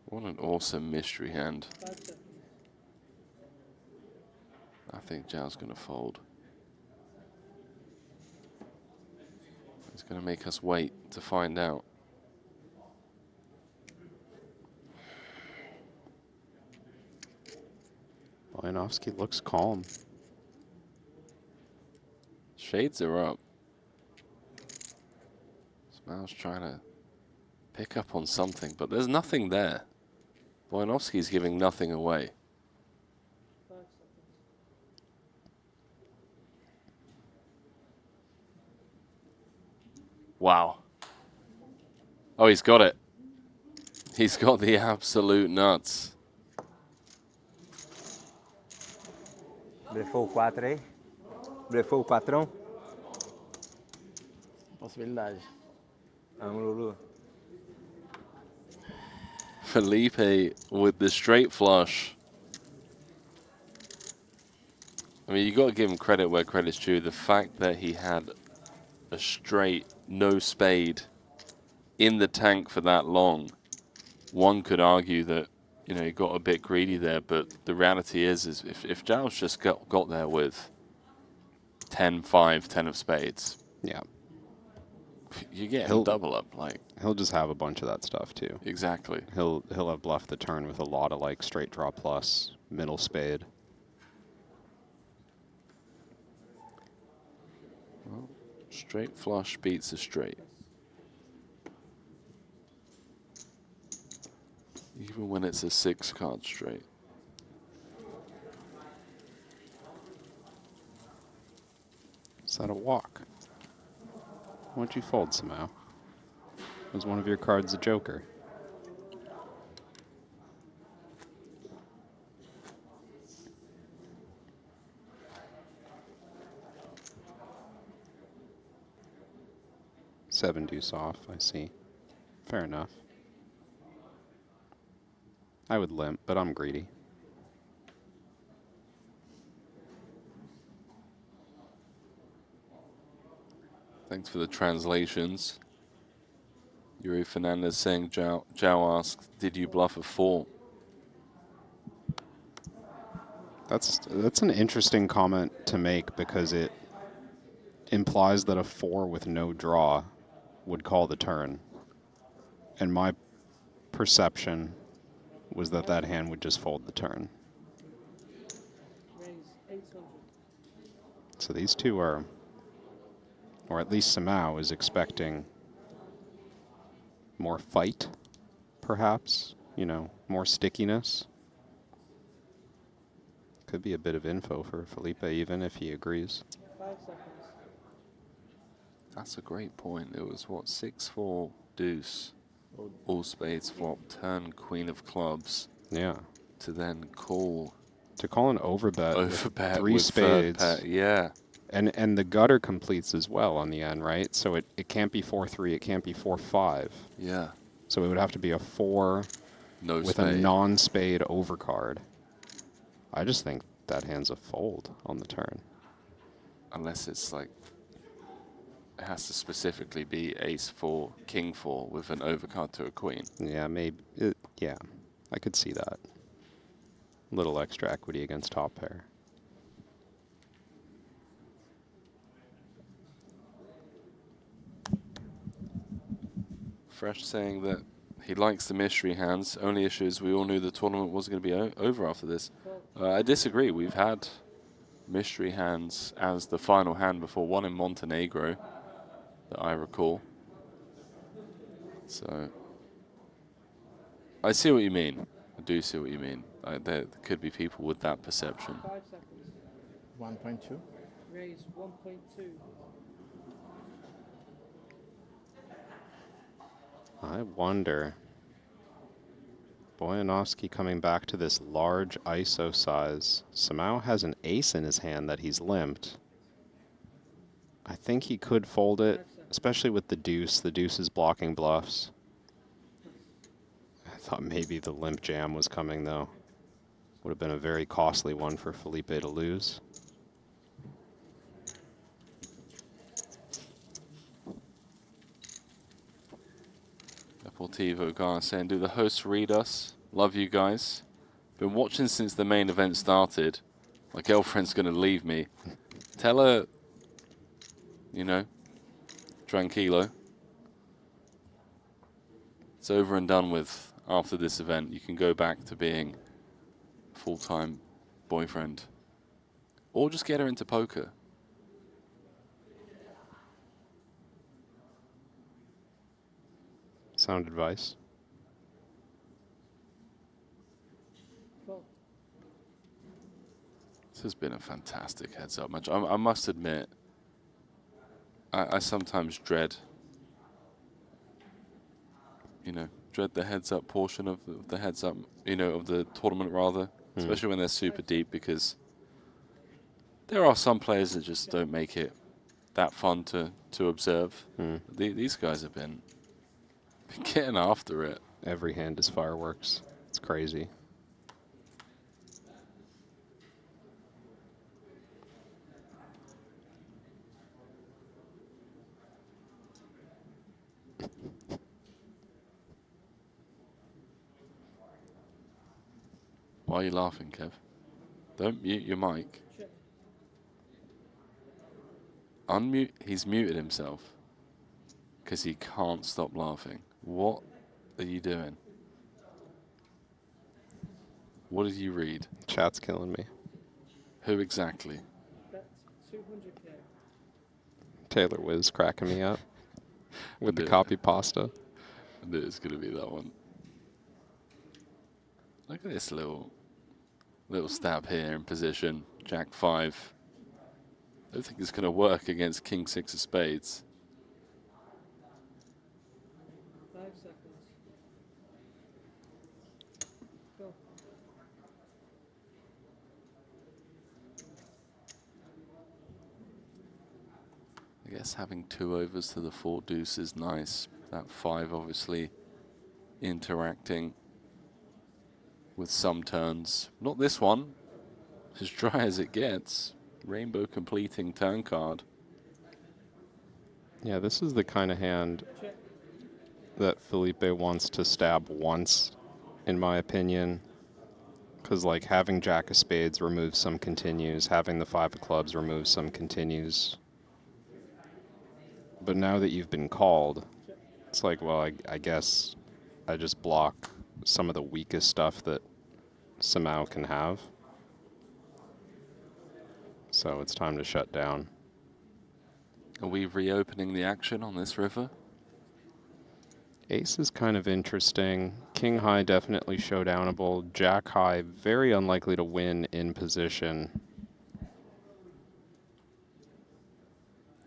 What an awesome mystery hand. I think Zhao's going to fold. He's going to make us wait to find out. Wojnowski looks calm. Shades are up. Samau's trying to pick up on something, but there's nothing there. Wojnowski's giving nothing away. Wow. Oh, he's got it. He's got the absolute nuts. Blefou 4, eh? Blefou 4. Possibilidade. Lulu. Felipe with the straight flush. I mean, you got to give him credit where credit's due. The fact that he had a straight, no spade in the tank for that long, one could argue that, you know, he got a bit greedy there, but the reality is if Zhao's just got there with 10, 5, 10 of spades, yeah, you get a double up. Like, he'll just have a bunch of that stuff too. Exactly. He'll have bluffed the turn with a lot of like straight draw plus, middle spade. Well, straight flush beats a straight. Even when it's a 6 card straight. that a walk? Why'd you fold somehow? Was one of your cards a joker? Seven deuce off, I see. Fair enough. I would limp, but I'm greedy. Thanks for the translations. Yuri Fernandez saying, Zhao asks, did you bluff a 4? That's an interesting comment to make because it implies that a 4 with no draw would call the turn. And my perception was that that hand would just fold the turn. So these two are, or at least Samao is expecting more fight, perhaps, you know, more stickiness. Could be a bit of info for Felipe, even if he agrees. 5 seconds. That's a great point. It was, what, 6-4 deuce, all spades flop, turn queen of clubs. Yeah. To then call. To call an overbet with 3 with spades. Yeah. And the gutter completes as well on the end, right? So it can't be 4-3, it can't be 4-5. Yeah. So it would have to be a 4 with spade. a non-spade overcard. I just think that hand's a fold on the turn. Unless it's like, it has to specifically be ace 4, king 4 with an overcard to a queen. Yeah, maybe. Yeah, I could see that. Little extra equity against top pair. Fresh saying that he likes the mystery hands. Only issue is we all knew the tournament wasn't going to be over after this. I disagree. We've had mystery hands as the final hand before, one in Montenegro that I recall. So I see what you mean. I do see what you mean. There could be people with that perception. 5 seconds. 1.2. Raise 1.2. I wonder. Boyanovsky coming back to this large ISO size. Samao has an ace in his hand that he's limped. I think he could fold it, especially with the deuce. The deuce is blocking bluffs. I thought maybe the limp jam was coming, though. Would have been a very costly one for Felipe to lose. Deportivo Gar saying, do the hosts read us? Love you guys. Been watching since the main event started. My girlfriend's going to leave me. Tell her, you know, tranquilo. It's over and done with after this event. You can go back to being a full-time boyfriend. Or just get her into poker. Sound advice. This has been a fantastic heads-up match. I must admit, I sometimes dread, you know, the heads-up portion of the heads-up, you know, of the tournament rather, especially when they're super deep, because there are some players that just don't make it that fun to observe. These guys have been getting after it. Every hand is fireworks. It's crazy. Why are you laughing, Kev? Don't mute your mic. Unmute. He's muted himself because he can't stop laughing. What are you doing? What did you read? Chat's killing me. Who exactly? That's 200K. Taylor Wiz cracking me up with the copy pasta. I knew it was going to be that one. Look at this little stab here in position. Jack 5. I don't think it's going to work against King 6 of spades. 5 seconds. Go. I guess having 2 overs to the 4 deuce is nice. That 5 obviously interacting with some turns. Not this one. As dry as it gets. Rainbow completing turn card. Yeah, this is the kind of hand that Felipe wants to stab once, in my opinion. Because, like, having Jack of spades removes some continues. Having the 5 of clubs removes some continues. But now that you've been called, it's like, well, I guess I just block some of the weakest stuff that Samao can have. So it's time to shut down. Are we reopening the action on this river? Ace is kind of interesting. King high definitely showdownable. Jack high very unlikely to win in position.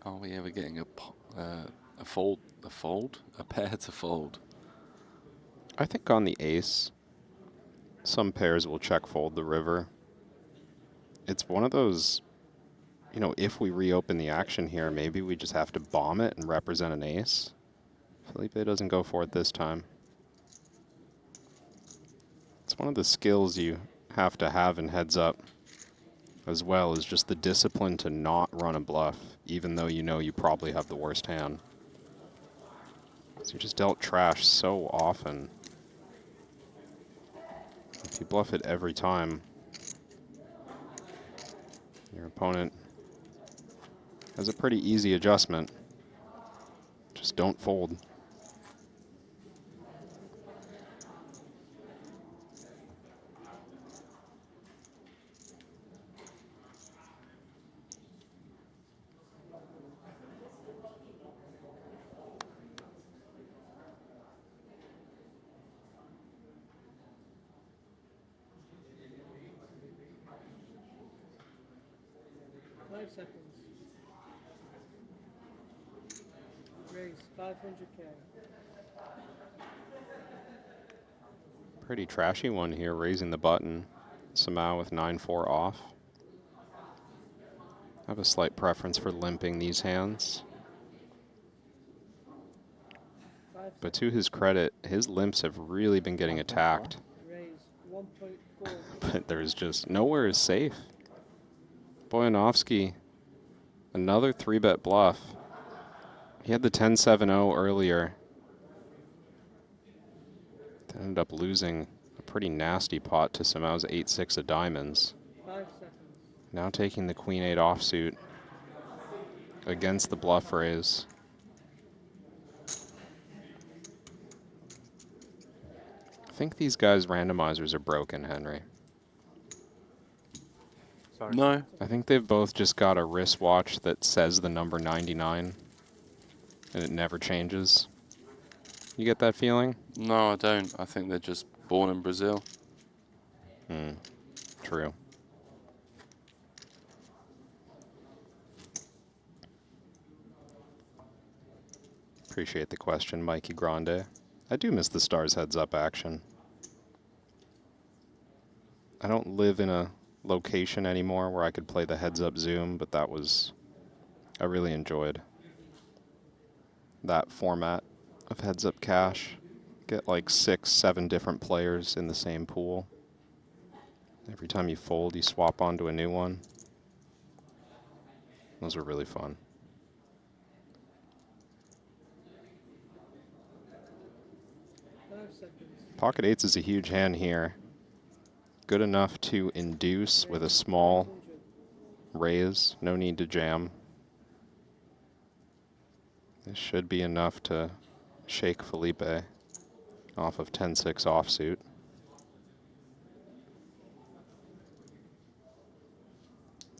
Are we ever getting a fold? A fold? A pair to fold? I think on the ace, some pairs will check fold the river. It's one of those, you know, if we reopen the action here, maybe we just have to bomb it and represent an ace. Felipe doesn't go for it this time. It's one of the skills you have to have in heads up, as well as just the discipline to not run a bluff, even though you know you probably have the worst hand. So you just dealt trash so often. If you bluff it every time, your opponent has a pretty easy adjustment. Just don't fold. Seconds. Raise 500K. Pretty trashy one here, raising the button. Samao with 9-4 off. I have a slight preference for limping these hands. But to his credit, his limps have really been getting attacked. Raise 1.4. But there's just nowhere is safe. Boyanovsky, another 3-bet bluff. He had the 10-7-0 earlier. Ended up losing a pretty nasty pot to Samao's 8-6 of diamonds. 5 seconds. Now taking the Queen-8 offsuit against the bluff raise. I think these guys' randomizers are broken, Henry. Sorry. No. I think they've both just got a wristwatch that says the number 99, and it never changes. You get that feeling? No, I don't. I think they're just born in Brazil. True. Appreciate the question, Mikey Grande. I do miss the Stars heads up action. I don't live in a location anymore where I could play the heads up zoom, but that was, I really enjoyed that format of heads up cash. Get like 6, 7 different players in the same pool. Every time you fold, you swap onto a new one. Those were really fun. Pocket eights is a huge hand here. Good enough to induce with a small raise. No need to jam. This should be enough to shake Felipe off of 10-6 offsuit.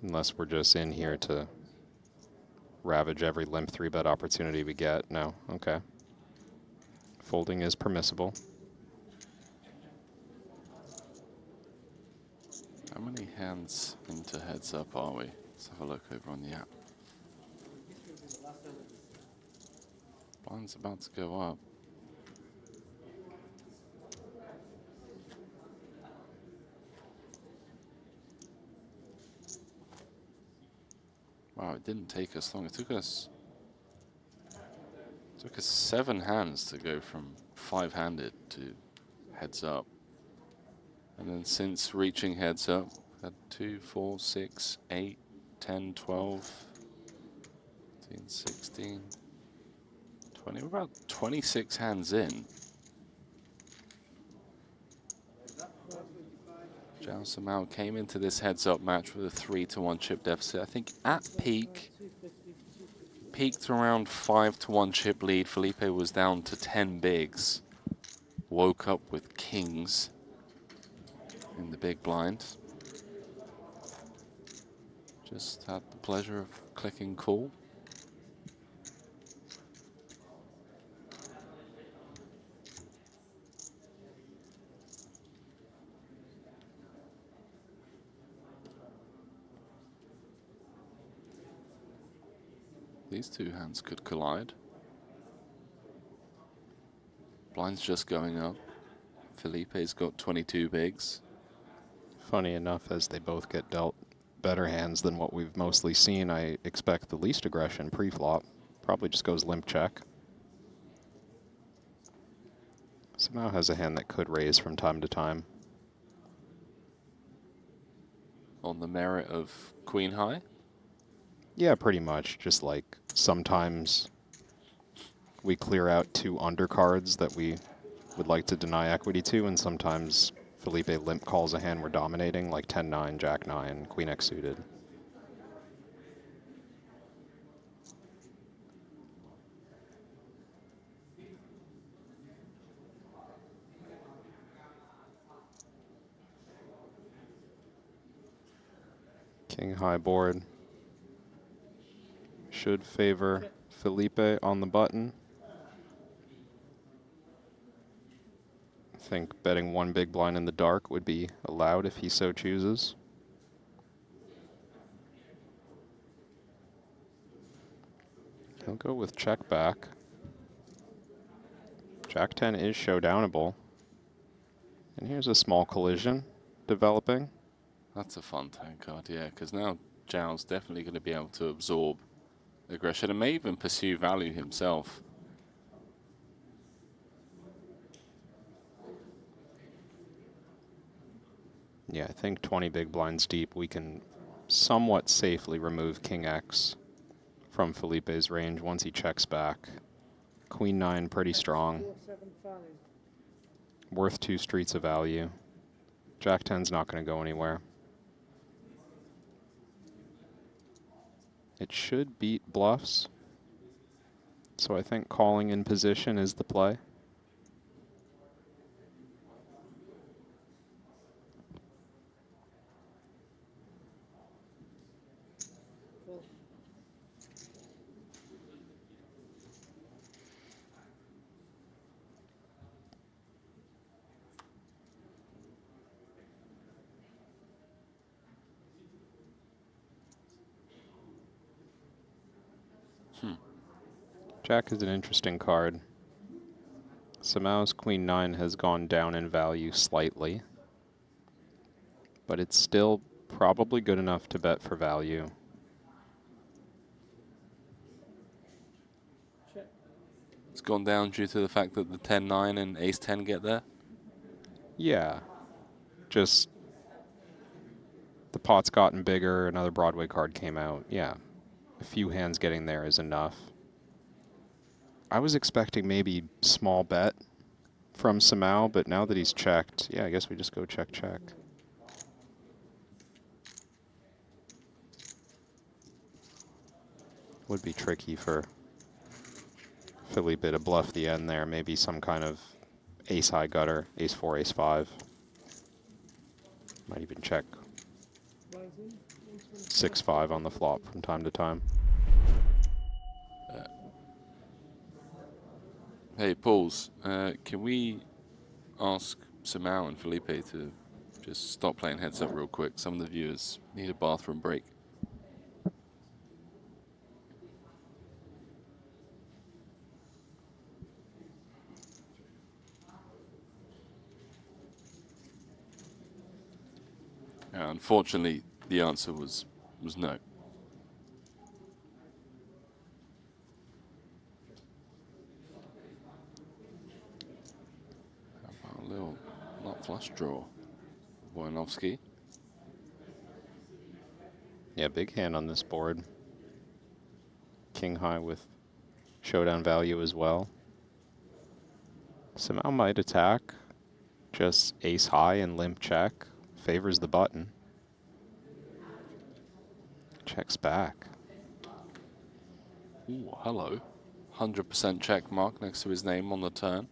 Unless we're just in here to ravage every limp 3-bet opportunity we get. No, okay. Folding is permissible. How many hands into heads up are we? Let's have a look over on the app. Blind's about to go up. Wow, it didn't take us long. It took us 7 hands to go from 5-handed to heads up. And then since reaching heads up, had 2, 4, 6, 8, 10, 12, 15, 16, 20. We're about 26 hands in. Zhao somehow came into this heads-up match with a 3-1 chip deficit. I think at peaked around 5-1 chip lead. Felipe was down to 10 bigs. Woke up with kings in the big blind. Just had the pleasure of clicking call. These two hands could collide. Blind's just going up. Felipe's got 22 bigs. Funny enough, as they both get dealt better hands than what we've mostly seen, I expect the least aggression pre-flop. Probably just goes limp check. Somehow has a hand that could raise from time to time. On the merit of queen high? Yeah, pretty much. Just like sometimes we clear out 2 undercards that we would like to deny equity to, and sometimes Felipe limp calls a hand we're dominating, like 10-9, Jack-9, Queen X suited. King high board. Should favor Felipe on the button. I think betting 1 big blind in the dark would be allowed if he so chooses. He'll go with check back. Jack-10 is showdownable. And here's a small collision developing. That's a fun turn card, yeah, because now Zhao's definitely going to be able to absorb aggression and may even pursue value himself. Yeah, I think 20 big blinds deep, we can somewhat safely remove King X from Felipe's range once he checks back. Queen 9 pretty strong. Worth 2 streets of value. Jack 10's not going to go anywhere. It should beat bluffs. So I think calling in position is the play. Jack is an interesting card. Samao's Queen 9 has gone down in value slightly, but it's still probably good enough to bet for value. It's gone down due to the fact that the 10-9 and Ace-10 get there? Yeah, just the pot's gotten bigger, another Broadway card came out. Yeah, a few hands getting there is enough. I was expecting maybe small bet from Samao, but now that he's checked, yeah, I guess we just go check, check. Would be tricky for Felipe to bluff the end there. Maybe some kind of ace-high gutter, ace-4, ace-5. Might even check 6-5 on the flop from time to time. Hey, Pauls, can we ask Samao and Felipe to just stop playing heads up real quick? Some of the viewers need a bathroom break. Unfortunately, the answer was no. How about a little not flush draw, Wojnowski? Yeah, big hand on this board. King high with showdown value as well. Somehow might attack. Just ace high and limp check. Favors the button. Checks back. Ooh, hello. 100% check mark next to his name on the turn.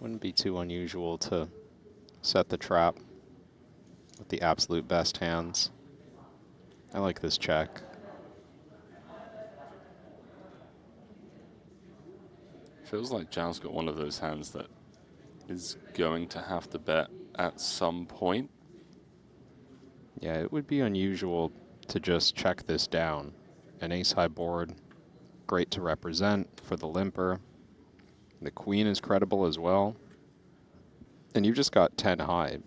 Wouldn't be too unusual to set the trap with the absolute best hands. I like this check. Feels like Zhao's got one of those hands that is going to have to bet at some point. Yeah, it would be unusual to just check this down. An ace-high board, great to represent for the limper. The queen is credible as well. And you've just got 10 high,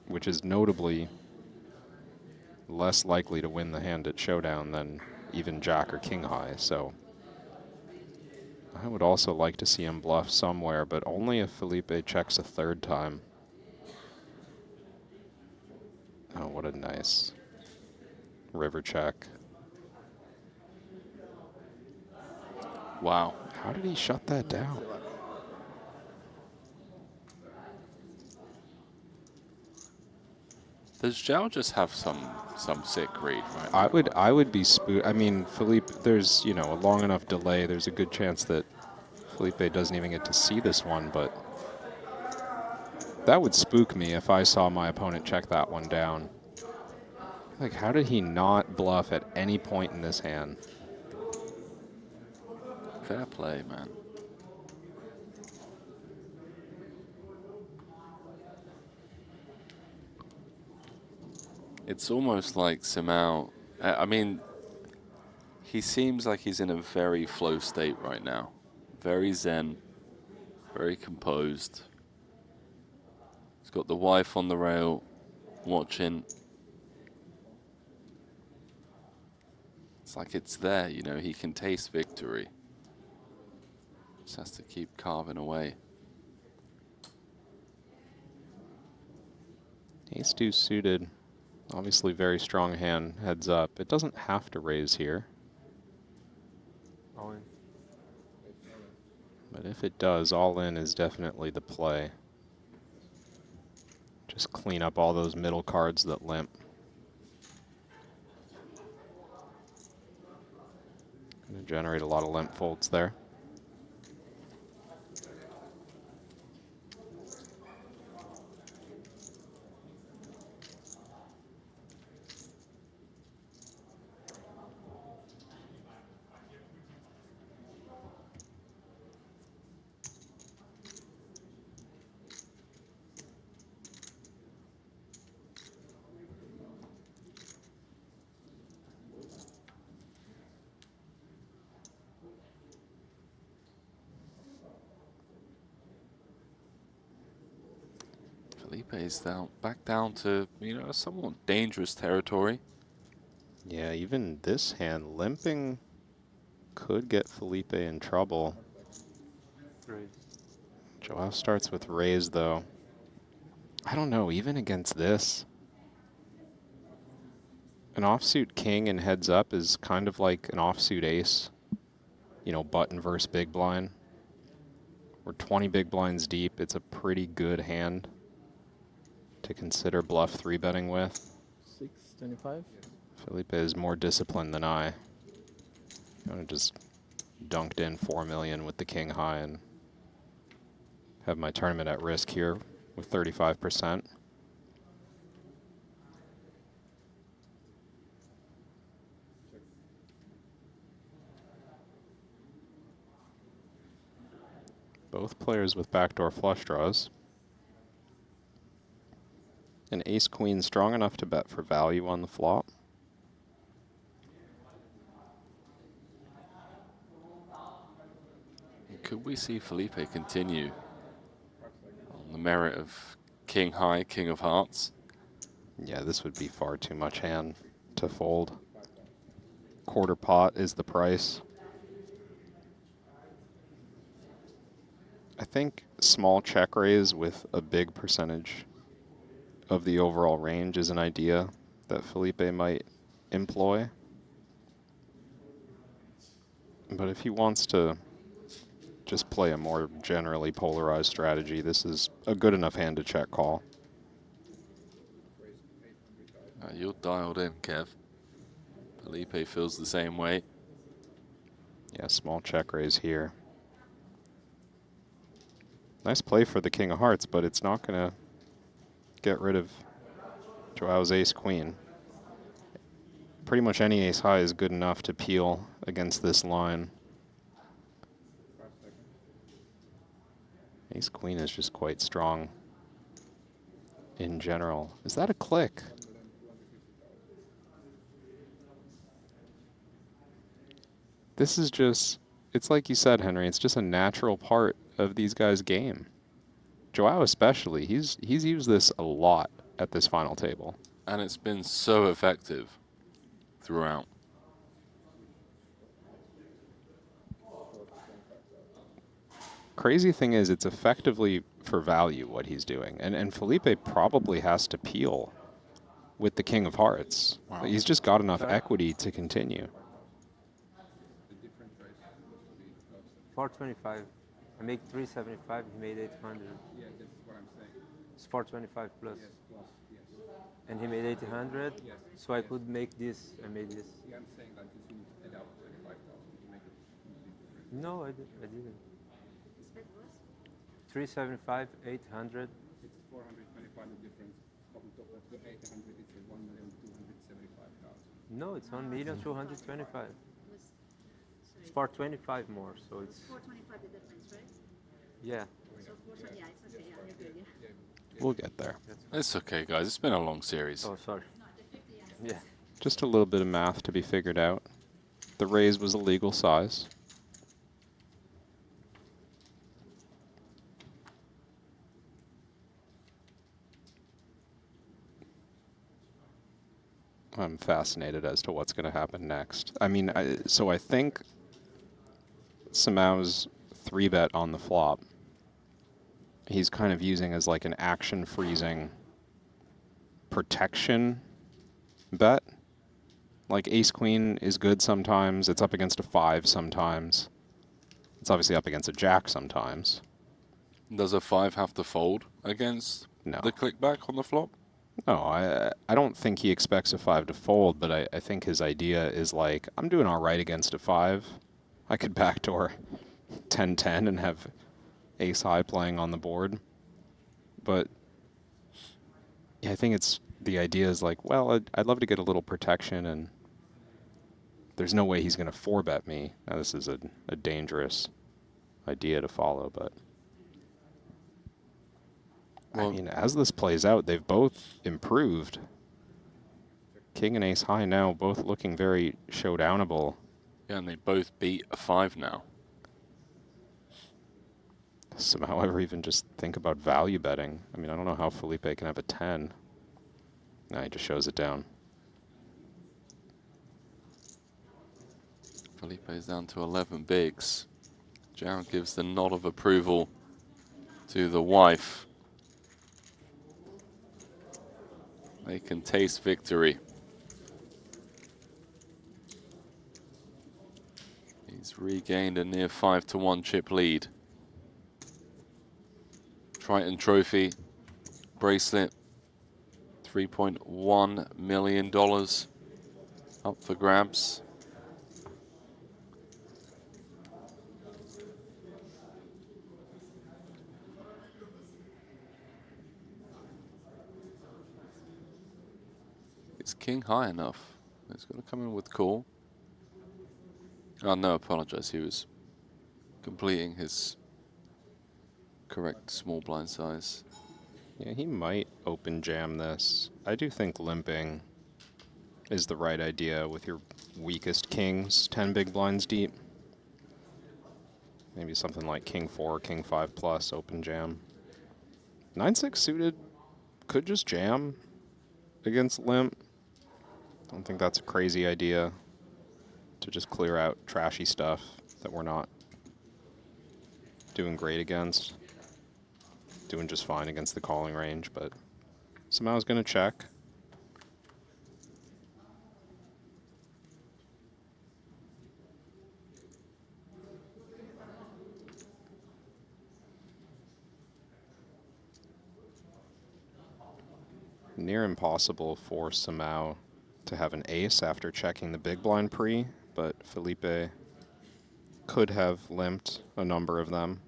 which is notably less likely to win the hand at showdown than even jack or king high. So I would also like to see him bluff somewhere, but only if Felipe checks a third time. Oh, what a nice river check. Wow. How did he shut that down? Does Zhao just have some sick read right now? I would be I mean, Felipe, there's, you know, a long enough delay. There's a good chance that Felipe doesn't even get to see this one, but that would spook me if I saw my opponent check that one down. Like, how did he not bluff at any point in this hand? Fair play, man. It's almost like Simao, I mean, he seems like he's in a very flow state right now. Very zen, very composed. He's got the wife on the rail watching. It's like it's there, you know, he can taste victory. Just has to keep carving away. Ace deuce suited. Obviously very strong hand, heads up. It doesn't have to raise here. All in. But if it does, all in is definitely the play. Just clean up all those middle cards that limp. Gonna generate a lot of limp folds there. Felipe is down, back down to, you know, somewhat dangerous territory. Yeah, even this hand, limping could get Felipe in trouble. Raise. Joao starts with raise, though. I don't know, even against this. An offsuit king and heads up is kind of like an offsuit ace. You know, button versus big blind. We're 20 big blinds deep. It's a pretty good hand to consider bluff 3-betting with. 625. Felipe is more disciplined than I. I just dunked in 4 million with the king high and have my tournament at risk here with 35%. Both players with backdoor flush draws. An ace-queen strong enough to bet for value on the flop. Could we see Felipe continue on the merit of king high, king of hearts? Yeah, this would be far too much hand to fold. Quarter pot is the price. I think small check raise with a big percentage of the overall range is an idea that Felipe might employ. But if he wants to just play a more generally polarized strategy, this is a good enough hand to check call. You're dialed in, Kev. Felipe feels the same way. Yeah, small check raise here. Nice play for the king of hearts, but it's not going to get rid of Joao's ace-queen. Pretty much any ace-high is good enough to peel against this line. Ace-queen is just quite strong in general. Is that a click? This is just, it's like you said, Henry, it's just a natural part of these guys' game. Joao especially, he's used this a lot at this final table. And it's been so effective throughout. Crazy thing is, it's effectively for value what he's doing. And Felipe probably has to peel with the king of hearts. Wow. He's just got enough equity to continue. 425. I make 375. He made 800. Yeah, that's what I'm saying. It's 425 plus. Yes, plus, yes. And he made 800. Yes. So I could make this. I made this. Yeah, I'm saying that you should add up 25,000 to make it different. No, I didn't. 375, 800. It's 425 the difference. On top of the 800, it's 1,275,000. No, it's 1,225,000. It's 425 more, so it's 425 the difference, right? Yeah. So 420, yeah, it's okay. Yeah, you're good. Yeah. We'll get there. It's okay, guys. It's been a long series. Oh, sorry. Yeah. Just a little bit of math to be figured out. The raise was a legal size. I'm fascinated as to what's going to happen next. I mean, so I think Samao's 3-bet on the flop, he's kind of using as like an action freezing protection bet. Like ace-queen is good sometimes. It's up against a 5 sometimes. It's obviously up against a jack sometimes. Does a 5 have to fold against the click back on the flop? No, I don't think he expects a 5 to fold, but I think his idea is like, I'm doing all right against a 5. I could backdoor 10-10 and have ace-high playing on the board. But yeah, I think it's, the idea is like, well, I'd love to get a little protection, and there's no way he's going to 4-bet me. Now, this is a dangerous idea to follow, but well, I mean, as this plays out, they've both improved. King and ace high now, both looking very showdownable. Yeah, and they both beat a 5 now. Somehow ever even just think about value betting. I mean, I don't know how Felipe can have a 10. No, he just shows it down. Felipe is down to 11 bigs. Jared gives the nod of approval to the wife. They can taste victory. He's regained a near 5-1 chip lead. Triton trophy, bracelet, $3.1 million up for grabs. Is king high enough? He's going to come in with call. Oh no, apologize. He was completing his correct small blind size. Yeah, he might open jam this. I do think limping is the right idea with your weakest kings, 10 big blinds deep. Maybe something like king 4, king 5 plus, open jam. 9-6 suited could just jam against limp. Don't think that's a crazy idea to just clear out trashy stuff that we're not doing great against. Doing just fine against the calling range, but Samau's going to check. Near impossible for Samau to have an ace after checking the big blind pre, but Felipe could have limped a number of them.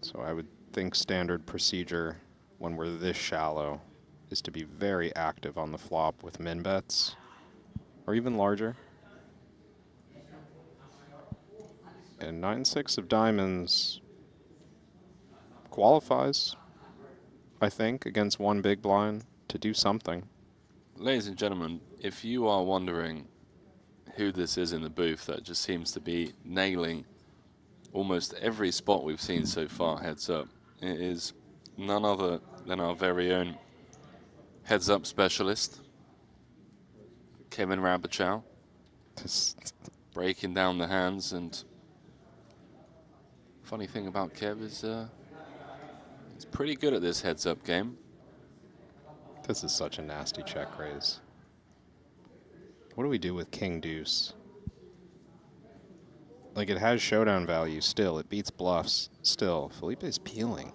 So I would think standard procedure when we're this shallow is to be very active on the flop with min bets, or even larger. And 9-6 of diamonds qualifies, I think, against one big blind to do something. Ladies and gentlemen, if you are wondering who this is in the booth that just seems to be nailing almost every spot we've seen so far, heads up, it is none other than our very own heads up specialist, Kevin Rabachow, breaking down the hands. And funny thing about Kev is he's pretty good at this heads up game. This is such a nasty check raise. What do we do with king deuce? Like, it has showdown value still. It beats bluffs still. Felipe's peeling.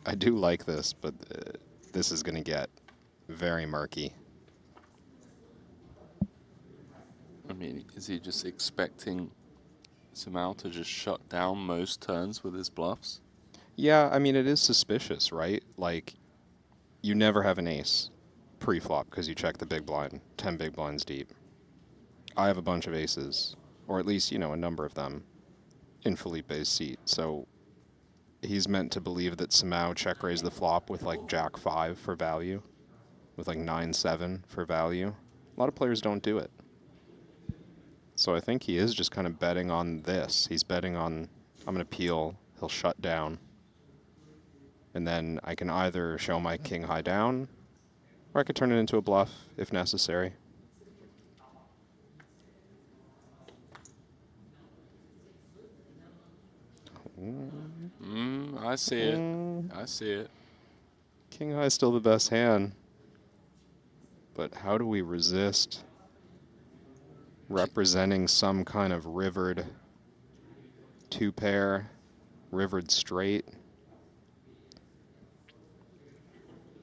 I do like this, but this is going to get very murky. I mean, is he just expecting Samau to just shut down most turns with his bluffs? Yeah, I mean, it is suspicious, right? Like, you never have an ace pre-flop because you check the big blind, 10 big blinds deep. I have a bunch of aces, or at least, you know, a number of them in Felipe's seat. So he's meant to believe that Samau check raised the flop with like jack 5 for value, with like 9-7 for value. A lot of players don't do it. So I think he is just kind of betting on this. He's betting on, I'm going to peel, he'll shut down. And then I can either show my king high down, or I could turn it into a bluff if necessary. I see it. I see it. King high is still the best hand. But how do we resist representing some kind of rivered two-pair, rivered straight?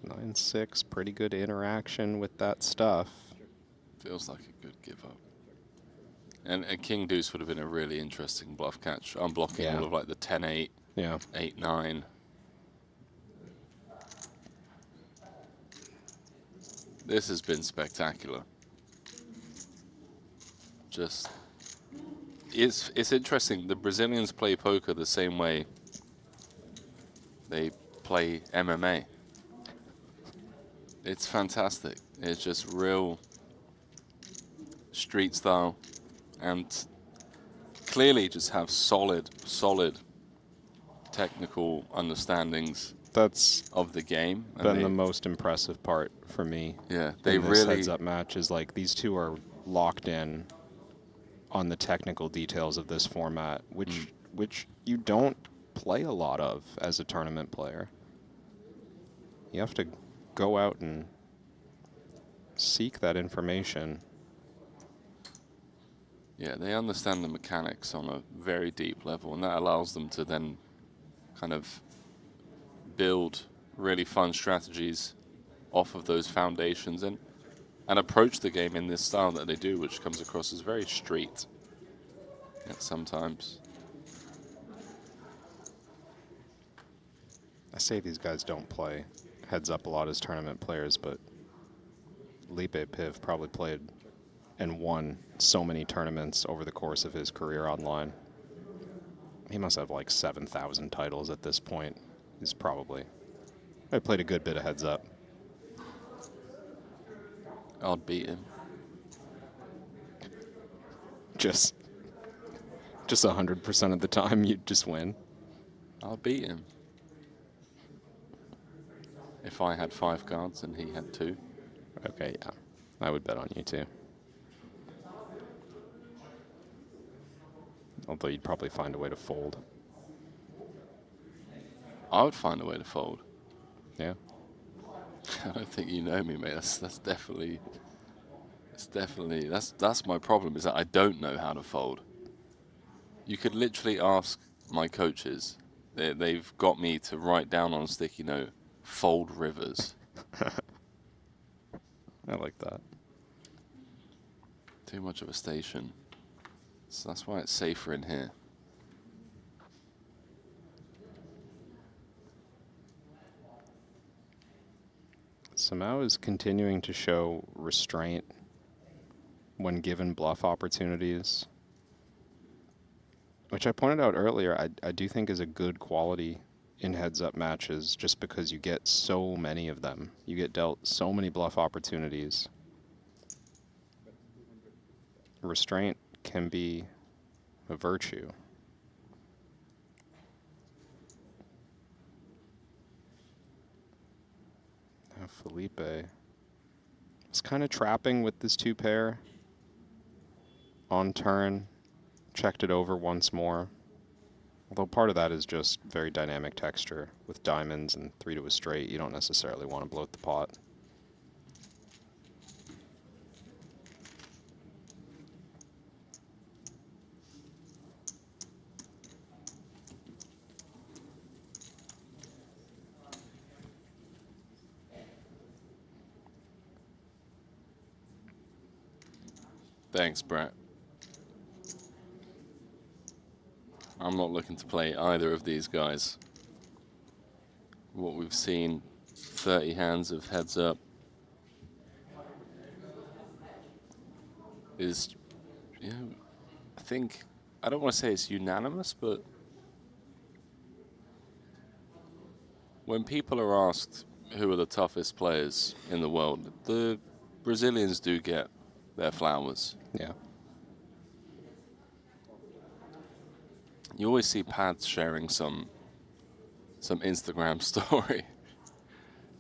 9-6, pretty good interaction with that stuff. Feels like a good give up. And king deuce would have been a really interesting bluff catch. I'm blocking all of like the 10-8, 8-9. This has been spectacular. Just, it's interesting. The Brazilians play poker the same way they play MMA. It's fantastic. It's just real street style, and clearly just have solid technical understandings of the game. Been the most impressive part for me. Yeah, they in this really heads-up match is like these two are locked in on the technical details of this format, which you don't play a lot of as a tournament player. You have to go out and seek that information. Yeah, they understand the mechanics on a very deep level, and that allows them to then kind of build really fun strategies off of those foundations and approach the game in this style that they do, which comes across as very street sometimes. I say these guys don't play heads up a lot as tournament players, but Felipe Piv probably played and won so many tournaments over the course of his career online. he must have like 7,000 titles at this point. He's probably, I played a good bit of heads up. I'd beat him. Just 100% of the time, you'd just win. I'd beat him. If I had 5 cards and he had 2. Okay, yeah. I would bet on you too. Although you'd probably find a way to fold. I would find a way to fold. Yeah. I don't think you know me, mate. That's definitely that's my problem, is that I don't know how to fold. You could literally ask my coaches. They've got me to write down on a sticky note, fold rivers. I like that. Too much of a station. So that's why it's safer in here. Samau is continuing to show restraint when given bluff opportunities, which I pointed out earlier, I do think is a good quality in heads-up matches, just because you get so many of them. You get dealt so many bluff opportunities. Restraint can be a virtue. Now Felipe is kind of trapping with this 2-pair. On turn, checked it over once more. Although part of that is just very dynamic texture. With diamonds and 3 to a straight, you don't necessarily want to bloat the pot. Thanks, Brett. I'm not looking to play either of these guys. What we've seen, 30 hands of heads up, is, you know, I think, I don't want to say it's unanimous, but when people are asked who are the toughest players in the world, the Brazilians do get their flowers. Yeah. You always see Pads sharing some Instagram story.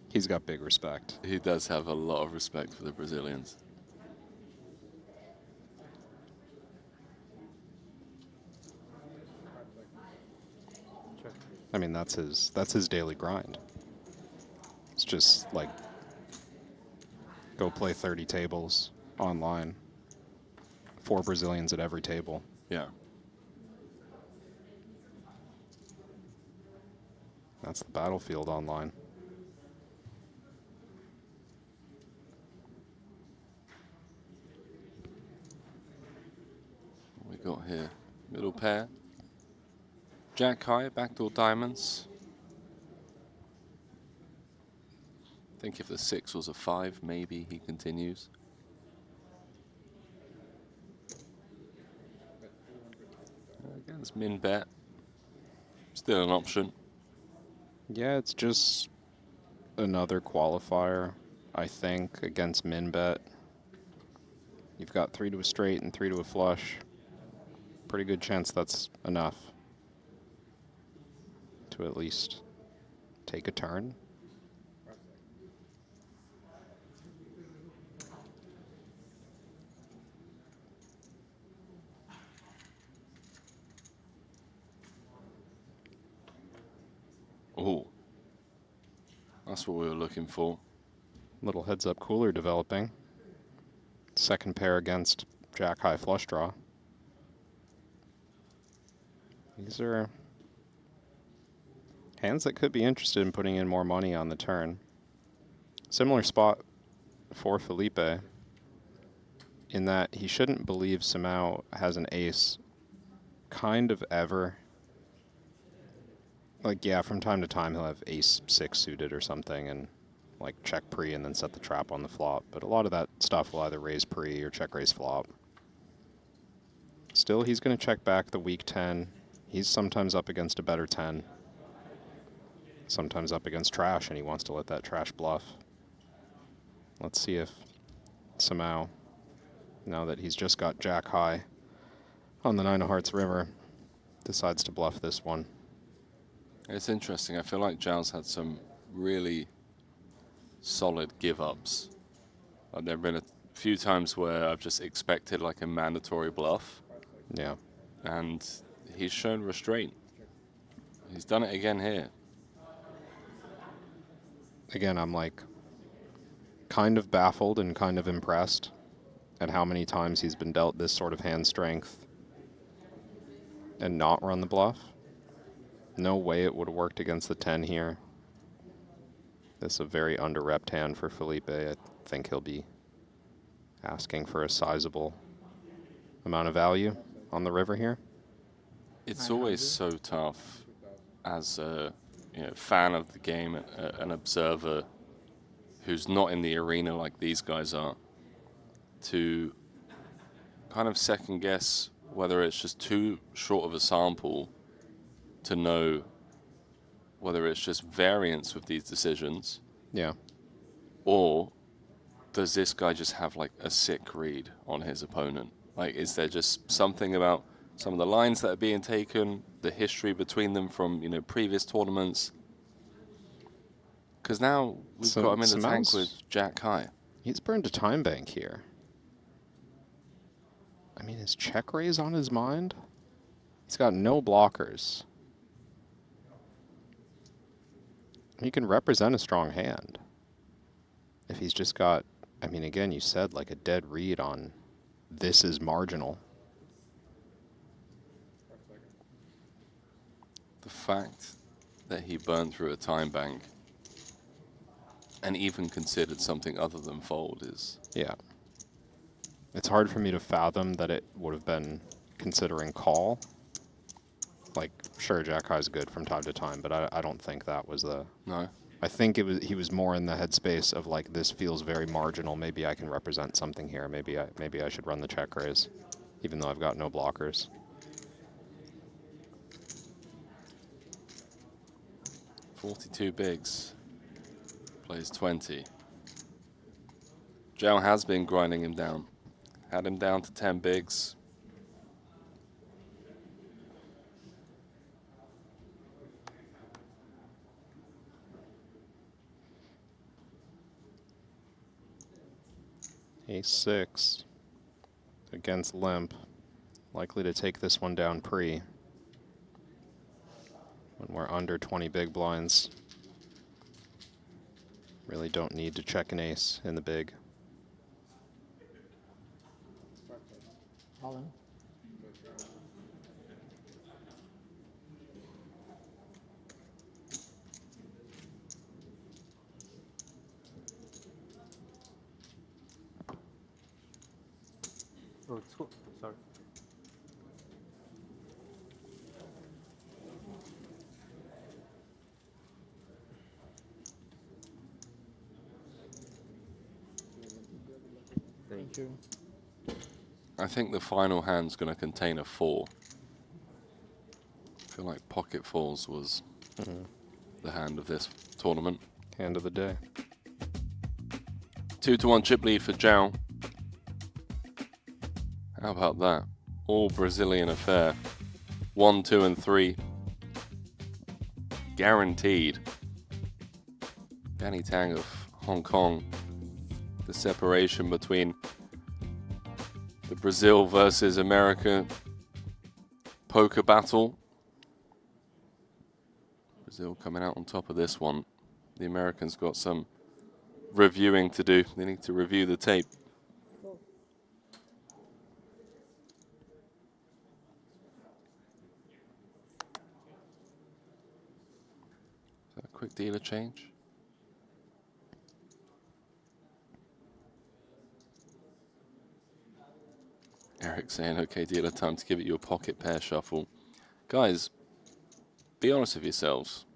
He's got big respect. He does have a lot of respect for the Brazilians. I mean, that's his daily grind. It's just like, go play 30 tables online. 4 Brazilians at every table. Yeah. That's the battlefield online. What we got here? Middle pair. Jack high, backdoor diamonds. I think if the 6 was a 5, maybe he continues. Against min bet. Still an option. Yeah, it's just another qualifier, I think, against min bet. You've got 3 to a straight and 3 to a flush. Pretty good chance that's enough to at least take a turn. Oh, that's what we were looking for. Little heads up cooler developing. Second pair against Jack high flush draw. These are hands that could be interested in putting in more money on the turn. Similar spot for Felipe, in that he shouldn't believe Samau has an ace kind of ever. Like, yeah, from time to time he'll have ace 6 suited or something and like check pre and then set the trap on the flop. But a lot of that stuff will either raise pre or check raise flop. Still, he's going to check back the weak 10 He's sometimes up against a better 10. Sometimes up against trash, and he wants to let that trash bluff. Let's see if somehow, now that he's just got jack high on the 9 of hearts river, decides to bluff this one. It's interesting. I feel like Zhao's had some really solid give-ups. There have been a few times where I've just expected like a mandatory bluff. Yeah. And he's shown restraint. He's done it again here. Again, I'm like kind of baffled and kind of impressed at how many times he's been dealt this sort of hand strength and not run the bluff. No way it would have worked against the 10 here. This is a very under-repped hand for Felipe. I think he'll be asking for a sizable amount of value on the river here. It's always so tough as a fan of the game, an observer who's not in the arena like these guys are, to kind of second guess whether it's just too short of a sample to know whether it's just variance with these decisions. Yeah. Or does this guy just have like a sick read on his opponent? Like, is there just something about some of the lines that are being taken, the history between them from, previous tournaments? Because now we've got him in the tank with jack high. He's burned a time bank here. I mean, is check raise on his mind? He's got no blockers. He can represent a strong hand. If he's just got, I mean, again, you said like a dead read on this is marginal. The fact that he burned through a time bank and even considered something other than fold is... Yeah. It's hard for me to fathom that it would have been considering call. Like, sure, jack high is good from time to time, but I don't think that was the... No. I think he was more in the headspace of like, this feels very marginal. Maybe I can represent something here. Maybe I should run the check raise, even though I've got no blockers. $42 bigs. Plays 20. Zhao has been grinding him down. Had him down to 10 bigs. Ace-6 against limp. Likely to take this one down pre. When we're under 20 big blinds. Really don't need to check an ace in the big. All in. Oh, it's cool. Sorry. Thank you. I think the final hand's going to contain a 4. I feel like pocket fours was the hand of this tournament. Hand of the day. 2-1 chip lead for Zhao. How about that? All Brazilian affair. 1, 2, and 3. Guaranteed. Danny Tang of Hong Kong. The separation between the Brazil versus America poker battle. Brazil coming out on top of this one. The Americans got some reviewing to do. They need to review the tape. Is that a quick dealer change? Eric saying, okay, dealer, time to give it your pocket pair shuffle. Guys, be honest with yourselves.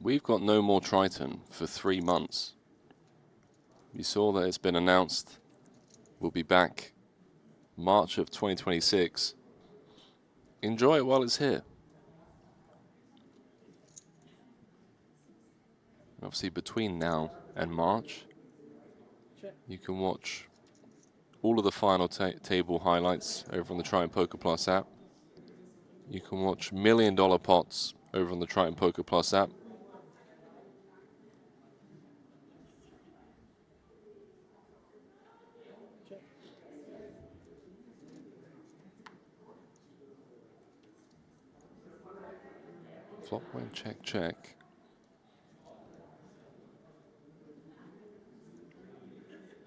We've got no more Triton for 3 months. You saw that it's been announced. We'll be back March of 2026. enjoy it while it's here. Obviously, between now and March, you can watch all of the final table highlights over on the Triton Poker Plus app. You can watch $1 million pots over on the Triton Poker Plus app. Flop win, check, check.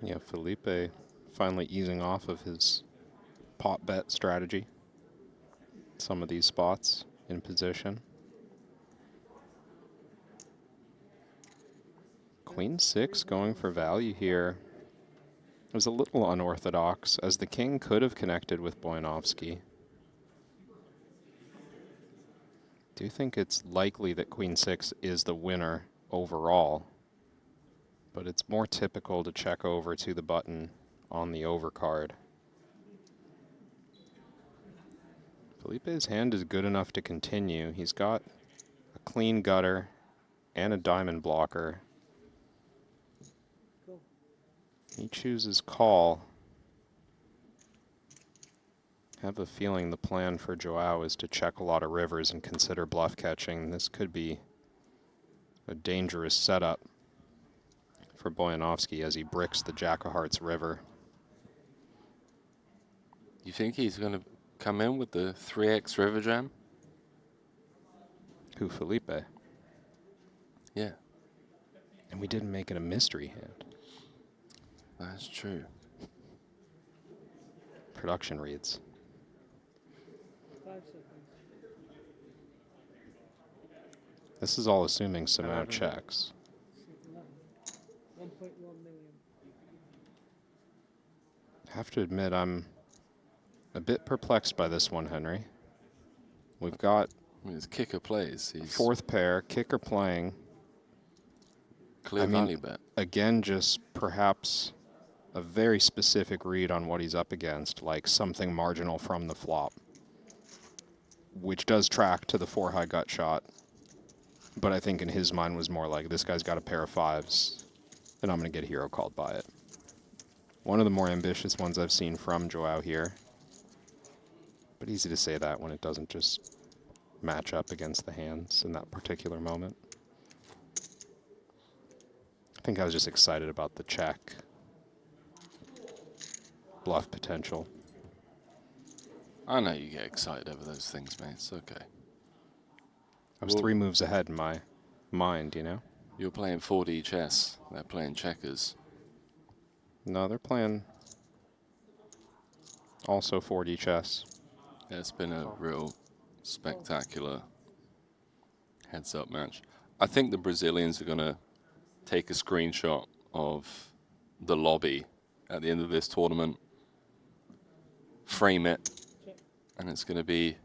Yeah, Felipe finally easing off of his pot bet strategy. Some of these spots in position. Queen 6 going for value here. It was a little unorthodox, as the king could have connected with Boyanovsky. Do you think it's likely that Queen 6 is the winner overall? But it's more typical to check over to the button on the overcard. Felipe's hand is good enough to continue. He's got a clean gutter and a diamond blocker. He chooses call. I have a feeling the plan for Joao is to check a lot of rivers and consider bluff catching. This could be a dangerous setup for Boyanovsky as he bricks the Jack of Hearts river. You think he's going to come in with the 3x river jam? Who, Felipe? Yeah. And we didn't make it a mystery hand. That's true. Production reads. 5 seconds. This is all assuming Simao checks. 1.1 million. I have to admit, I'm a bit perplexed by this one, Henry. We've got his kicker plays. He's fourth pair, kicker playing. Clear value bet. Again, just perhaps a very specific read on what he's up against, like something marginal from the flop, which does track to the 4-high gut shot. But I think in his mind was more like, this guy's got a pair of 5s, and I'm going to get hero called by it. One of the more ambitious ones I've seen from Joao here. But easy to say that when it doesn't just match up against the hands in that particular moment. I think I was just excited about the check. Bluff potential. I know you get excited over those things, mate. It's okay. I was 3 moves ahead in my mind, you know? You're playing 4D chess. They're playing checkers. No, they're playing also 4D chess. Yeah, it's been a real spectacular heads-up match. I think the Brazilians are going to take a screenshot of the lobby at the end of this tournament, frame it, and it's going to be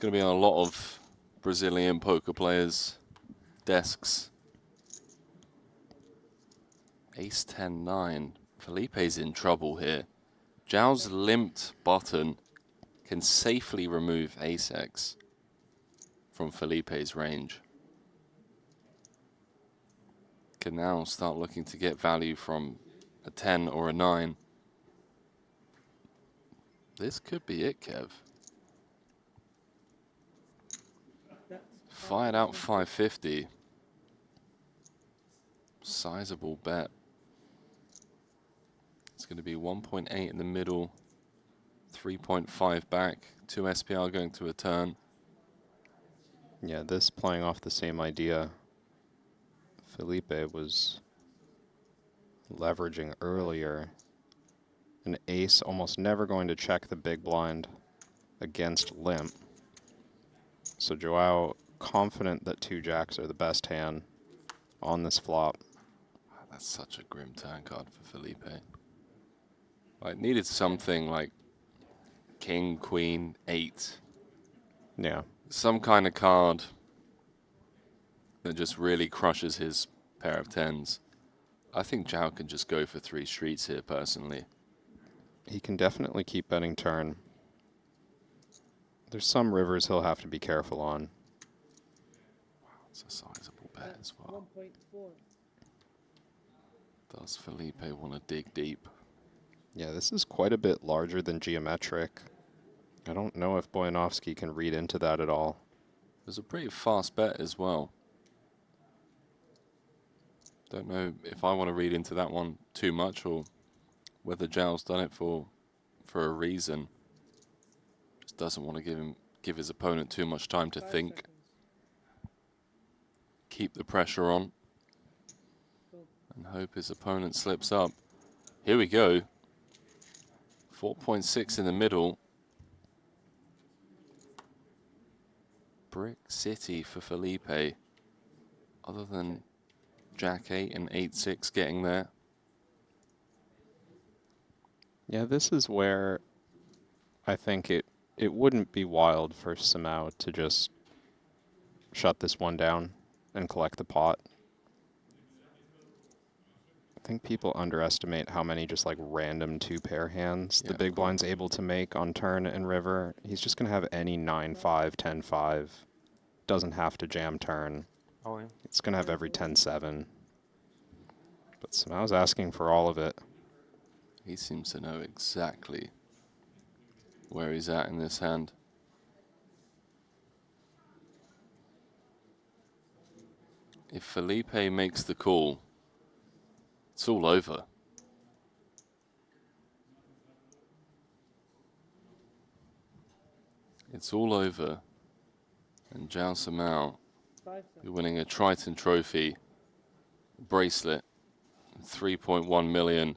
on a lot of Brazilian poker players' desks. Ace 10-9. Felipe's in trouble here. Joao's limped button can safely remove ace-x from Felipe's range. Can now start looking to get value from a 10 or a 9. This could be it, Kev. Fired out 550. Sizable bet. It's going to be 1.8 in the middle, 3.5 back, 2 SPR going to a turn. Yeah, this playing off the same idea Felipe was leveraging earlier. An ace almost never going to check the big blind against limp. So Joao confident that 2 jacks are the best hand on this flop. That's such a grim turn card for Felipe. Like, needed something like king, queen, 8. Yeah. Some kind of card that just really crushes his pair of 10s. I think Joao can just go for 3 streets here, personally. He can definitely keep betting turn. There's some rivers he'll have to be careful on. It's a sizable bet as well. 1.4. Does Felipe want to dig deep? Yeah, this is quite a bit larger than geometric. I don't know if Boyanovsky can read into that at all. It was a pretty fast bet as well. Don't know if I want to read into that one too much or whether Zhao's done it for a reason. Just doesn't want to give his opponent too much time to think. Keep the pressure on and hope his opponent slips up. Here we go. 4.6 in the middle. Brick City for Felipe. Other than Jack 8 and 8-6 getting there. Yeah, this is where I think it wouldn't be wild for Samao to just shut this one down and collect the pot. I think people underestimate how many just like random 2-pair hands the big blind's able to make on turn and river. He's just going to have any 9-5, 10-5. Doesn't have to jam turn. Oh, yeah. It's going to have every 10-7. But Samao's asking for all of it. He seems to know exactly where he's at in this hand. If Felipe makes the call, it's all over. It's all over. And Zhao Samao will be winning a Triton trophy, bracelet, 3.1 million.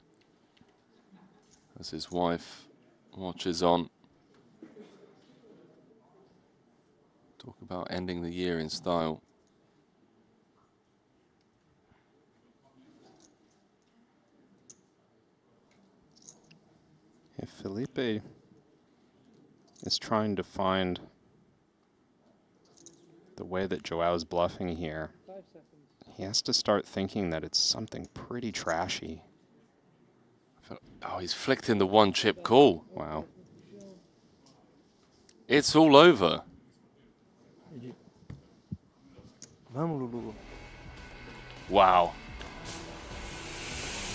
As his wife watches on. Talk about ending the year in style. If Felipe is trying to find the way that Joao's bluffing here, he has to start thinking that it's something pretty trashy. Oh, he's flicked in the 1-chip call. Wow. It's all over. Wow.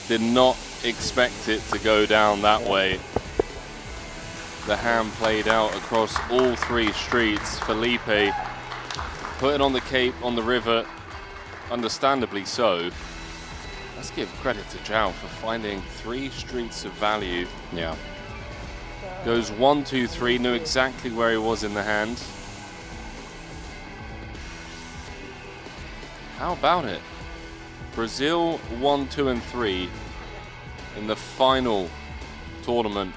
Did not expect it to go down that way. The hand played out across all 3 streets. Felipe putting on the cape on the river, understandably so. Let's give credit to Zhao for finding 3 streets of value. Yeah. Goes 1, 2, 3, knew exactly where he was in the hand. How about it? Brazil 1, 2, and 3 in the final tournament,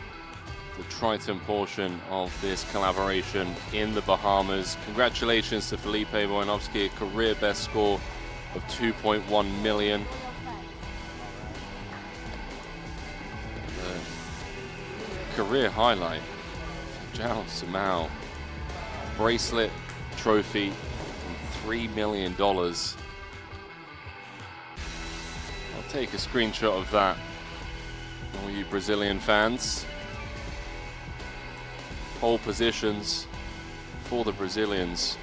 the Triton portion of this collaboration in the Bahamas. Congratulations to Felipe Boyanovsky, a career best score of 2.1 million. Career highlight for Zhao Samao. Bracelet, trophy, and $3 million. I'll take a screenshot of that, all you Brazilian fans. Pole positions for the Brazilians